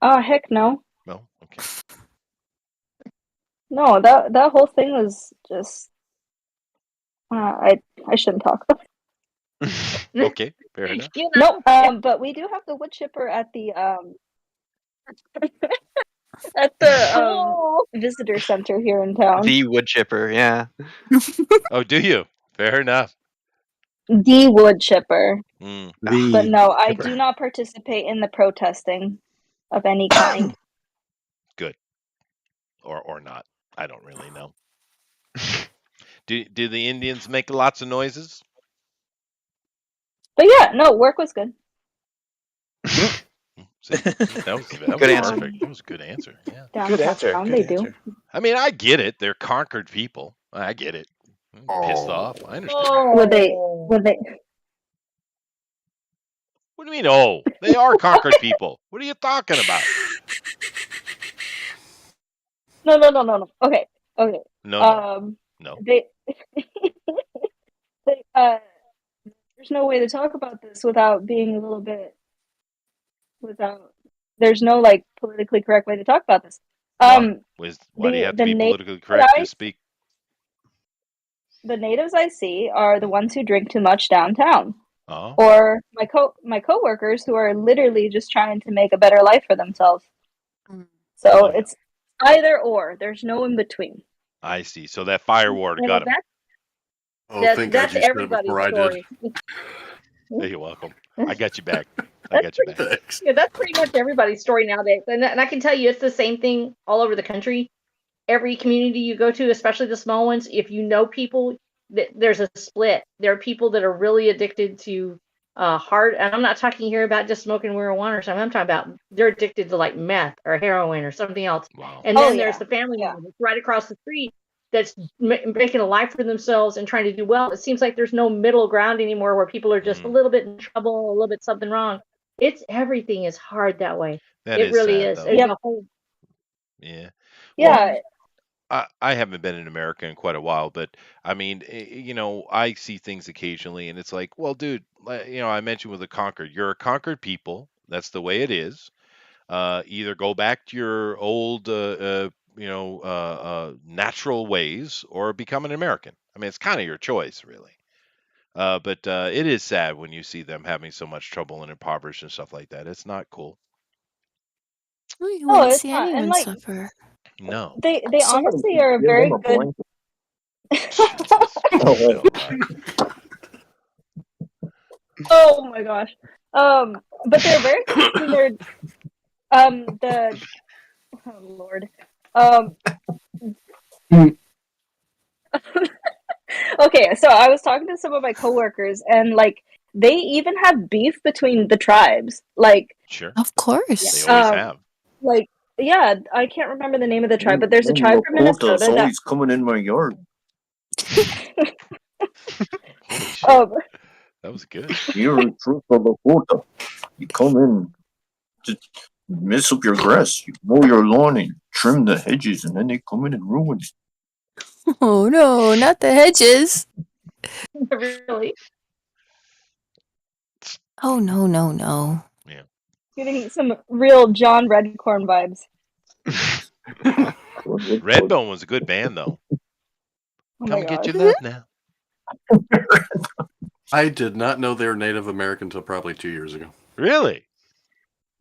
Oh, heck no. No? Okay. No, that whole thing was just. I shouldn't talk about it. Okay, fair enough. No, but we do have the wood chipper at the at the visitor center here in town. The wood chipper, yeah. Oh, do you? Fair enough. The wood chipper. Mm. But no, I do not participate in the protesting of any kind. Good. Or not. I don't really know. Do the Indians make lots of noises? But yeah, no, work was good. See, that was Good answer. perfect. That was a good answer. Yeah. Downtown, they do. I mean, I get it. They're conquered people. I get it. I'm pissed off. I understand. Would they? What do you mean? Oh, they are conquered people. What are you talking about? No. Okay. No. No. They, there's no way to talk about this without being a little bit there's no like politically correct way to talk about this. Why do you have to be politically correct to speak? The natives I see are the ones who drink too much downtown. Oh. Or my coworkers who are literally just trying to make a better life for themselves. So it's either or. There's no in between. I see. So that fire ward got him. That's everybody's story. You're welcome. I got you back. I got you back. Yeah, that's pretty much everybody's story nowadays. And I can tell you it's the same thing all over the country. Every community you go to, especially the small ones, if you know people, there's a split. There are people that are really addicted to hard, and I'm not talking here about just smoking marijuana or something. I'm talking about they're addicted to like meth or heroin or something else. Wow. And then there's the family member that's right across the street that's making a life for themselves and trying to do well. It seems like there's no middle ground anymore where people are just a little bit in trouble, a little bit something wrong. Everything is hard that way. It really is. Yeah. Yeah. I haven't been in America in quite a while, but I mean, you know, I see things occasionally, and it's like, well, dude, you know, I mentioned with the conquered, you're a conquered people. That's the way it is. Either go back to your old, natural ways, or become an American. I mean, it's kind of your choice, really. But it is sad when you see them having so much trouble and impoverished and stuff like that. It's not cool. You No, wouldn't it's see not. And anyone like suffer. No. they Somebody honestly are give very them a good. blanket. Oh, wait. Oh my gosh. But they're very good when they're the oh Lord. Okay, so I was talking to some of my coworkers, and like they even have beef between the tribes. Like, Sure. Of course. They always have. like yeah, I can't remember the name of the tribe, but there's a tribe from Laporta's Minnesota that always coming in my yard. Holy shit. um, That was good. You're a trooper, Laporta. You come in to mess up your grass. You mow your lawn and trim the hedges, and then they come in and ruin it. Oh no, not the hedges. really Oh no, no, no. Yeah. getting some real John Redcorn vibes. Redbone was a good band, though. Oh Come my and get gosh. your love now. I did not know they were Native American until probably 2 years ago. Really?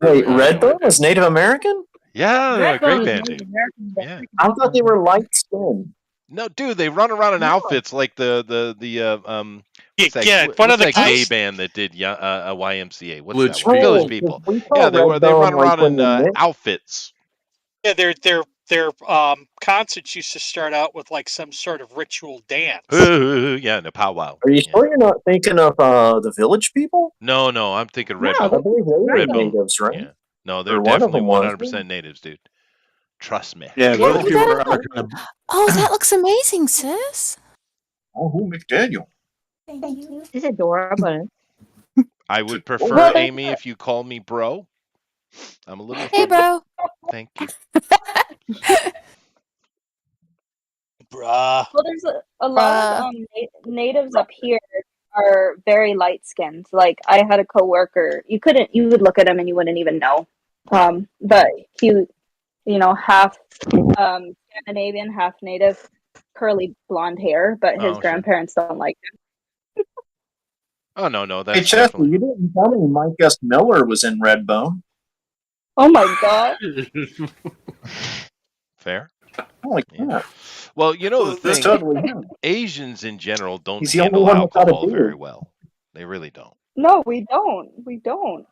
Wait, I had no Redbone was Native American? Yeah, great Redbone is band, Native dude. American, but Yeah. I thought they were light skinned. No, dude, they run around in outfits like the what's that, Yeah, one what's of the that gay guys. band that did YMCA? What's Village that one? People. Village People. We Yeah, call they run Redbone like around when in they mix. outfits. Yeah, their concerts used to start out with like some sort of ritual dance. Yeah, no powwow. Are you Yeah. sure you're not thinking of the Village People? No, I'm thinking No, Redbone. I believe they were Redbone. natives, right? Yeah. No, they're Or one of definitely them was. 100% natives, dude. Trust me. Yeah, Yeah, Village who People that are look? kind of. Oh, that looks amazing, sis. Oh, who McDaniel? thank you. This is adorable. I would prefer, Well, Amy, if you call me bro. I'm a little Hey, offended. bro. Thank you. Bruh. well, there's a lot of natives up here are very light skinned. Like I had a coworker, you would look at him and you wouldn't even know. But he, half Scandinavian, half native, curly blonde hair, but his Oh, sure. grandparents don't like him. Oh, no, Hey, that's Chester, definitely. you didn't tell me Mike S. Miller was in Redbone. Oh my god. Fair. Holy Yeah. crap. Well, you know the That's thing, totally him. Asians in general don't He's the only handle one without a alcohol very beard. well. They really don't. No, we don't. We don't.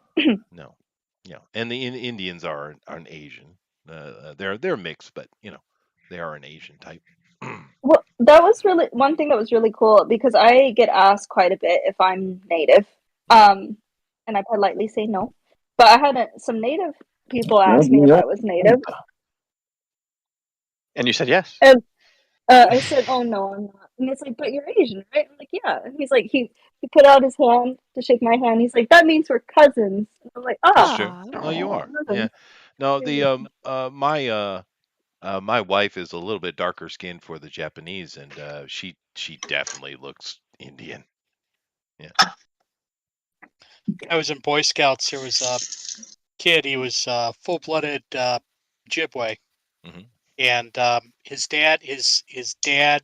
No. Yeah. And the Indians are an Asian. They're mixed, but they are an Asian type. Well, that was really one thing that was really cool because I get asked quite a bit if I'm native, and I politely say no. But I had some native people ask me if I was native, And you said yes. and I said, "Oh no, I'm not." And it's like, "But you're Asian, right?" I'm like, "Yeah." And he's like, he put out his hand to shake my hand. He's like, "That means we're cousins." And I'm like, That's true. "Ah, Oh, you are. Yeah. cousins." No, the my wife is a little bit darker skinned for the Japanese, and she definitely looks Indian. Yeah. I was in Boy Scouts. There was a kid. He was full-blooded Ojibwe, and his dad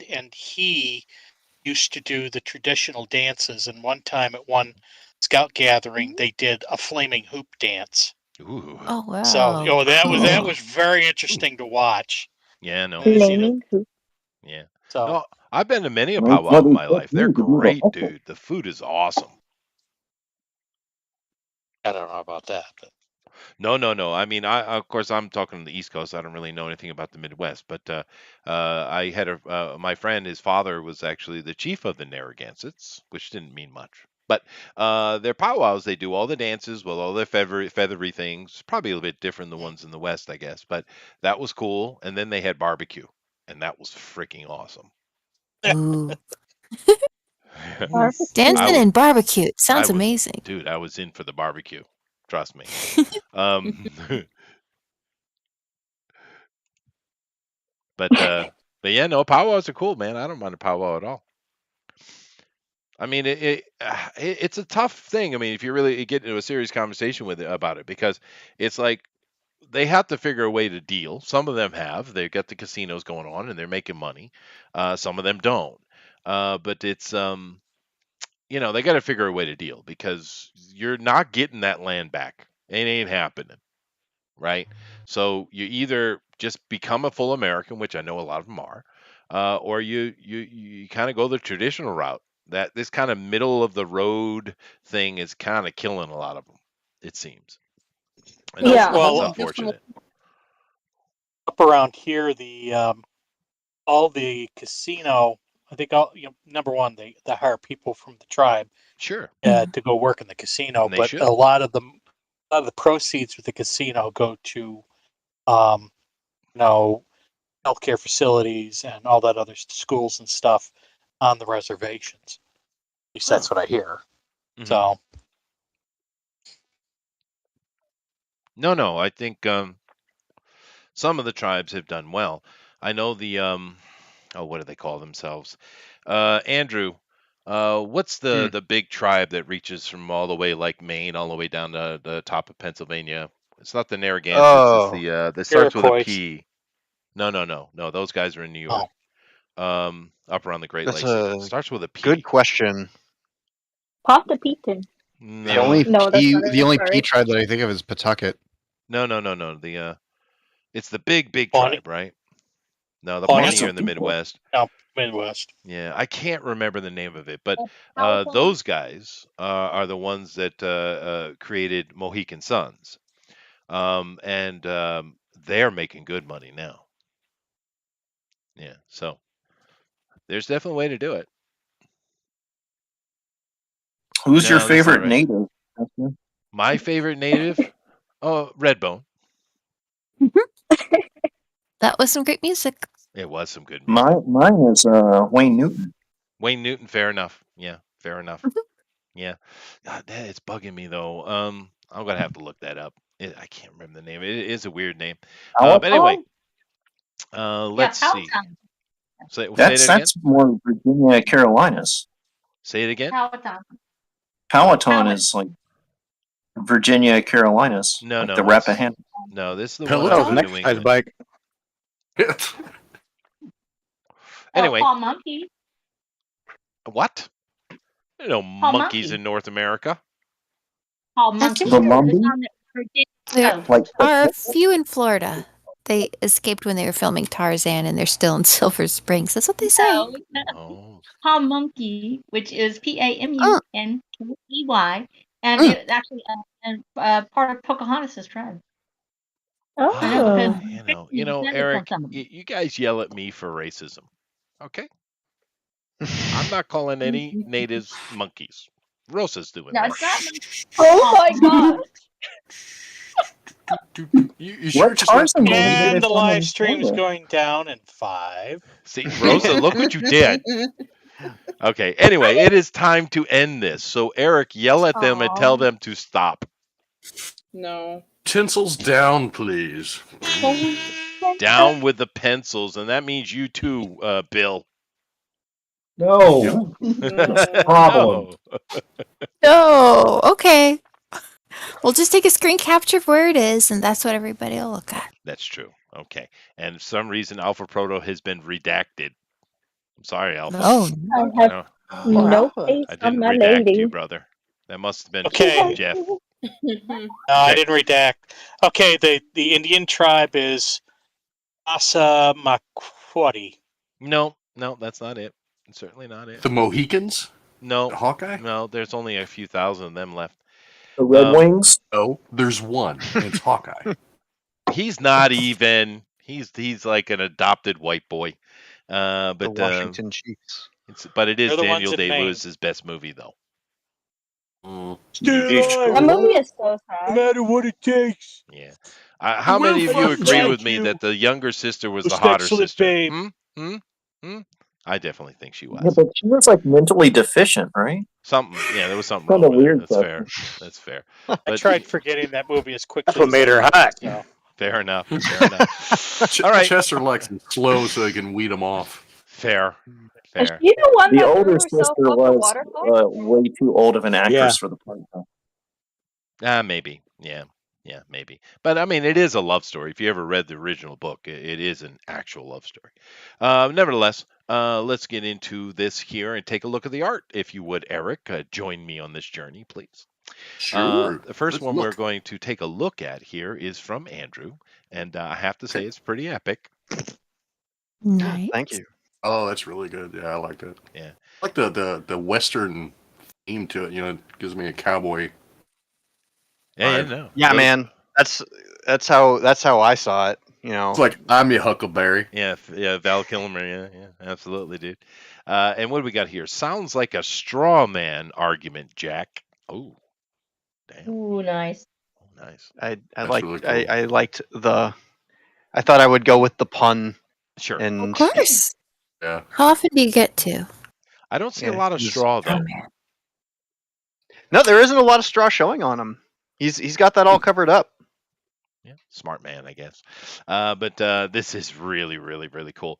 and he used to do the traditional dances. And one time at one scout gathering, they did a flaming hoop dance. Ooh. Oh wow. So, that was very interesting to watch. Yeah, no. Flaming hoop. Yeah. So, No, I've been to many a powwow in my life. They're great, dude. The food is awesome. I don't know about that, but No. I mean, of course, I'm talking on the East Coast. I don't really know anything about the Midwest, but I had my friend. His father was actually the chief of the Narragansetts, which didn't mean much. But their powwows, they do all the dances with all their feathery things. Probably a little bit different than the ones in the West, I guess. But that was cool. And then they had barbecue, and that was freaking awesome. Ooh. Barbecue. Dancing and barbecue. Sounds I was- amazing. Dude, I was in for the barbecue. Trust me. But yeah, no, powwows are cool, man. I don't mind a powwow at all. I mean, it's a tough thing. I mean, if you really get into a serious conversation about it, because it's like they have to figure a way to deal. Some of them have. They've got the casinos going on and they're making money. Some of them don't. But it's they got to figure a way to deal because you're not getting that land back. It ain't happening, right? So you either just become a full American, which I know a lot of them are, or you kind of go the traditional route. That this kind of middle of the road thing is kind of killing a lot of them, it seems. And Yeah. that's Well, unfortunate. up around here, the all the casino. I think number one, they hire people from the tribe Sure. to go work in the casino, And they but should. a lot of the proceeds with the casino go to, healthcare facilities and all that other schools and stuff on the reservations. At least that's what I hear. Mhm. So No, I think some of the tribes have done well. I know the what do they call themselves? Andrew, what's the big tribe that reaches from all the way like Maine all the way down to the top of Pennsylvania? It's not the Narragansetts. It's the that starts with a Iroquois. P. No. Those guys are in New York. Up around the Great That's Lakes. a Starts with a P. good question. Pockepeton. The only No, that's P, not it. the only Sorry. P tribe that I think of is Pawtucket. No. The it's the big Pawnee? tribe, right? No, the Pawnee? Pawnee are in the Midwest. No, Midwest. Yeah, I can't remember the name of it, but Powhatan? those guys are the ones that created Mohican Suns, and they're making good money now. Yeah, so there's definitely a way to do it. Who's your No, that's not favorite right. native? Esther? My favorite native? Oh, Redbone. That was some great music. It was some good music. Mine is Wayne Newton. Wayne Newton, fair enough. Yeah, fair enough. Yeah. God, it's bugging me though. I'm gonna have to look that up. I can't remember the name. It is a weird name. But anyway, let's see. Say it again. That's more Virginia, Carolinas. Say it again. Powhatan is like Virginia, Carolinas. No, the Rappahannock. No, this is the Pillow one was from next New guy's England. bike. Anyway, Paul Monkey. what? There are no monkeys in North America. Paul That's Monkey. The Lumbee? There Like are a few in Florida. They escaped when they were filming Tarzan, and they're still in Silver Springs. That's what they say. Oh. Paul Monkey, which is Pamunkey, and it's actually part of Pocahontas' tribe. I know, because Eric, you guys yell at me for racism, okay? I'm not calling any natives monkeys. Rosa's doing No, that. it's not. Oh my god. You sure just Tarzan movie did And they the film live in stream's Florida? going down in 5. See, Rosa, look what you did. Okay, anyway, it is time to end this. So, Eric, yell at them and tell them to stop. No. Tinsels down, please. Down with the pencils, and that means you too, Bill. No. Problem. No. Okay. We'll just take a screen capture of where it is, and that's what everybody will look at. That's true. Okay. And for some reason, Alpha Proto has been redacted. I'm sorry, Alpha. Oh, I have no face I on didn't my redact lady. you, brother. That must have been Okay. Jeff. No, I didn't redact. Okay, the Indian tribe is Passamaquoddy. No, that's not it. It's certainly not it. The Mohicans? No. Hawkeye? No, there's only a few thousand of them left. The Red Wings? No, there's one. It's Hawkeye. He's not even. He's like an adopted white boy. But The Washington Chiefs. But it is They're the ones Daniel in Maine. Day-Lewis's best movie, though. That movie is so sad. No matter what it takes. Yeah. How many of you Will agree find with me you. that the younger sister was Who's the hotter excellent, sister? babe? I definitely think she was. Yeah, but she was like mentally deficient, right? Something. Yeah, there was something Kinda wrong with her. weird That's stuff. fair. That's fair. I But tried forgetting that movie as quickly. That's what as made I her could, hot. so. fair enough. Fair enough. All right. Chester likes them slow so he can weed them off. Fair. Is Fair. she the one The that older threw sister herself off the was waterfall? way too old of an actress Yeah. for the part. Though. Maybe. Yeah, maybe. But I mean, it is a love story. If you ever read the original book, it is an actual love story. Nevertheless, let's get into this here and take a look at the art, if you would, Eric. Join me on this journey, please. Sure. The first Let's one we're look. going to take a look at here is from Andrew, and I have to say it's pretty epic. Nice. Thank you. Oh, that's really good. Yeah, I like that. Yeah. I like the Western theme to it. You know, it gives me a cowboy. Yeah, vibe. no. Yeah, man. That's how I saw it. You know, It's like I'm your Huckleberry. Yeah, yeah, Val Kilmer. Yeah, absolutely, dude. And what do we got here? Sounds like a straw man argument, Jack. Oh, damn. Ooh, nice. Nice. I That's liked really cool. I liked the. I thought I would go with the pun. Sure. And Of course. Yeah. How often do you get to? I don't see Yeah, a lot of he's- straw though. No, there isn't a lot of straw showing on him. He's got that all covered up. Yeah, smart man, I guess. But this is really, really, really cool.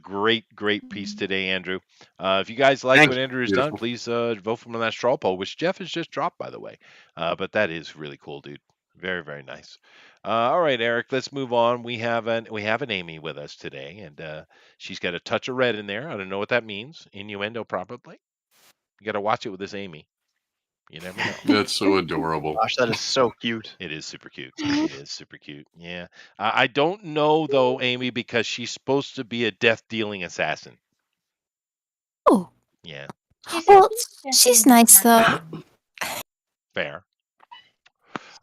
Great piece today, Andrew. If you guys like Thanks. what Andrew has Beautiful. done, please vote for him on that straw poll, which Jeff has just dropped, by the way. But that is really cool, dude. Very, very nice. All right, Eric, let's move on. We have an Amy with us today, and she's got a touch of red in there. I don't know what that means. Innuendo, probably. You got to watch it with this Amy. You never know. That's so adorable. Gosh, that is so cute. It is super cute. It is super cute. Yeah. I don't know though, Amy, because she's supposed to be a death-dealing assassin. Oh. Yeah. Well, she's nice though. Fair.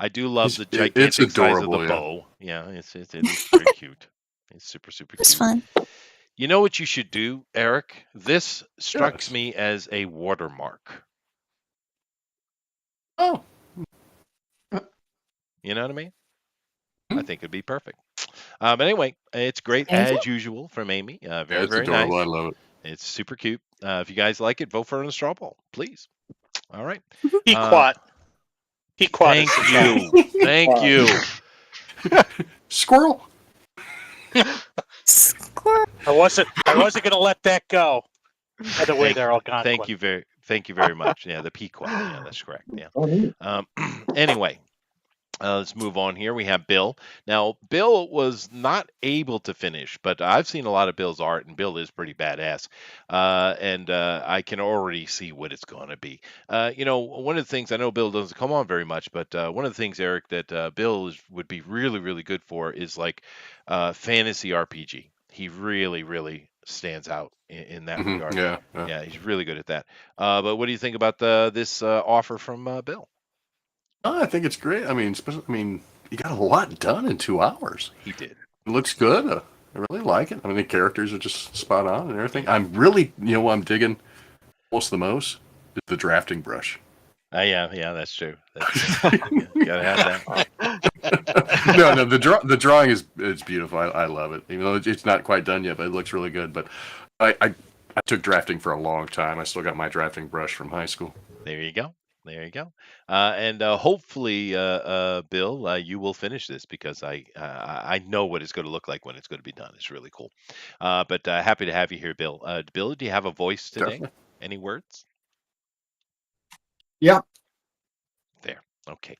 I do love It's- the it's gigantic size of adorable, the yeah. bow. Yeah, it is very cute. It's super It's cute. fun. You know what you should do, Eric? This strikes Yes. me as a watermark. Oh. You know what I mean? Hmm. I think it'd be perfect. But anyway, it's great Thank you. as usual from Amy. Very, Yeah, it's very adorable. nice. I love it. It's super cute. If you guys like it, vote for it on the straw poll, please. All right. Pequot. Pequot. Thank is the guy. you. Thank you. Squirrel. Squirrel. I wasn't gonna let that go. By the way, Thank- they're all gone. Thank you very much. Yeah, the Pequot. Yeah, that's correct. Yeah. Oh, neat. Anyway, let's move on here. We have Bill. Now, Bill was not able to finish, but I've seen a lot of Bill's art, and Bill is pretty badass. And I can already see what it's going to be. One of the things I know Bill doesn't come on very much, but one of the things, Eric, that Bill would be really, really good for is like fantasy RPG. He really, really stands out in that Mhm, regard. yeah. Yeah, he's really good at that. But what do you think about this offer from Bill? Oh, I think it's great. I mean, you got a lot done in 2 hours. He did. It looks good. I really like it. I mean, the characters are just spot on and everything. I'm really, what I'm digging most the most is the drafting brush. Yeah, that's true. You gotta have that. No, the drawing is beautiful. I love it. Even though it's not quite done yet, but it looks really good. But I took drafting for a long time. I still got my drafting brush from high school. There you go. And hopefully, Bill, you will finish this because I know what it's going to look like when it's going to be done. It's really cool. But happy to have you here, Bill. Bill, do you have a voice today? Definitely. Any words? Yeah. There. Okay.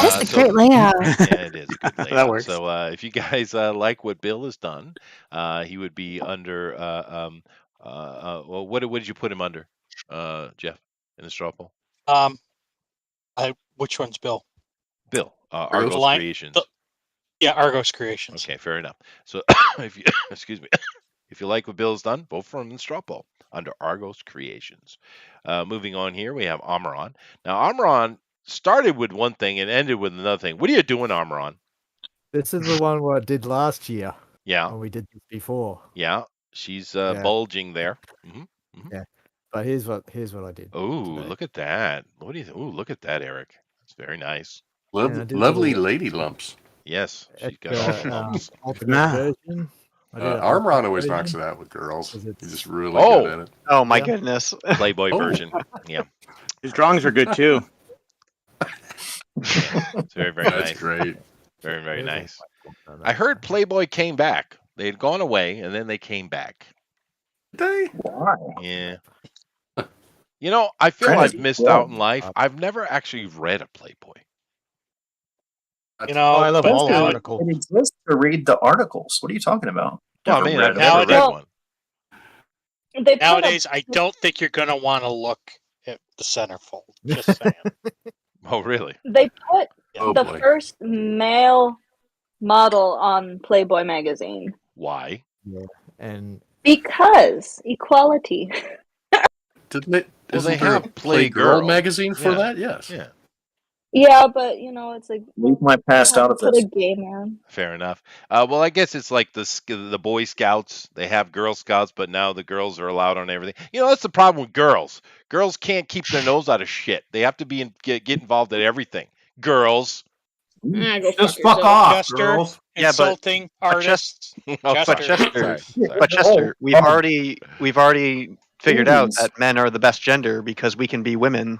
That's a great layout. Yeah, it is a good layout. That works. So if you guys like what Bill has done, he would be under. Well, what did you put him under, Jeff, in the straw poll? Which one's Bill? Bill, Argos Line- Creations. Yeah, Argos Creations. Okay, fair enough. So if you excuse me, if you like what Bill's done, vote for him in straw poll under Argos Creations. Moving on here, we have Amaron. Now Amaron started with one thing and ended with another thing. What are you doing, Amaron? This is the one what I did last year. Yeah. When we did this before. Yeah, she's Yeah. bulging there. Yeah. But here's what I did. Oh, today. look at that! What do you? Oh, look at that, Eric. It's very nice. Yeah, I did a Lovely little- lady lumps. Yes, she's It's, got all the lumps. alternate Nah. version. I did an Armron alternate always version. knocks it out with girls. 'Cause He's it's- just really Oh! good at it. Oh my Yeah. goodness. Playboy Oh. version. Yeah, His drawings are good too. it's very, very That's nice. great. Very, very There's a nice. microphone on I that. heard Playboy came back. They had gone away and then they came back. They Why? Yeah. I feel Trying I've to missed grow out in life. up. I've never actually read a Playboy. You know, I love but all the now- articles. It exists to read the articles. What are you talking about? Well, I Never mean, read I've it. never read Well, one. They put Nowadays, I don't think you're going to want to look at the centerfold. Just saying. Oh, really? They put Oh, the boy. first male model on Playboy magazine Why? Yeah, and because equality. Didn't they? Well, Isn't they there a have Play Playgirl Girl. magazine for Yeah. that? Yes. Yeah. Yeah, but it's like Leave my past out of put this. a gay man. Fair enough. Well, I guess it's like the Boy Scouts. They have Girl Scouts, but now the girls are allowed on everything. That's the problem with girls. Girls can't keep their nose out of shit. They have to get involved in everything. Girls. Go Just fuck fuck off, Chester, girls. Yeah, insulting artists. Oh, Chester. But Chester, Sorry. but Chester, we've already figured out Please. that men are the best gender because we can be women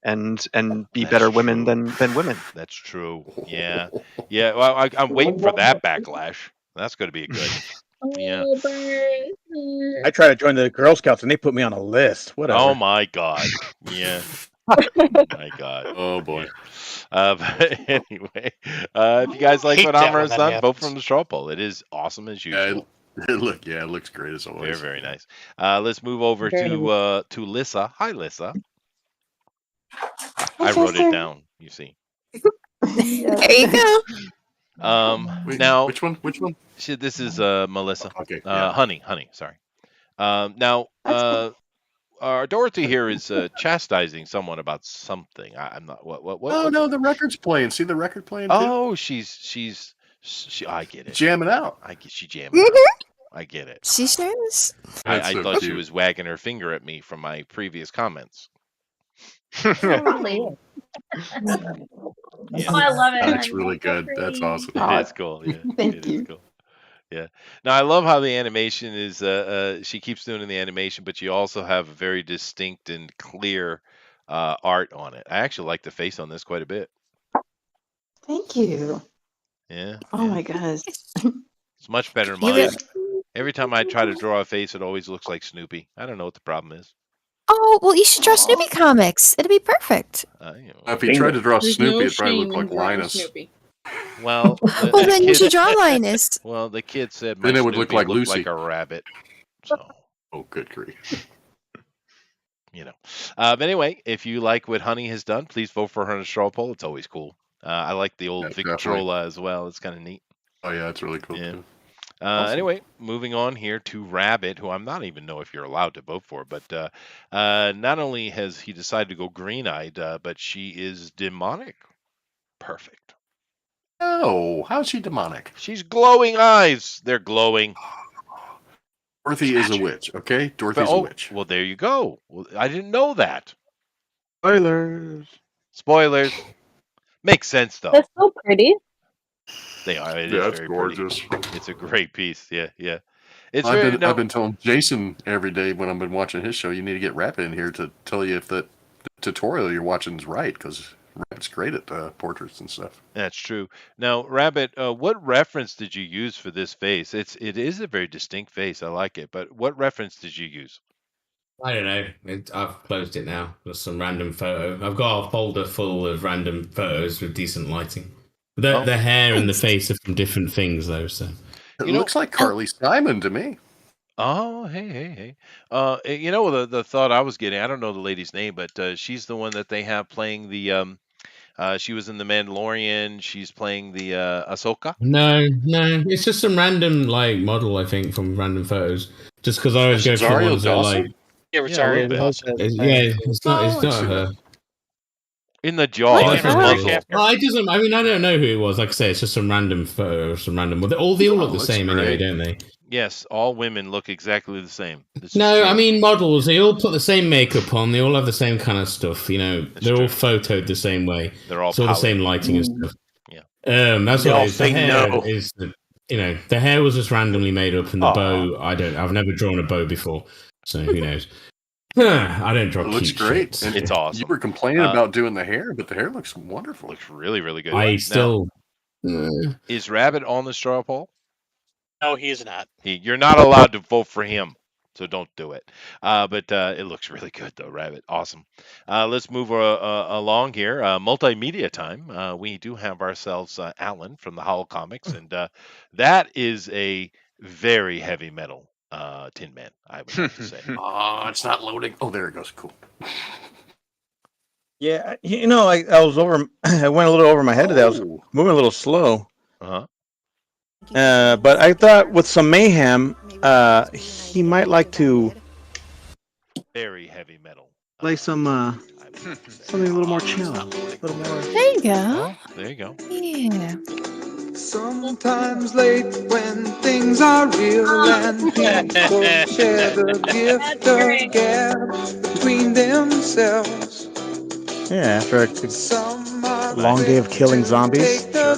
and be That's better women true. than women. That's true. Yeah. Yeah. Well, I'm waiting for that backlash. That's going to be good. Yeah. I tried to join the Girl Scouts and they put me on a list. Whatever. Oh my God. Yeah. My God. Oh boy. But anyway, if you guys like Hate what that Amar when has that done, vote happens. from the straw poll. It is awesome as usual. It looks great as Very, always. very nice. Let's move over to Lissa. Hi, Lissa. I wrote it down. You see. There you go. Now Which one? Which one? this is Melissa. Okay. Yeah. Honey. Sorry. Now, our Dorothy here is chastising someone about something. I'm not. What? Oh no, the record's playing. See the record playing too? Oh, she. I get it. Jamming out. She jamming out. I get it. She shares. I so thought she cute. was wagging her finger at me from my previous comments. Totally. Yeah. Oh, I love it. That's honey. really so good. That's pretty. awesome. It's cool. Yeah. Thank It you. is cool. Yeah. Now I love how the animation is. She keeps doing the animation, but you also have a very distinct and clear art on it. I actually like the face on this quite a bit. Thank you. Yeah. Oh yeah. my gosh. It's much better than You mine. really- Every time I try to draw a face, it always looks like Snoopy. I don't know what the problem is. Oh, well, you should draw Snoopy comics. It'd be perfect. If you tried to draw There's Snoopy, no it'd probably shame look in like drawing Linus. Snoopy. Well, Well, then you should draw Linus. Well, the kid said my Then it would look Snoopy like looked Lucy. like a rabbit. So, Oh, good grief. But anyway, if you like what Honey has done, please vote for her in a straw poll. It's always cool. I like the old Yeah, Victrola as well. It's kind of neat. Oh yeah, it's really cool. Yeah. Too. Awesome. Anyway, moving on here to Rabbit, who I'm not even know if you're allowed to vote for, but not only has he decided to go green-eyed, but she is demonic. Perfect. Oh, how's she demonic? She's glowing eyes. They're glowing. Dorothy is a witch. Okay, Dorothy's a witch. Well, there you go. Well, I didn't know that. Spoilers. Spoilers. Makes sense though. They're so pretty. They are. It is Yeah, it's very gorgeous. pretty. It's a great piece. Yeah. It's I've very. been telling Jason every day when I've been watching his show, you need to get Rabbit in here to tell you if the tutorial you're watching is right, because Rabbit's great at portraits and stuff. That's true. Now, Rabbit, what reference did you use for this face? It is a very distinct face. I like it. But what reference did you use? I don't know. I've closed it now. There's some random photo. I've got a folder full of random photos with decent lighting. The hair and the face are from different things, though. So It looks like Carly Simon to me. Oh, hey. The thought I was getting, I don't know the lady's name, but she's the one that they have playing the, she was in The Mandalorian. She's playing the Ahsoka. no, it's just some random model, I think, from random photos. Just because I always go for Rosario ones that are Dawson? Yeah, Rosario Dawson. It's not her. In the jaw. Well, It's a muzzle. it doesn't. I mean, I don't know who it was. Like I say, it's just some random photo, some random. They all look the same anyway, don't they? Yes, all women look exactly the same. No, I mean models. They all put the same makeup on. They all have the same kind of stuff. They're all photoed the same way. They're all it's all the same lighting and stuff. Yeah. That's what it is. The hair is. The hair was just randomly made up, and the bow. I've never drawn a bow before, so who knows. I don't draw. It looks cute great. shit. And it's awesome. You were complaining about doing the hair, but the hair looks wonderful. Looks really, really good. I Now, still. is Rabbit on the straw poll? No, he is not. You're not allowed to vote for him, so don't do it. But it looks really good, though, Rabbit. Awesome. Let's move along here. Multimedia time. We do have ourselves Alan from the Howl Comics, and that is a very heavy metal Tin Man, I would have to say. It's not loading. Oh, there it goes. Cool. Yeah, I was over. I went a little over my head today. I was moving a little slow. But I thought with some mayhem, he might like to Very heavy metal. play some something a little more chill, a little more. There you go. There you go. Yeah. Sometimes late when things are real and people share the gift of gab between themselves. Yeah, after a long day of killing zombies. How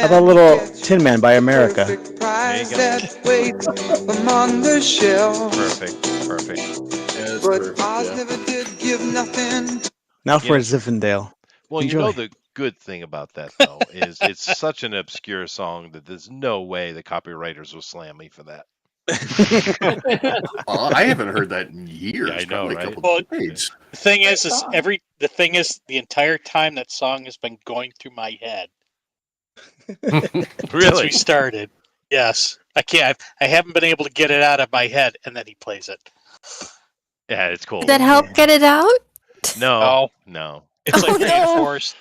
about a little Tin Man by America? Prize that waits among the shelves. Perfect. But Oz never did give nothing. Now for Zinfandel. Well, Enjoy. the good thing about that though is it's such an obscure song that there's no way the copywriters will slam me for that. I haven't heard that in years. Yeah, I know, probably a right? couple decades. The thing is the entire time that song has been going through my head. Since Really? we started. Yes. I haven't been able to get it out of my head, and then he plays it. Yeah, it's cool. Did that help get it out? No. It's like Oh, no. reinforced.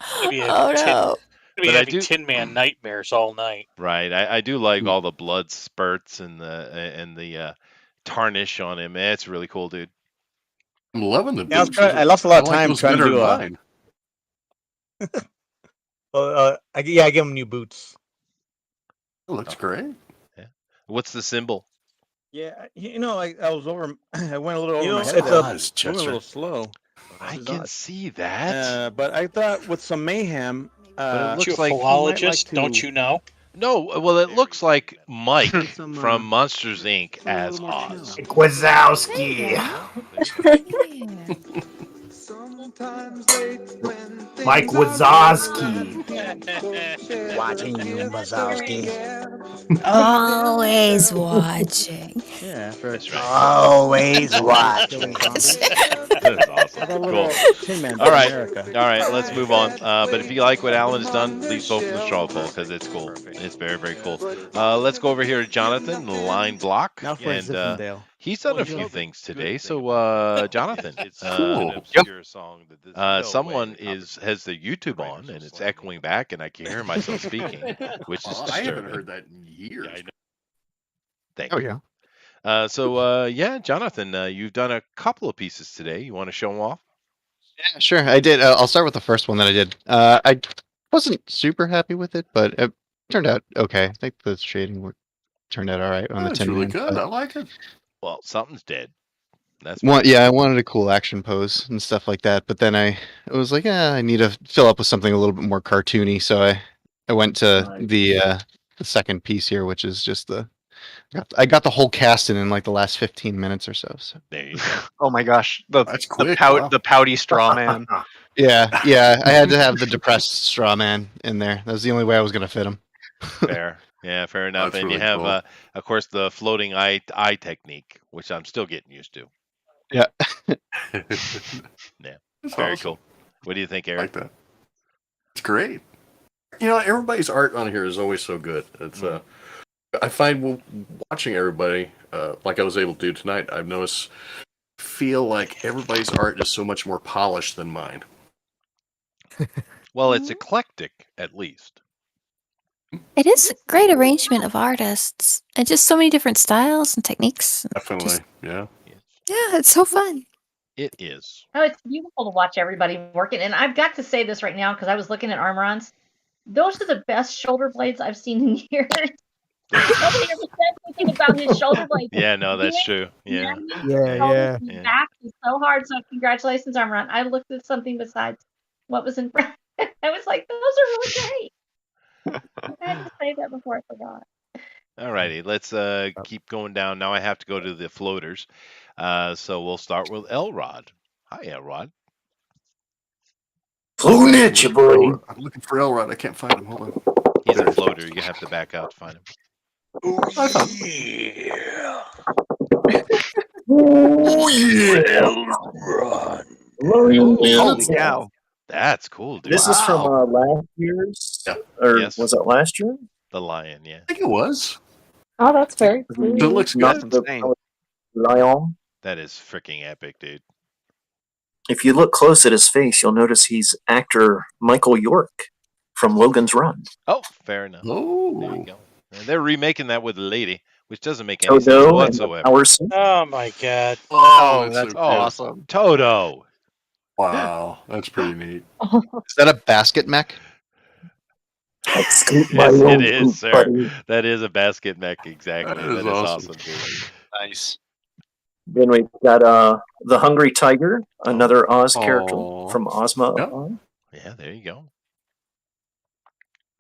Oh, no. But I do Tin Man nightmares all night. Right. I do like all the blood spurts and the tarnish on him. It's really cool, dude. I'm loving the Yeah, boots. I lost a lot of I like time those trying to better do than mine. I give him new boots. It looks great. Yeah. What's the symbol? Yeah, I was over. I went a little over my head. It's Moving a little slow. I can see that. But I thought with some mayhem. But it looks You're a like philologist, don't you know? No, well, it looks like Mike from Monsters Inc. as Oz. Wazowski. Mike Wazowski. Watching you, Wazowski. Always watching. Yeah, Always watching. That's awesome. Cool. All right, let's move on. But if you like what Alan has done, please vote for the straw poll because it's cool. It's very, very cool. Let's go over here to Jonathan, the line block, Now for Zinfandel. he's done a few things today. So, Jonathan, it's an obscure song that someone has the YouTube on and it's echoing back, and I can hear myself speaking, which is disturbing. I haven't heard that in years. Yeah, I know. Thank you. Yeah. Jonathan, you've done a couple of pieces today. You want to show them off? Yeah, sure. I did. I'll start with the first one that I did. I wasn't super happy with it, but it turned out okay. I think the shading turned out all right on the That's 10 really minutes, good. but- I like it. Well, something's dead. That's Yeah, I wanted a cool action pose and stuff like that, but then I was like, I need to fill up with something a little bit more cartoony, so I went to the second piece here, which is just I got the whole cast in like the last 15 minutes or so. There you go. Oh my gosh, That's quick. the pouty straw man. Yeah, I had to have the depressed straw man in there. That was the only way I was gonna fit him. Fair. Yeah, fair enough. That's And you really have, cool. of course, the floating eye technique, which I'm still getting used to. Yeah. Yeah. Very cool. What do you think, I Eric? like that. It's great. Everybody's art on here is always so good. It's I find watching everybody, like I was able to do tonight, I've noticed, feel like everybody's art is so much more polished than mine. Well, it's eclectic, at least. It is a great arrangement of artists and just so many different styles and techniques. Definitely, yeah. Yeah, it's so fun. It is. Oh, it's beautiful to watch everybody working. And I've got to say this right now because I was looking at Armorons. Those are the best shoulder blades I've seen in years. Nobody ever said anything about his shoulder blades. Yeah, no, that's true. Yeah. Yeah. His back is so hard. So congratulations, Armoron. I looked at something besides what was in front. I was like, those are really great. I had to say that before I forgot. All righty, let's keep going down. Now I have to go to the floaters. So we'll start with Elrod. Hi, Elrod. Floating at you, buddy. I'm looking for Elrod. I can't find him. Hold on. He's a floater. You have to back out to find him. Oh, yeah. Elrod. Holy cow. That's cool, dude. This is from last year's, or Yes. was it last year? The lion, yeah. I think it was. Oh, that's very So it looks Not good. the lion. That is freaking epic, dude. If you look close at his face, you'll notice he's actor Michael York from Logan's Run. Oh, fair enough. Oh, there you go. And they're remaking that with a lady, which doesn't make any sense Toto and the whatsoever. power suit. Oh my god. Oh, that's so awesome. Toto. Wow, that's pretty neat. Is that a basket mech? Yes, it is, sir. Buddy. That is a basket mech, exactly. That is awesome, dude. Nice. Then we've got the Hungry Tiger, another Oz character from Ozma. Yep. Yeah, there you go.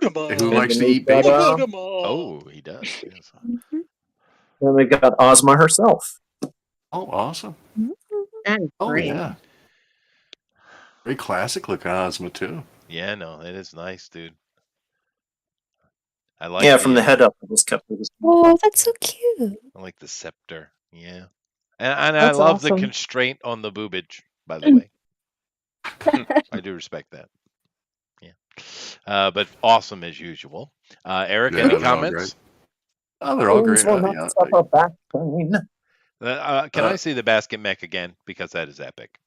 Who likes to eat bacon? Oh, he does. Yes. Then we've got Ozma herself. Oh, awesome. That is Oh, great. yeah. Very classic looking Ozma, too. Yeah, no, it is nice, dude. I like. Yeah, from the head up, it was kept. Oh, that's so cute. I like the scepter. Yeah, and I love the constraint on the boobage. By the way, I do respect that. Yeah, but awesome as usual. Eric, Yeah, any they're all comments? great. Oh, they're all great. Can I see the basket mech again, because that is epic?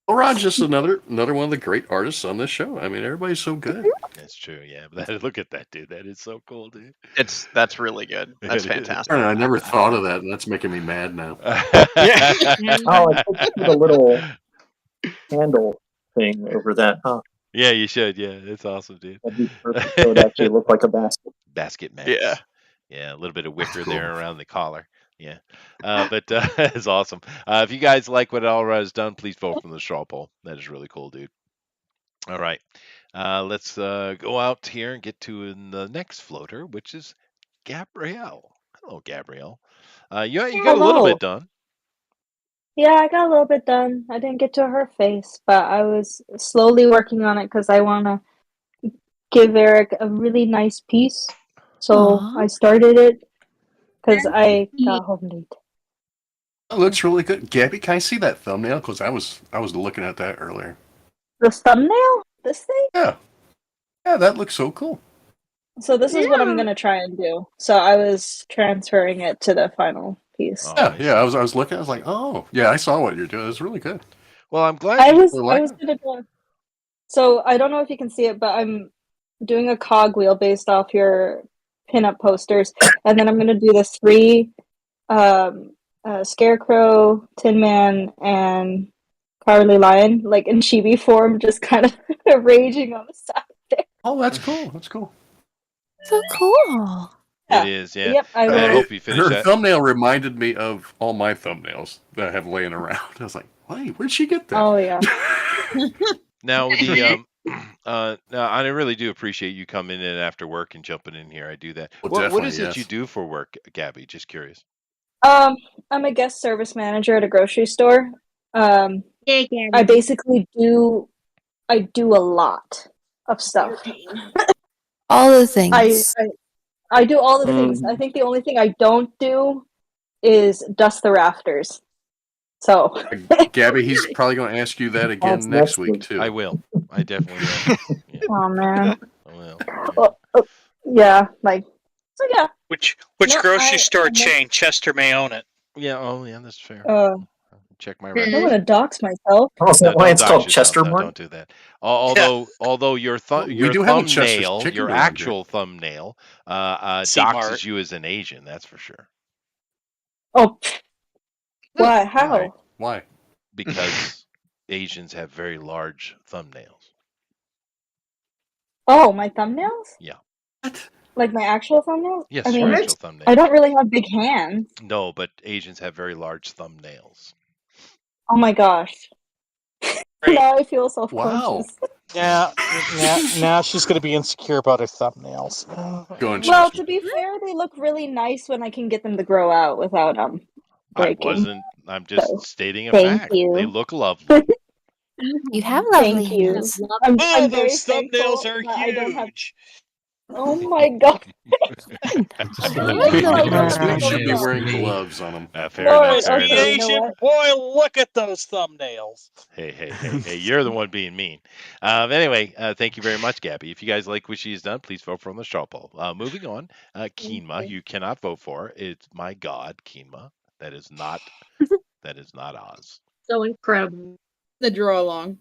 Well, Rod's just another one of the great artists on this show. I mean, everybody's so good. That's true. Yeah, but look at that, dude. That is so cool, dude. That's really good. That's It is. fantastic. I never thought of that, and that's making me mad now. Oh, I put a little handle thing over that, huh? Yeah, you should. Yeah, it's awesome, dude. That'd be perfect. So it actually looked like a basket. Basket mech. Yeah. Yeah, a little bit of wicker there around the collar. Yeah, but it's awesome. If you guys like what Alra has done, please vote from the straw poll. That is really cool, dude. All right, let's go out here and get to the next floater, which is Gabrielle. Hello, Gabrielle. You got a little bit done. Yeah, I got a little bit done. I didn't get to her face, but I was slowly working on it because I want to give Eric a really nice piece. So I started it because I got home late. It looks really good. Gabby, can I see that thumbnail? Because I was looking at that earlier. The thumbnail? This thing? Yeah. Yeah, that looks so cool. So this is what I'm going to try and do. So I was transferring it to the final piece. Yeah. I was looking. I was like, oh, yeah. I saw what you're doing. It's really good. Well, I'm glad. I was going to do. So I don't know if you can see it, but I'm doing a cogwheel based off your pinup posters, and then I'm going to do the 3 Scarecrow, Tin Man, and Cowardly Lion, like in chibi form, just kind of raging on the side there. Oh, that's cool. That's cool. So cool. It is, yeah. Yep, I hope you finish Her that. thumbnail reminded me of all my thumbnails that I have laying around. I was like, wait, where'd she get that? Oh, yeah. Now the now I really do appreciate you coming in after work and jumping in here. I do that. Well, What is it yes. you do for work, Gabby? Just curious. I'm a guest service manager at a grocery store. I basically do a lot of stuff. All the things. I do all the things. I think the only thing I don't do is dust the rafters. So, Gabby, he's probably going to ask you that again next week too. I will. I definitely will. Yeah. Oh man. I will. Yeah, like so. Yeah. Which No, grocery I- store I- chain? Chester may own it. Yeah. Oh, yeah. That's fair. Check my I record. don't want to dox myself. Oh, is that why don't it's dox called yourself. Chester No, Mart? don't do that. Although your We do have a Chester's thumbnail, chicken your around here. actual thumbnail, C doxes Mart. you as an Asian. That's for sure. Oh, what? How? Why? Because Asians have very large thumbnails. Oh, my thumbnails? Yeah. Like my actual thumbnails? Yes, I your mean, actual thumbnail. I don't really have big hands. No, but Asians have very large thumbnails. Oh my gosh. Now I feel self-conscious. Yeah. Now she's going to be insecure about her thumbnails. Well, to be fair, they look really nice when I can get them to grow out without breaking. I'm just stating a Thank fact. you. They look lovely. You have lovely Thank you. hands. I'm Oh, very those thankful thumbnails are that I don't have- huge. Oh my god. This should be wearing gloves on him. Fair enough. Fair okay, enough. you know what? Boy, look at those thumbnails. Hey, you're the one being mean. Anyway, thank you very much, Gabby. If you guys like what she's done, please vote for on the straw poll. Moving on, Keenma, you cannot vote for. It's my God, Keenma. That is not Oz. So incredible. The draw along,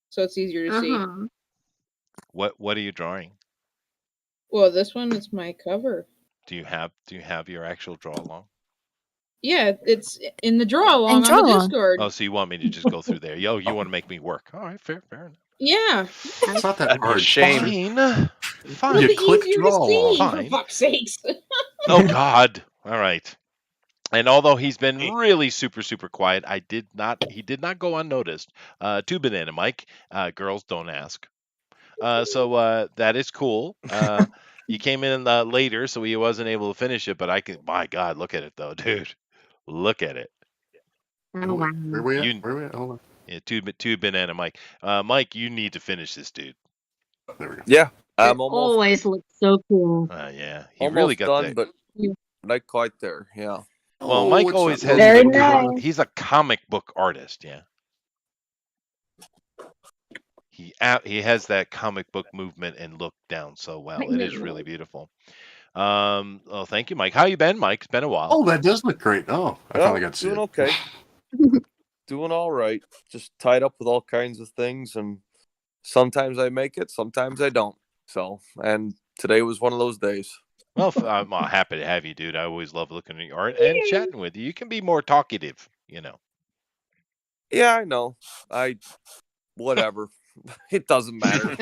so it's easier to see. What are you drawing? Well, this one is my cover. Do you have your actual draw along? Yeah, it's in the draw along draw on the along. Discord. Oh, so you want me to just go through there? Yo, you want to make me work? All right, fair enough. Yeah. It's not that hard. Fine. Fine. You The click easier draw to see, along. for Fine. fuck's sakes. Oh God. All right. And although he's been really super quiet, he did not go unnoticed. Two Banana Mike, girls don't ask. So that is cool. You came in later, so he wasn't able to finish it, but my God, look at it though, dude. Look at it. Oh, wow. Where we at? Hold on. Yeah, two Banana Mike. Mike, you need to finish this, dude. There we go. Yeah, I'm It almost always looks so cool. Yeah, he really got done, that. but not quite there. Yeah. Well, Mike always has. Very nice. He's a comic book artist, yeah. He has that comic book movement and look down so well. It is really beautiful. Oh, thank you, Mike. How you been, Mike? It's been a while. Oh, that does look great. Oh, I finally got to see doing it. okay. Doing all right. Just tied up with all kinds of things, and sometimes I make it, sometimes I don't. So, and today was one of those days. Well, I'm happy to have you, dude. I always love looking at your art and chatting with you. You can be more talkative, you know. Yeah, I know. Whatever. It doesn't matter.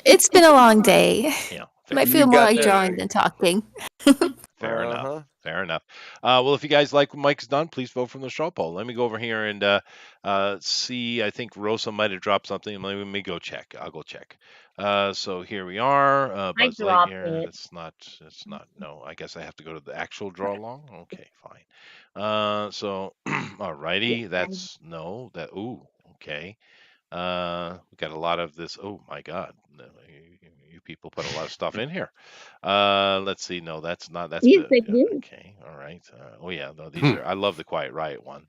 It's been a long day. Yeah. Might feel more like drawing than talking. Fair enough. Fair enough. Well, if you guys like what Mike's done, please vote from the straw poll. Let me go over here and see. I think Rosa might have dropped something. Let me go check. I'll go check. So here we are. Buzz dropped Lightyear. it. It's not. No, I guess I have to go to the actual draw along. Okay, fine. So, alrighty. That's no. Ooh. Okay. We got a lot of this. Oh my God. You people put a lot of stuff in here. Let's see. No, that's not. That's Yes, they do. okay. All right. Oh yeah. No, these are. I love the Quiet Riot one.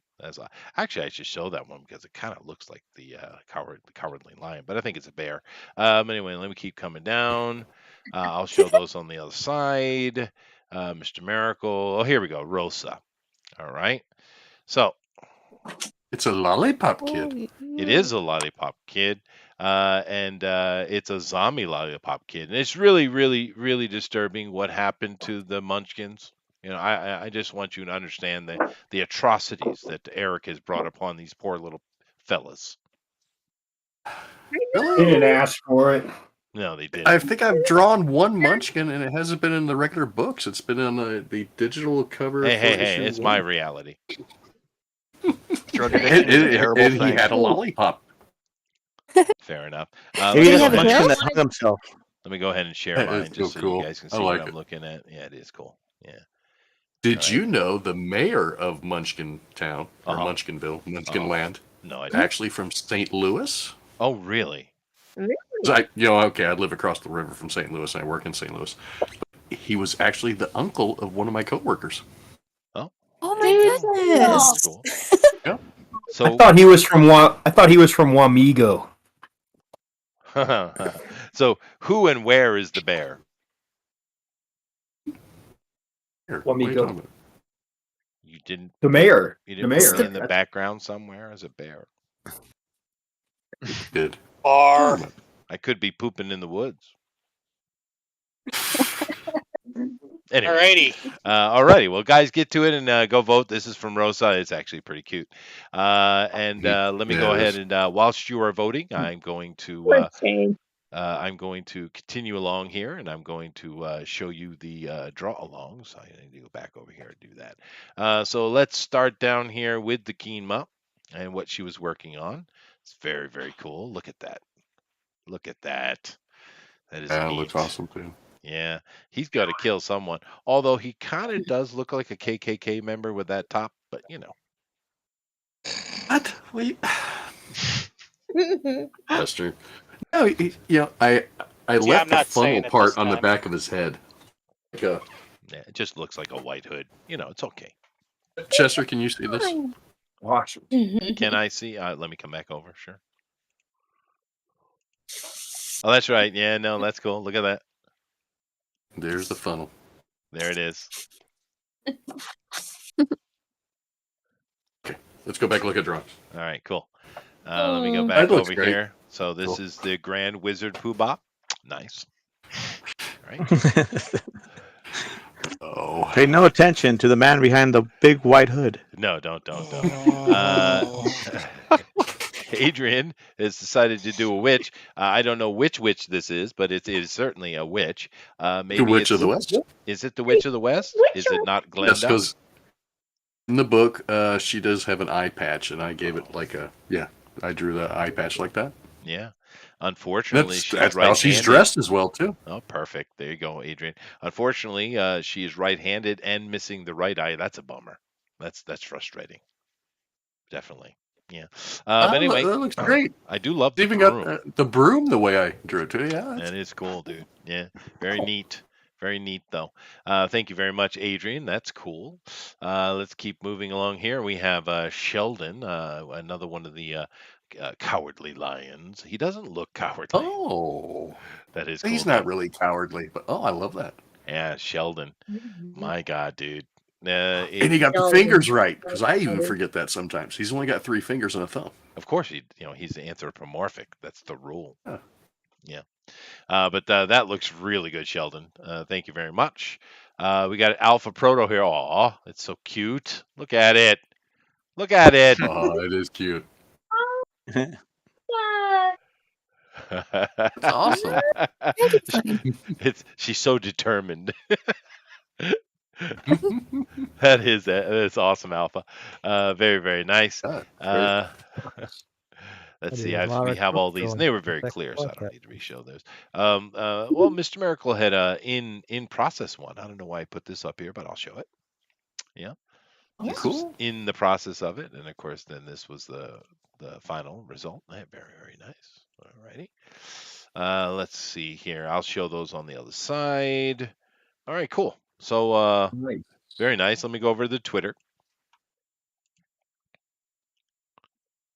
Actually, I should show that one because it kind of looks like the Cowardly Lion, but I think it's a bear. Anyway, let me keep coming down. I'll show those on the other side. Mr. Miracle. Oh, here we go. Rosa. All right. So. It's a lollipop kid. It is a lollipop kid, and it's a zombie lollipop kid, and it's really, really, really disturbing what happened to the Munchkins. You know, I just want you to understand the atrocities that Eric has brought upon these poor little fellas. They didn't ask for it. No, they didn't. I think I've drawn one Munchkin, and it hasn't been in the regular books. It's been on the digital cover. Hey! It's my reality. And he had a lollipop. Fair enough. Maybe he has a Munchkin that hung himself. Let me go ahead and share That mine is just so so cool. you guys can I see like what I'm it. looking at. Yeah, it is cool. Yeah. Did you know the mayor of Munchkin Town or Munchkinville, Munchkin Land? No, I didn't. Actually from St. Louis. Oh, really? I live across the river from St. Louis, and I work in St. Louis. But he was actually the uncle of one of my coworkers. Oh my goodness! Cool. Yeah. So I thought he was from Wamego. So who and where is the bear? Wamego. You didn't. The mayor. You didn't The put mayor. it in the background somewhere as a bear. Did. Or I could be pooping in the woods. Anyway. Alrighty. Well, guys, get to it and go vote. This is from Rosa. It's actually pretty cute. Let me go ahead and whilst you are voting, I'm going to continue along here, and I'm going to show you the draw along. So I need to go back over here and do that. So let's start down here with the Keenma and what she was working on. It's very, very cool. Look at that. Look at that. That is Yeah, it neat. looks awesome too. Yeah, he's got to kill someone. Although he kind of does look like a KKK member with that top, but you know. What? That's true. No, I See, left I'm the not saying funnel it part this on the time. back of his head. Like a, Yeah, it just looks like a white hood. You know, it's okay. Chester, can you see this? Watch. Can I see? Let me come back over. Sure. Oh, that's right. Yeah, no, that's cool. Look at that. There's the funnel. There it is. Okay, let's go back and look at drawings. All right, cool. Let me go back That looks over great. here. So this Cool. is the Grand Wizard Poobah. Nice. Right. Oh. Pay no attention to the man behind the big white hood. No, don't. Adrian has decided to do a witch. I don't know which witch this is, but it is certainly a witch. Maybe The Witch it's of the West? Is it the Witch of the West? Is it not Glenda? Yes, because in the book, she does have an eye patch, and I gave it like I drew the eye patch like that. Yeah. Unfortunately, That's she's how right-handed. she's dressed as well, too. Oh, perfect. There you go, Adrian. Unfortunately, she is right-handed and missing the right eye. That's a bummer. That's frustrating. Definitely. Yeah. But anyway, that looks great. I do love the Even broom. got the broom the way I drew it too. Yeah, That is cool, dude. Yeah, very neat. Very neat, though. Thank you very much, Adrian. That's cool. Let's keep moving along here. We have Sheldon, another one of the cowardly lions. He doesn't look cowardly. Oh, that is cool. He's not really cowardly, but I love that. Yeah, Sheldon. My God, dude. And he got the fingers right, because I even forget that sometimes. He's only got 3 fingers and a thumb. Of course, he's anthropomorphic. That's the rule. Yeah. But that looks really good, Sheldon. Thank you very much. We got Alpha Proto here. Aw, it's so cute. Look at it. Look at it. Oh, it is cute. That's awesome. She's so determined. That's awesome, Alpha. Very, very nice. Let's see. We have all these, and they were very clear, so I don't need to re-show those. Well, Mr. Miracle had in process one. I don't know why I put this up here, but I'll show it. Yeah. This was in the process of it, and of course, then this was the final result. Very, very nice. Alrighty. Let's see here. I'll show those on the other side. All right, cool. So very nice. Let me go over to the Twitter.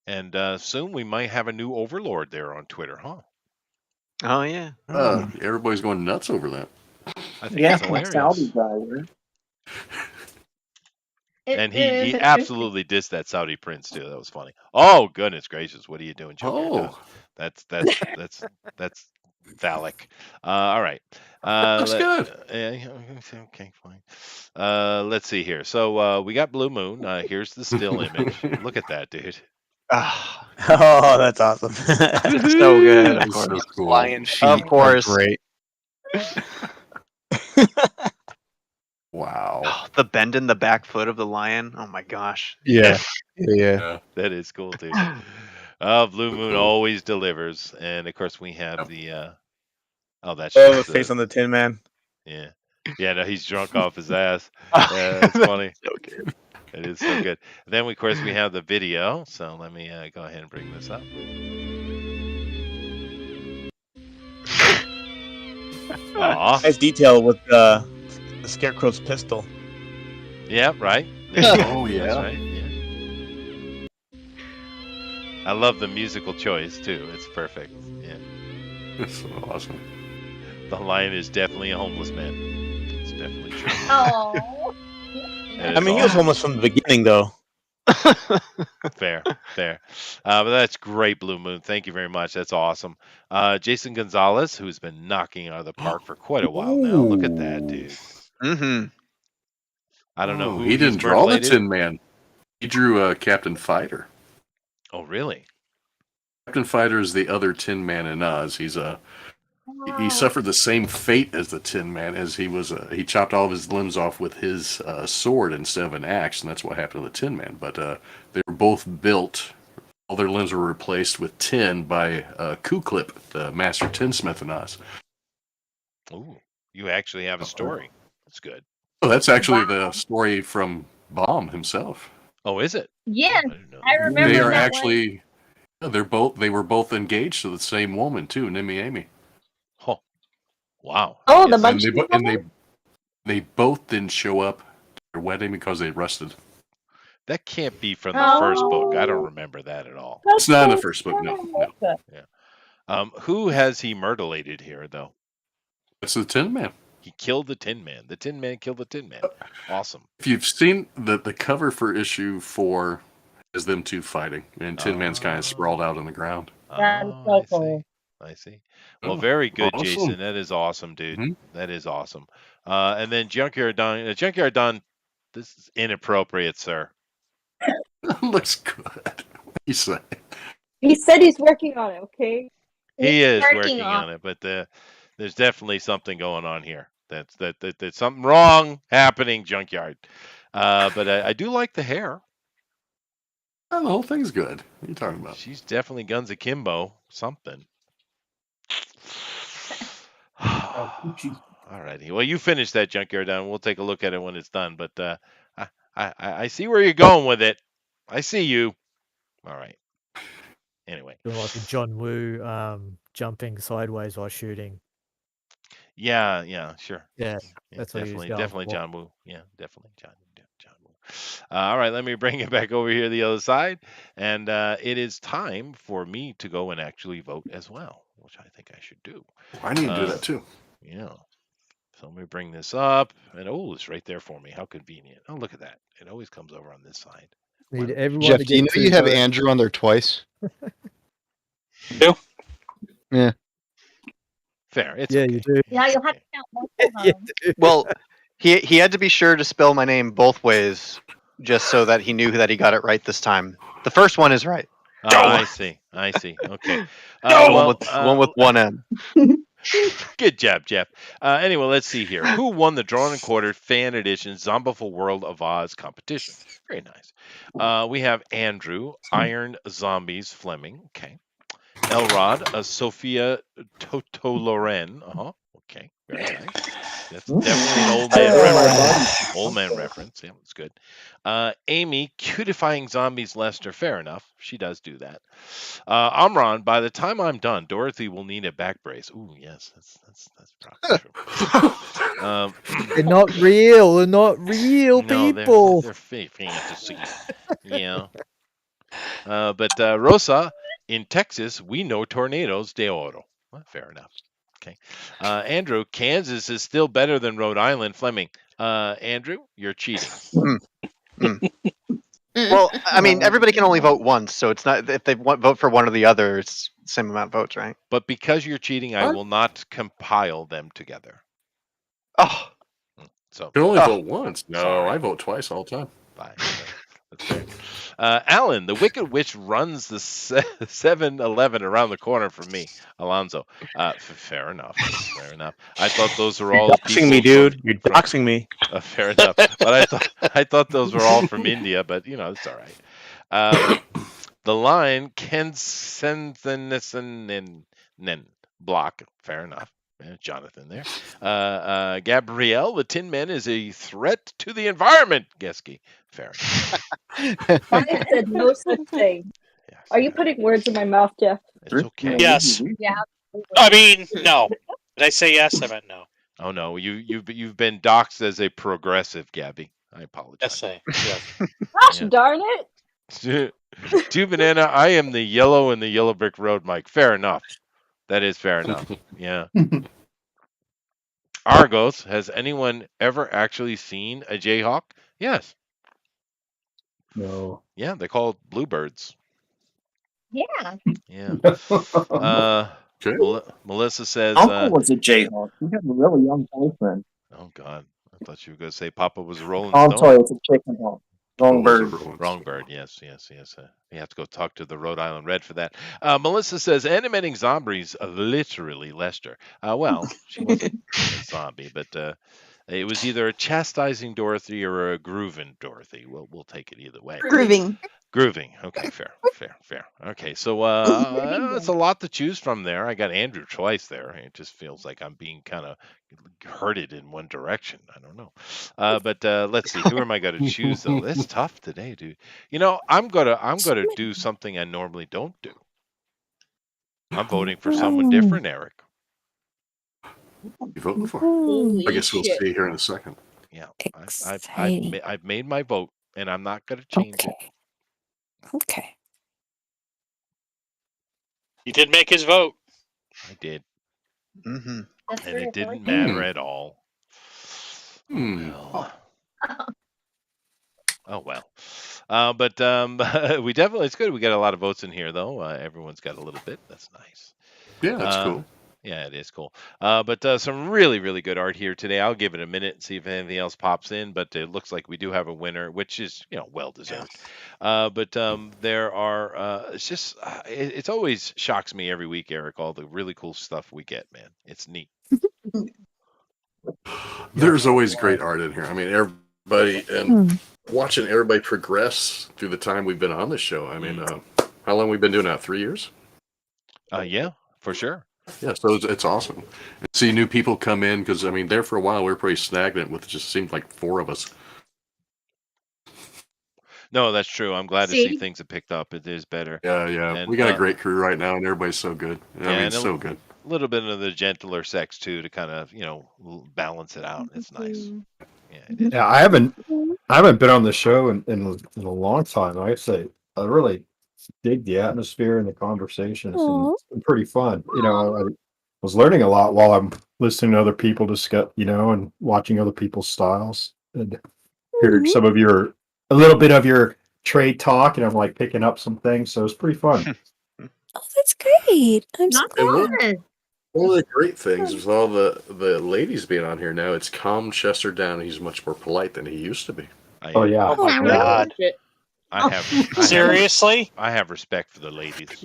And soon we might have a new overlord there on Twitter, huh? Oh yeah. Everybody's going nuts over that. I think it's hilarious. And he absolutely dissed that Saudi prince too. That was funny. Oh goodness gracious, what are you doing, Joker? That's phallic. All right. Looks good. Okay, fine. Let's see here. So we got Blue Moon. Here's the still image. Look at that, dude. Oh, that's awesome. So good. Of course. So cool. Lion feet. Of course. Great. Wow. The bend in the back foot of the lion. Oh my gosh. Yeah. That is cool, dude. Blue Moon always delivers, and of course we have the. That's the face on the Tin Man. Yeah. Yeah. No, he's drunk off his ass. That's funny. So good. It is so good. Then of course we have the video. So let me go ahead and bring this up. Aw. Nice detail with the Scarecrow's pistol. Yeah, right. Oh, yeah. That's right. Yeah. I love the musical choice too. It's perfect. Yeah. That's so awesome. The lion is definitely a homeless man. It's definitely true. Oh. I mean, he was homeless from the beginning, though. Fair. But that's great, Blue Moon. Thank you very much. That's awesome. Jason Gonzalez, who's been knocking out of the park for quite a while now. Look at that, dude. Mm-hmm. I don't know who he didn't he's draw the mutilated. Tin Man. He drew Captain Fighter. Oh, really? Captain Fighter is the other Tin Man in Oz. He suffered the same fate as the Tin Man, as he chopped all of his limbs off with his sword instead of an axe, and that's what happened to the Tin Man. But they were both built. All their limbs were replaced with tin by Q-Clip, the master tinsmith in Oz. Ooh, you actually have a story. That's good. Oh, that's actually the story from Baum himself. Oh, is it? Yes, I remember. They are that actually. They were both engaged to the same woman too, Nimi Amy. Oh, Wow. Oh, the And they Munchkins bo- and one? they both didn't show up to their wedding because they rusted. That can't be from the first book. I don't Oh, remember that at all. It's not in the first book. No. Yeah. Who has he murderlated here, though? It's the Tin Man. He killed the Tin Man. The Tin Man killed the Tin Man. Awesome. If you've seen the cover for issue 4 is them two fighting, and Tin Man's kind of sprawled out on the ground. That's so cool. I see. Well, very good, Awesome. Jason. That is awesome, dude. That is awesome. And then Junkyard Don. Junkyard Don, this is inappropriate, sir. Looks good. What do you say? He said he's working on it, okay? He is working working on on it, but there's definitely something going on here. That's something wrong happening, Junkyard. But I do like the hair. Oh, the whole thing's good. What are you talking about? She's definitely guns akimbo. Something. Alrighty. Well, you finish that, Junkyard Don. We'll take a look at it when it's done. But I see where you're going with it. I see you. All right. Anyway. Doing like a John Woo jumping sideways while shooting. Yeah, sure. Yeah, that's what he was going definitely for. John Woo. Yeah, definitely John Woo. All right, let me bring it back over here the other side, and it is time for me to go and actually vote as well, which I think I should do. I need to do that too. Yeah. So let me bring this up, and it's right there for me. How convenient! Oh, look at that. It always comes over on this side. Need everyone Jeff, to do you get know you have votes. Andrew on there twice? Do? Yeah. Fair. It's Yeah, okay. you do. Yeah, you'll have to count both of them. Well, he had to be sure to spell my name both ways, just so that he knew that he got it right this time. The first one is right. I see. Okay. One with one N. Good job, Jeff. Anyway, let's see here. Who won the Drawn and Quartered Fan Edition Zombieful World of Oz competition? Very nice. We have Andrew, Iron Zombies Fleming. Okay. Elrod, Sophia Toto Loren. Okay. Very nice. That's definitely an old man reference. Old man reference. Yeah, that's good. Amy, Cutifying Zombies Lester. Fair enough. She does do that. Amron, by the time I'm done, Dorothy will need a back brace. Ooh, yes, that's probably true. They're not real. They're not real No, people. they're fantasy. Yeah. But Rosa, in Texas, we know tornadoes de oro. Well, fair enough. Okay. Andrew, Kansas is still better than Rhode Island. Fleming. Andrew, you're cheating. Well, I mean, everybody can only vote once, so it's not if they vote for one or the other, it's the same amount of votes, right? But because you're cheating, I will not compile them together. Oh. So You can only vote once. No, I vote twice all the time. Fine. That's fair. Alan, the Wicked Witch runs the 7-Eleven around the corner from me. Alonzo. Fair enough. Fair enough. I thought those were all Doxing me, dude. You're doxing me. Fair enough. But I thought those were all from India, but it's all right. The line Ken Sensen block. Fair enough. Jonathan there. Gabrielle, the Tin Man is a threat to the environment. Geske. Fair enough. I said no such thing. Are you putting words in my mouth, Jeff? It's okay. Yes. Yeah. I mean, no. Did I say yes? I meant no. Oh no, you've been doxxed as a progressive, Gabby. I apologize. Yes. Gosh darn it! Two Banana, I am the yellow in the Yellow Brick Road, Mike. Fair enough. That is fair enough. Yeah. Argos, has anyone ever actually seen a Jayhawk? Yes. No. Yeah, they're called bluebirds. Yeah. Yeah. Melissa says. Uncle was a Jayhawk. He had a really young boyfriend. Oh God, I thought you were going to say Papa was a Rolling Oh, I'm Stone. sorry, it's a chicken hawk. Wrong bird. Wrong bird. Yes. You have to go talk to the Rhode Island Red for that. Melissa says animating zombies, literally Lester. Well, she wasn't a zombie, but it was either a chastising Dorothy or a grooving Dorothy. We'll take it either way. Grooving. Grooving. Okay, fair. Okay, so it's a lot to choose from there. I got Andrew twice there. It just feels like I'm being kind of herded in one direction. I don't know. But let's see. Who am I going to choose though? It's tough today, dude. I'm gonna do something I normally don't do. I'm voting for someone different, Eric. What are you voting for? Holy I guess we'll shit. see here in a second. Yeah, Exciting. I've made my vote, and I'm not going to change it. Okay. He did make his vote. I did, Mm-hmm. and it didn't matter at all. Oh well. But we definitely, it's good. We got a lot of votes in here, though. Everyone's got a little bit. That's nice. Yeah, that's cool. Yeah, it is cool. But some really, really good art here today. I'll give it a minute and see if anything else pops in. But it looks like we do have a winner, which is, well deserved. But there are. It's just. It always shocks me every week, Eric. All the really cool stuff we get, man. It's neat. There's always great art in here. I mean, everybody and watching everybody progress through the time we've been on the show. I mean, how long we've been doing that? 3 years? Yeah, for sure. Yeah, so it's awesome. And see new people come in because, I mean, there for a while we were pretty stagnant with just seemed like 4 of us. No, that's true. I'm glad to see things have picked up. It is better. Yeah. And, we got a great crew right now, and everybody's so good. I mean, so good. A little bit of the gentler sex too to kind of balance it out. It's nice. Yeah, it is. Yeah, I haven't been on the show in a long time. I say I really dig the atmosphere and the conversations. And it's been pretty fun. I was learning a lot while I'm listening to other people discuss, and watching other people's styles and hearing some of a little bit of your trade talk, and I'm like picking up some things. So it's pretty fun. Oh, that's great. I'm so glad. One of the great things with all the ladies being on here now, it's calmed Chester down. He's much more polite than he used to be. Oh yeah. Oh my god. Seriously? I have respect for the ladies.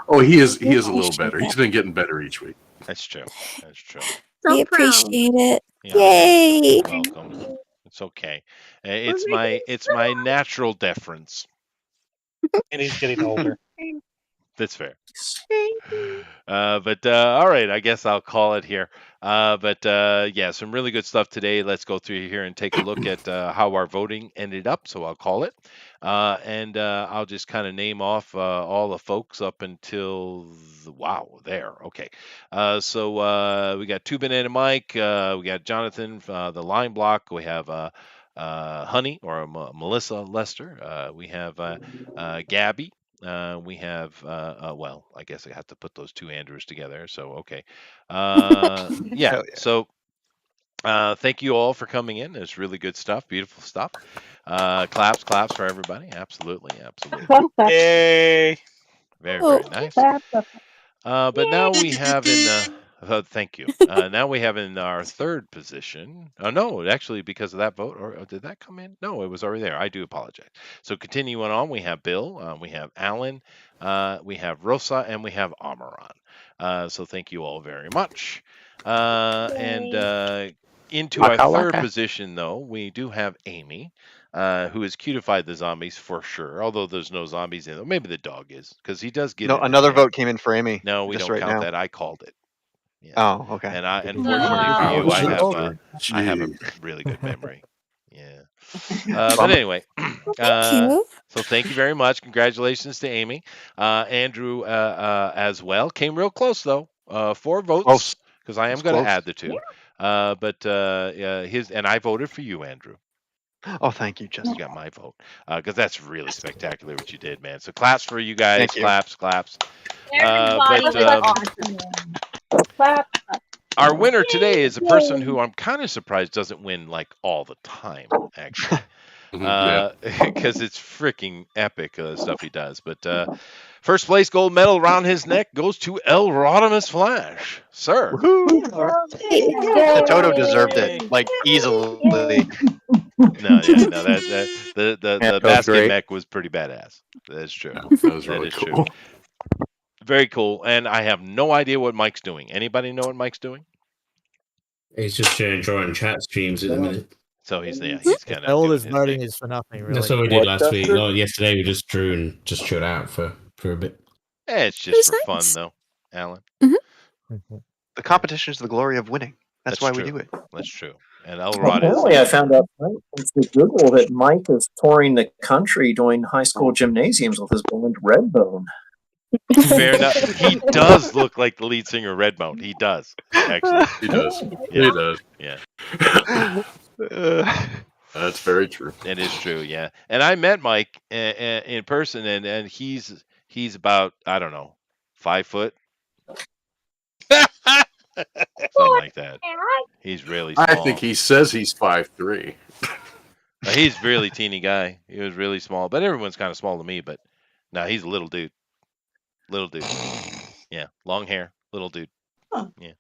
Oh, he is a little better. He's been getting better each week. That's true. That's true. We appreciate it. Yeah, Yay. you're welcome. It's okay. It's my natural deference. And he's getting older. That's fair. But all right, I guess I'll call it here. But yeah, some really good stuff today. Let's go through here and take a look at how our voting ended up. So I'll call it. And I'll just kind of name off all the folks up until wow, there. Okay. So we got Two Banana Mike. We got Jonathan, the line block. We have Honey or Melissa Lester. We have Gabby. We have well, I guess I have to put those 2 Andrews together. So okay. Yeah. So thank you all for coming in. It's really good stuff. Beautiful stuff. Claps for everybody. Absolutely. Yay. Very nice. But now we have in thank you. Now we have in our third position. Oh no, actually, because of that vote, or did that come in? No, it was already there. I do apologize. So continuing on, we have Bill, we have Alan, we have Rosa, and we have Amaran. So thank you all very much. And into our third position, though, we do have Amy, who has cutified the zombies for sure. Although there's no zombies in them. Maybe the dog is, because he does get. No, another vote came in for Amy. No, we just don't right count now. that. I called it. Yeah. Oh, okay. And unfortunately for you, I have a really good memory. Yeah. But anyway, so thank you very much. Congratulations to Amy. Andrew as well. Came real close though. 4 votes because I am going to add the 2. But and I voted for you, Andrew. Oh, thank you, Justin. You got my vote because that's really spectacular what you did, man. So claps for you guys. Thank you. Claps. Clap. Our winner today is a person who I'm kind of surprised doesn't win like all the time, actually, because it's freaking epic stuff he does. But first place gold medal around his neck goes to El Rodimus Flash, sir. The Toto deserved it, like easily. No, the basket mech was pretty badass. That's true. That was really cool. True. Very cool. And I have no idea what Mike's doing. Anybody know what Mike's doing? He's just enjoying chat streams at the minute. So he's kind of. All this voting is for nothing, really. That's what we did last week. Well, yesterday we just drew and just chilled out for a bit. It's just for fun, though, Alan. The competition is the glory of winning. That's why we do it. That's true. And Elrod apparently, I found out thanks to Google that Mike is touring the country doing high school gymnasiums with his band Redbone. Fair enough. He does look like the lead singer of Redmount. He does, actually. He does. Yeah. He does. Yeah. That's very true. It is true, yeah. And I met Mike in person, and he's about, I don't know, 5 foot, something like that. He's really small. I think he says he's 5'3". He's really teeny guy. He was really small, but everyone's kind of small to me. But no, he's a little dude. Little dude. Yeah, long hair, little dude. Yeah.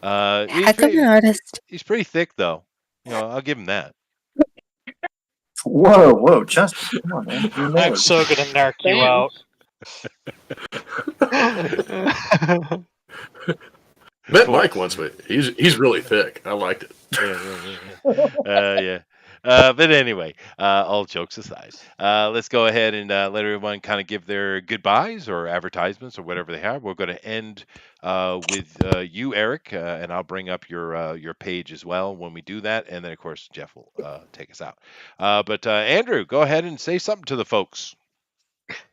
Heck of an artist. He's pretty thick, though. I'll give him that. Whoa, Justin, come on, man. You're I'm married. so gonna narc you out. Met Mike once, but he's really thick. I liked it. Yeah. But anyway, all jokes aside, let's go ahead and let everyone kind of give their goodbyes or advertisements or whatever they have. We're going to end with you, Eric, and I'll bring up your page as well when we do that, and then of course Jeff will take us out. But Andrew, go ahead and say something to the folks.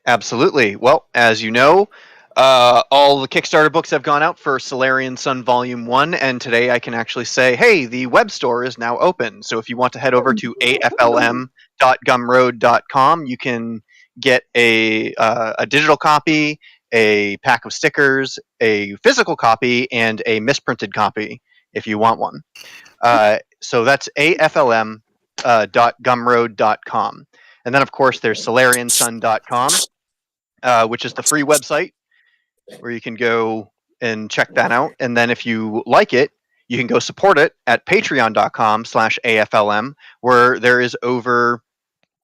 Absolutely. Well, as you know, all the Kickstarter books have gone out for Solarian Sun Volume 1, and today I can actually say, hey, the web store is now open. So if you want to head over to aflm.gumroad.com, you can get a digital copy, a pack of stickers, a physical copy, and a misprinted copy if you want one. So that's aflm.gumroad.com. And then, of course, there's solariansun.com, which is the free website where you can go and check that out. And then if you like it, you can go support it at patreon.com/AFLM, where there is over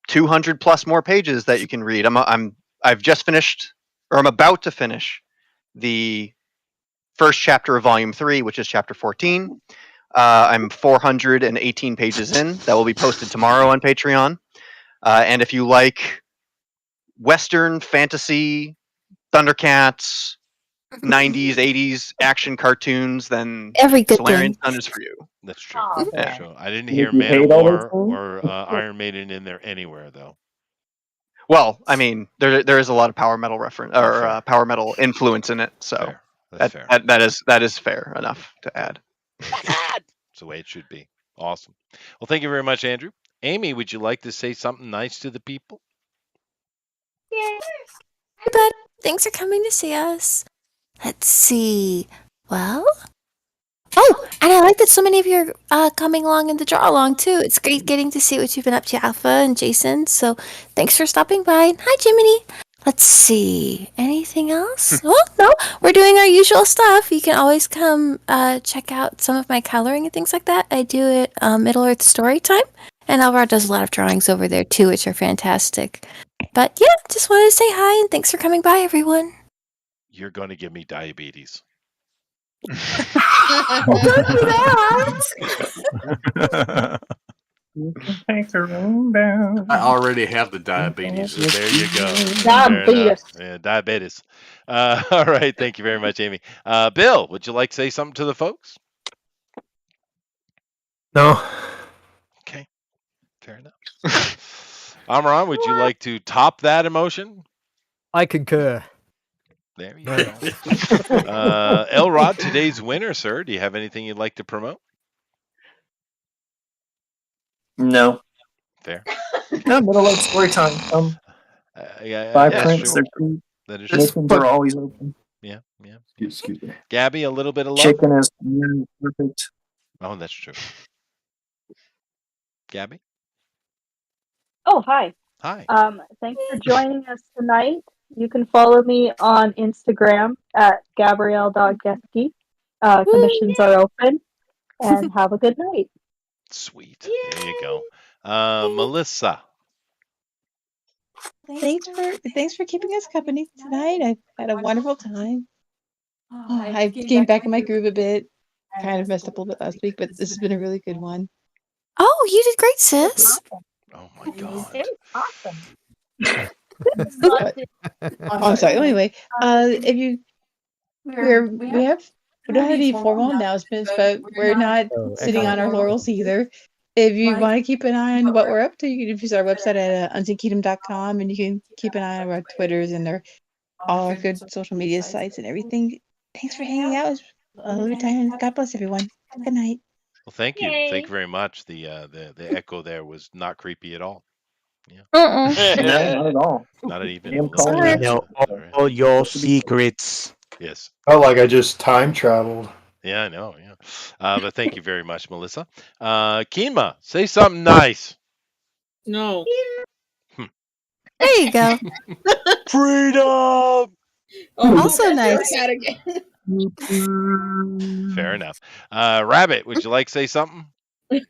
200 plus more pages that you can read. I've just finished, or I'm about to finish, the first chapter of Volume 3, which is Chapter 14. I'm 418 pages in. That will be posted tomorrow on Patreon. And if you like Western fantasy, Thundercats, 90s, 80s action cartoons, then Every good Solarian thing. Sun is for you. That's true. Yeah. That's true. I didn't Did hear you Man of hate all War those things? or Iron Maiden in there anywhere, though. Well, I mean, there is a lot of power metal reference or fair. power metal influence in it, so Fair. That's fair. that is fair enough to add. That's the way it should be. Awesome. Well, thank you very much, Andrew. Amy, would you like to say something nice to the people? Hi, bud. Thanks for coming to see us. Let's see. Well. Oh, and I like that so many of you are coming along in the draw along too. It's great getting to see what you've been up to, Alpha and Jason. So thanks for stopping by. Hi, Jiminy. Let's see. Anything else? Well, no. We're doing our usual stuff. You can always come check out some of my coloring and things like that. I do it Middle Earth Storytime. And Alvaro does a lot of drawings over there too, which are fantastic. But yeah, just wanted to say hi and thanks for coming by, everyone. You're going to give me diabetes. Don't do that. Take the room down. I already have the diabetes. There you go. Diabetes. Yeah, diabetes. All right. Thank you very much, Amy. Bill, would you like to say something to the folks? No. Okay. Fair enough. Amaran, would you like to top that emotion? I concur. There you go. Elrod, today's winner, sir. Do you have anything you'd like to promote? No. Fair. No, Middle Earth Storytime. Yeah, Five that's prints, true. they're cool. That is true. Chickens are always open. Yeah. Excuse me. Gabby, a little bit of love. Chicken is perfect. Oh, that's true. Gabby? Oh, hi. Hi. Thanks for joining us tonight. You can follow me on Instagram at Gabrielle.Geske. Commissions are open, and have a good night. Sweet. There you go. Melissa. Thanks for keeping us company tonight. I've had a wonderful time. I came back in my groove a bit. Kind of messed up a little bit last week, but this has been a really good one. Oh, you did great, sis. Oh my god. It was awesome. I'm sorry. Anyway, if you we don't have any formal announcements, but we're not sitting on our laurels either. If you want to keep an eye on what we're up to, you can visit our website at untitled.com, and you can keep an eye on our Twitters and our all our good social media sites and everything. Thanks for hanging out. It was a lovely time, and God bless everyone. Good night. Well, thank you. Thank you very much. The echo there was not creepy at all. Yeah. No, not at all. Not even a Damn little calm. bit. I know All right. all your secrets. Yes. Felt like I just time traveled. Yeah, I know. Yeah. But thank you very much, Melissa. Kima, say something nice. No. There you go. Freedom. Oh, Also that's nice. Cat again. Fair enough. Rabbit, would you like to say something? No,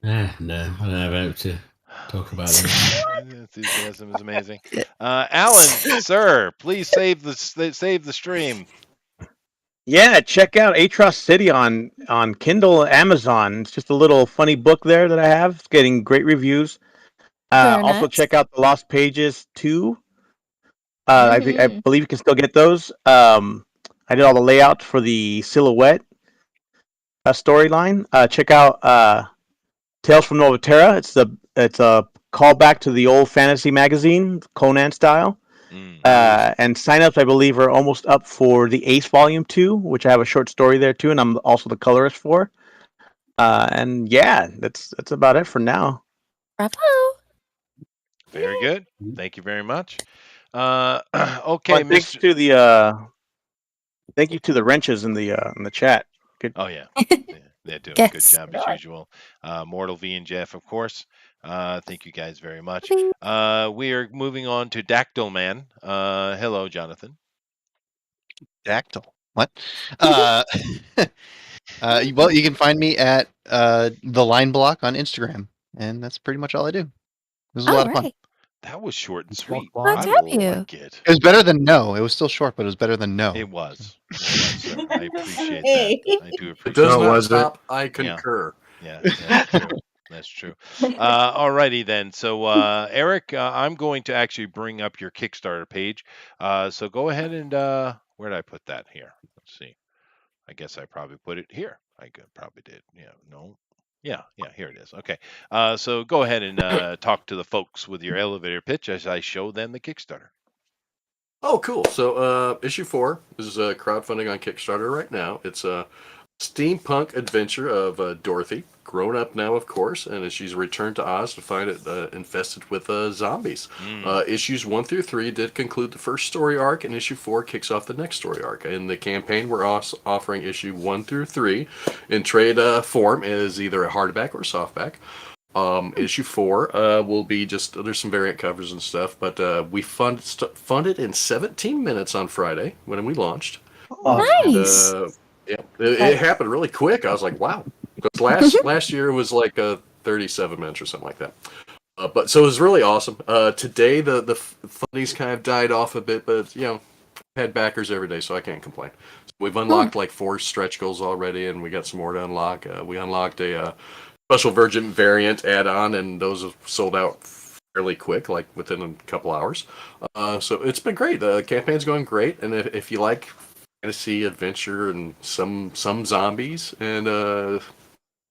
I don't have able to talk about that. Enthusiasm is amazing. Alan, sir, please save the stream. Yeah, check out Atros City on Kindle, Amazon. It's just a little funny book there that I have. It's getting great reviews. Very Also nice. check out the Lost Pages 2. I believe you can still get those. I did all the layout for the Silhouette storyline. Check out Tales from Novaterra. It's a callback to the old fantasy magazine, Conan style. And signups, I believe, are almost up for the Ace Volume 2, which I have a short story there too, and I'm also the colorist for. And yeah, that's about it for now. Bravo. Very good. Thank you very much. Okay, Oh, and thanks Mr. to the thank you to the wrenches in the chat. Good. Oh yeah, they're doing a good Yes. job as usual. Mortal V and Jeff, of course. Thank you guys very much. We are moving on to Dactyl Man. Hello, Jonathan. Dactyl. What? Well, you can find me at the Line Block on Instagram, and that's pretty much all I do. This was a lot of fun. Right. That was short and sweet. Glad I to have will you. like it. It was better than no. It was still short, but it was better than no. It was. It was, sir. I appreciate Hey. that. I do It appreciate does that. not was it? stop. I concur. Yeah, that's true. That's true. Alrighty then. So, Eric, I'm going to actually bring up your Kickstarter page. So go ahead and where did I put that here? Let's see. I guess I probably put it here. Probably did. Yeah. No. Yeah. Here it is. Okay. So go ahead and talk to the folks with your elevator pitch as I show them the Kickstarter. Oh, cool. So, issue 4 is crowdfunding on Kickstarter right now. It's a steampunk adventure of Dorothy, grown up now, of course, and as she's returned to Oz to find it infested with zombies. Issues 1 through 3 did conclude the first story arc, and issue 4 kicks off the next story arc. In the campaign, we're also offering issue 1 through 3 in trade form as either a hardback or softback. Issue 4 will be just, there's some variant covers and stuff, but we funded in 17 minutes on Friday when we launched. Nice. And, yeah, it happened really quick. I was like, wow. Because last year it was like 37 minutes or something like that. But so it was really awesome. Today the funding's kind of died off a bit, but you know, had backers every day, so I can't complain. So we've unlocked like 4 stretch goals already, and we got some more to unlock. We unlocked a Special Virgin variant add-on, and those have sold out fairly quick, like within a couple hours. So it's been great. The campaign's going great, and if you like fantasy adventure and some zombies and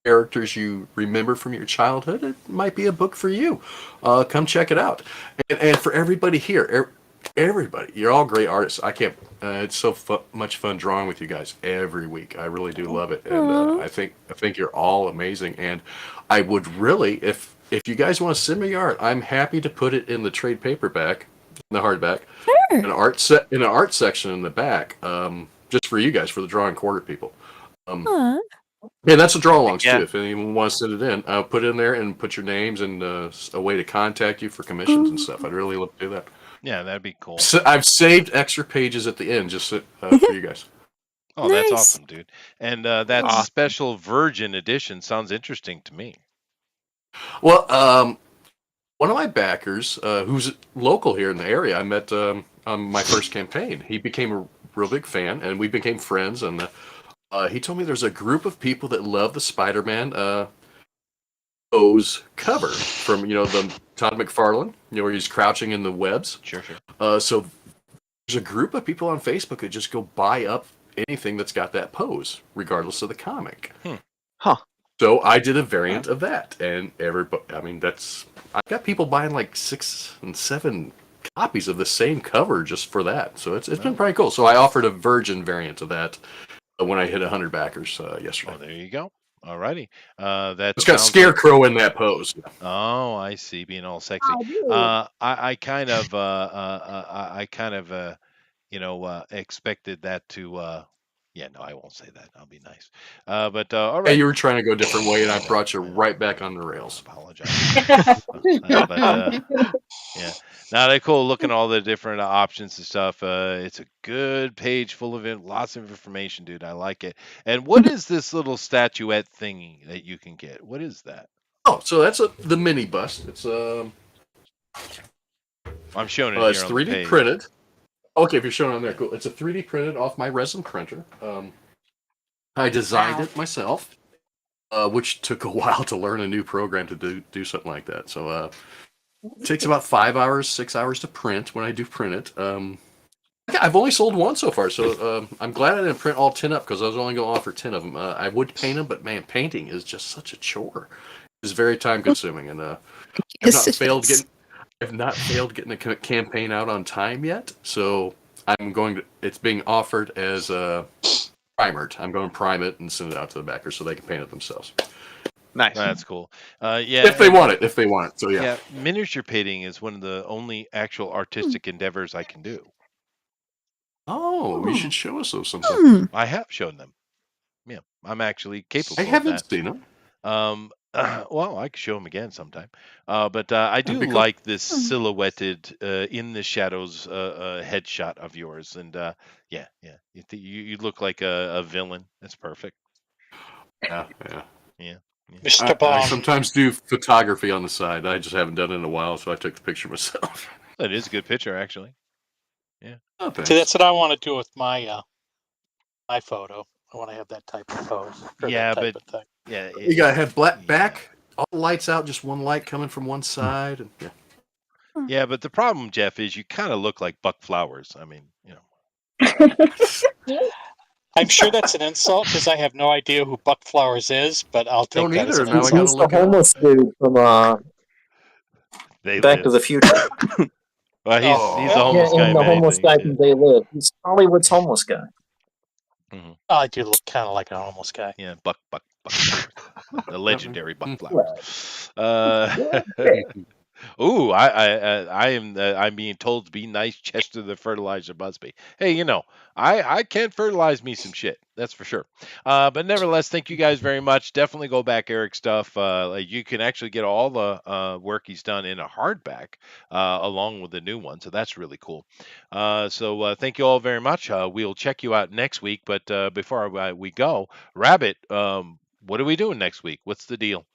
characters you remember from your childhood, it might be a book for you. Come check it out. And for everybody here, everybody, you're all great artists. I can't. It's so much fun drawing with you guys every week. I really do love it, and I think you're all amazing. And I would really, if you guys want to send me art, I'm happy to put it in the trade paperback, in the hardback, in an art section in the back, just for you guys, for the drawing quarter people. Yeah, that's a draw alongs too. If anyone wants to send it in, put it in there and put your names and a way to contact you for commissions and stuff. I'd really love to do that. Yeah, that'd be cool. So I've saved extra pages at the end just for you guys. Oh, that's awesome, dude. And that Special Virgin edition sounds interesting to me. Well, one of my backers, who's local here in the area, I met on my first campaign. He became a real big fan, and we became friends. And he told me there's a group of people that love the Spider-Man pose cover from the Todd McFarlane, where he's crouching in the webs. Sure. So there's a group of people on Facebook that just go buy up anything that's got that pose, regardless of the comic. So I did a variant of that, and everybody. I mean, I've got people buying like 6 and 7 copies of the same cover just for that. So it's been pretty cool. So I offered a virgin variant of that when I hit 100 backers yesterday. Oh, there you go. All righty. That It's got sounds Scarecrow in that pose. Oh, I see. Being all sexy. Oh, dude. I kind of, expected that to. Yeah, no, I won't say that. I'll be nice. But all Hey, right. you were trying to go a different way, and I brought you right back on the rails. Apologize. Yeah. Now they're cool. Looking at all the different options and stuff. It's a good page full of lots of information, dude. I like it. And what is this little statuette thingy that you can get? What is that? Oh, so that's the mini bust. It's I'm showing it here it's on the 3D page. printed. Okay, if you're showing on there, cool. It's a 3D printed off my resin printer. I designed it myself, which took a while to learn a new program to do something like that. So it takes about 5 hours, 6 hours to print when I do print it. I've only sold one so far, so I'm glad I didn't print all 10 up because I was only going to offer 10 of them. I would paint them, but man, painting is just such a chore. It's very time consuming, and I've not failed getting a campaign out on time yet. So it's being offered as primered. I'm going to prime it and send it out to the backers so they can paint it themselves. Nice. That's cool. Yeah. If they want it. So yeah. Yeah, miniature painting is one of the only actual artistic endeavors I can do. Oh, you should show us those sometime. I have shown them. Yeah, I'm actually capable. I haven't seen them. Well, I could show them again sometime. But I do be cool. like this silhouetted in the shadows headshot of yours, and yeah, you look like a villain. That's perfect. Yeah. Mr. I sometimes do photography on the side. I just haven't done it in a while, so I took the picture myself. That is a good picture, actually. Yeah. Oh, thanks. See, that's what I want to do with my my photo. I want to have that type of pose. Yeah, that type but of thing. yeah, You gotta have black back, all the lights out, just one light coming from one side, and yeah. Yeah, but the problem, Jeff, is you kind of look like Buck Flowers. I mean, you know. I'm sure that's an insult because I have no idea who Buck Flowers is, but I'll take that as an He's insult. the homeless dude from Back to the Future. Well, he's the homeless guy. The homeless guy from They Live. He's Hollywood's homeless guy. Mm-hmm. I do look kind of like an homeless guy. Yeah, Buck Flowers. The legendary Buck Flowers. Ooh, I'm being told to be nice. Chester the fertilizer Busby. Hey, you know, I can fertilize me some shit. That's for sure. But nevertheless, thank you guys very much. Definitely go back Eric's stuff. You can actually get all the work he's done in a hardback along with the new one. So that's really cool. So thank you all very much. We'll check you out next week. But before we go, Rabbit, what are we doing next week? What's the deal?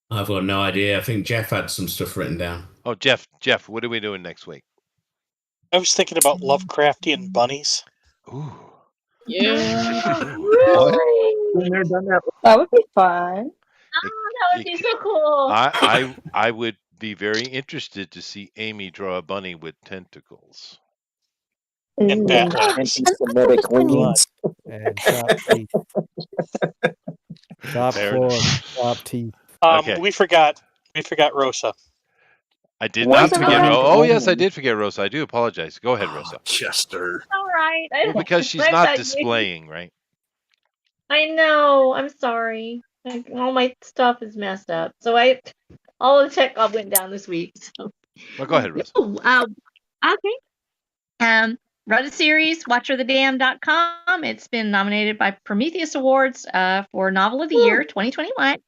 I've got no idea. I think Jeff had some stuff written down. Oh, Jeff, what are we doing next week? I was thinking about Lovecraftian bunnies. Ooh. Yeah. That would be fun. Oh, that would be so cool. I would be very interested to see Amy draw a bunny with tentacles. And bat legs. Anti-Semitic wings. And sharp teeth. Sharp Fair claws, sharp teeth. Okay. We forgot Rosa. I did Why not is it forget. not Oh, yes, I did forget Rosa. I do apologize. Go ahead, Rosa. Chester. All right. Well, because she's not displaying, right? I know. I'm sorry. All my stuff is messed up. So all the tech went down this week. So. Well, go ahead, Rosa. Okay. Wrote a series, watcherthedam.com. It's been nominated by Prometheus Awards for Novel of the Year 2021.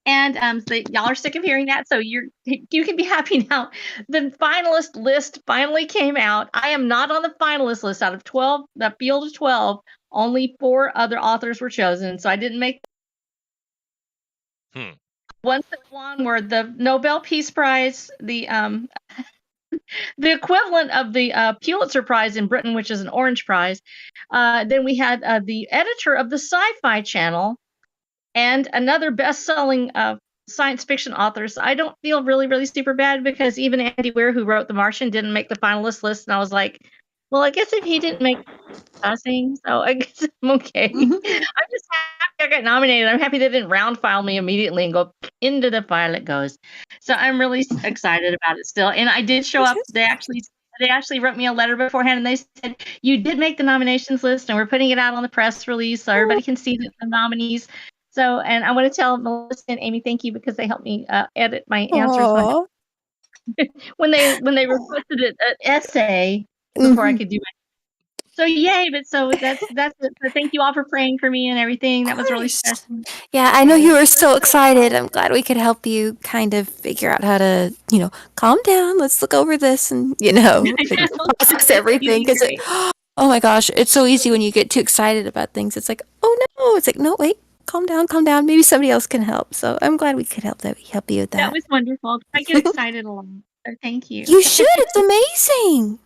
And so y'all are sick of hearing that, so you can be happy now. The finalist list finally came out. I am not on the finalist list out of 12, the field of 12. Only 4 other authors were chosen, so I didn't make. Ones that won were the Nobel Peace Prize, the equivalent of the Pulitzer Prize in Britain, which is an Orange Prize. Then we had the editor of the Sci-Fi Channel, and another best-selling science fiction author. So I don't feel really, really super bad because even Andy Weir, who wrote The Martian, didn't make the finalist list. And I was like, well, I guess if he didn't make passing, so I guess I'm okay. I'm just I got nominated. I'm happy they didn't round file me immediately and go into the file it goes. So I'm really excited about it still. And I did show up. They actually wrote me a letter beforehand, and they said you did make the nominations list, and we're putting it out on the press release so everybody can see the nominees. So, and I want to tell Melissa and Amy thank you because they helped me edit my answers when they requested an essay before I could do it. So yay! But so that's it. So thank you all for praying for me and everything. That was really special. Yeah, I know you were so excited. I'm glad we could help you kind of figure out how to, calm down. Let's look over this and, process everything. Because, oh my gosh, it's so easy when you get too excited about things. It's like, oh no. It's like, no, wait, calm down. Maybe somebody else can help. So I'm glad we could help you with that. That was wonderful. I get excited a lot. So thank you. You should. It's amazing.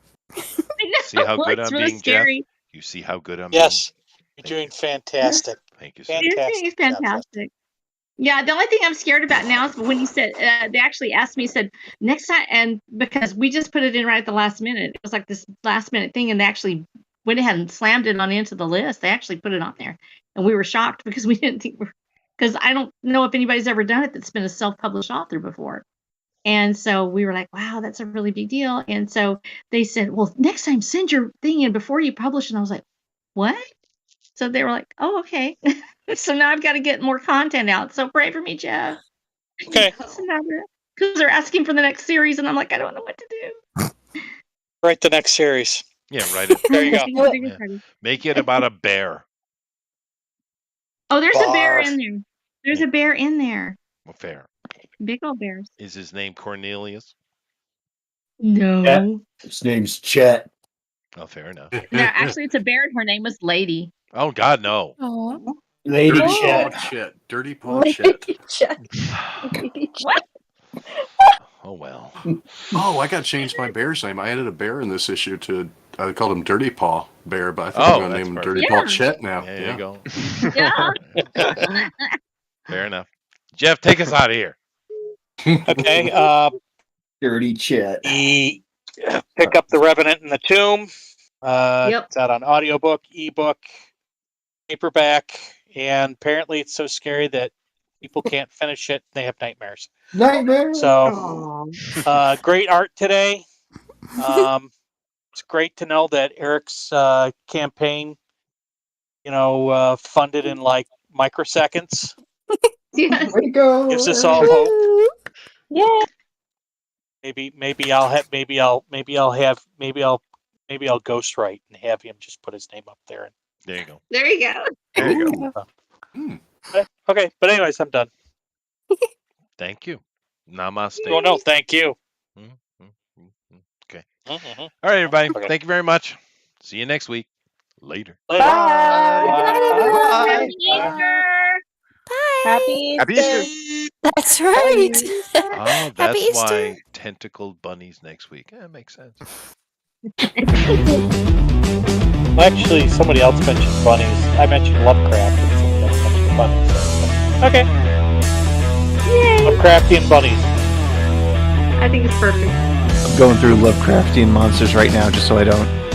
See how good I'm really being, scary. Jeff? You see how good I'm Yes, you're doing fantastic. Thank you. You're doing fantastic. Yeah, the only thing I'm scared about now is when you said they actually asked me, said next time, and because we just put it in right at the last minute, it was like this last minute thing, and they actually went ahead and slammed it on into the list. They actually put it on there, and we were shocked because we didn't think because I don't know if anybody's ever done it that's been a self-published author before. And so we were like, wow, that's a really big deal. And so they said, well, next time send your thing in before you publish. And I was like, what? So they were like, oh, okay. So now I've got to get more content out. So pray for me, Jeff. Okay. Because they're asking for the next series. And I'm like, I don't know what to do. Write the next series. Yeah, write it. There you go. Yeah. Make it about a bear. Oh, there's a bear in there. There's a bear in there. Well, fair. Big old bears. Is his name Cornelius? No. Yeah. His name's Chet. Oh, fair enough. No, actually, it's a bear, and her name was Lady. Oh, God, no. Oh. Lady Dirty Chet. Paw Chet. Dirty Paw Chet. What? Oh, well. Oh, I got to change my bear's name. I added a bear in this issue to, I called him Dirty Paw Bear, but I think I'm going to name him Dirty Paw Chet now. Yeah, there you go. Yeah. Fair enough. Jeff, take us out of here. Okay. Dirty Chet. Pick up The Revenant in the Tomb. It's out on audiobook, ebook, paperback, and apparently it's so scary that people can't finish it. They have nightmares. So, great art today. It's great to know that Eric's campaign, funded in like microseconds. Yes. Way to go. Gives us all hope. Yeah. Maybe I'll ghostwrite and have him just put his name up there. And there you go. There you go. There you go. Okay, but anyways, I'm done. Thank you. Namaste. Oh no, thank you. Okay. Mm-hmm. All right, everybody. Okay. Thank you very much. See you next week. Later. Bye. Happy Easter. Happy Easter. That's right. Oh, that's Happy why Easter. tentacled bunnies next week. That makes sense. Actually, somebody else mentioned bunnies. I mentioned Lovecraft, and somebody else mentioned bunnies. Okay. Yay. Lovecraftian bunnies. I think it's perfect. I'm going through Lovecraftian monsters right now just so I don't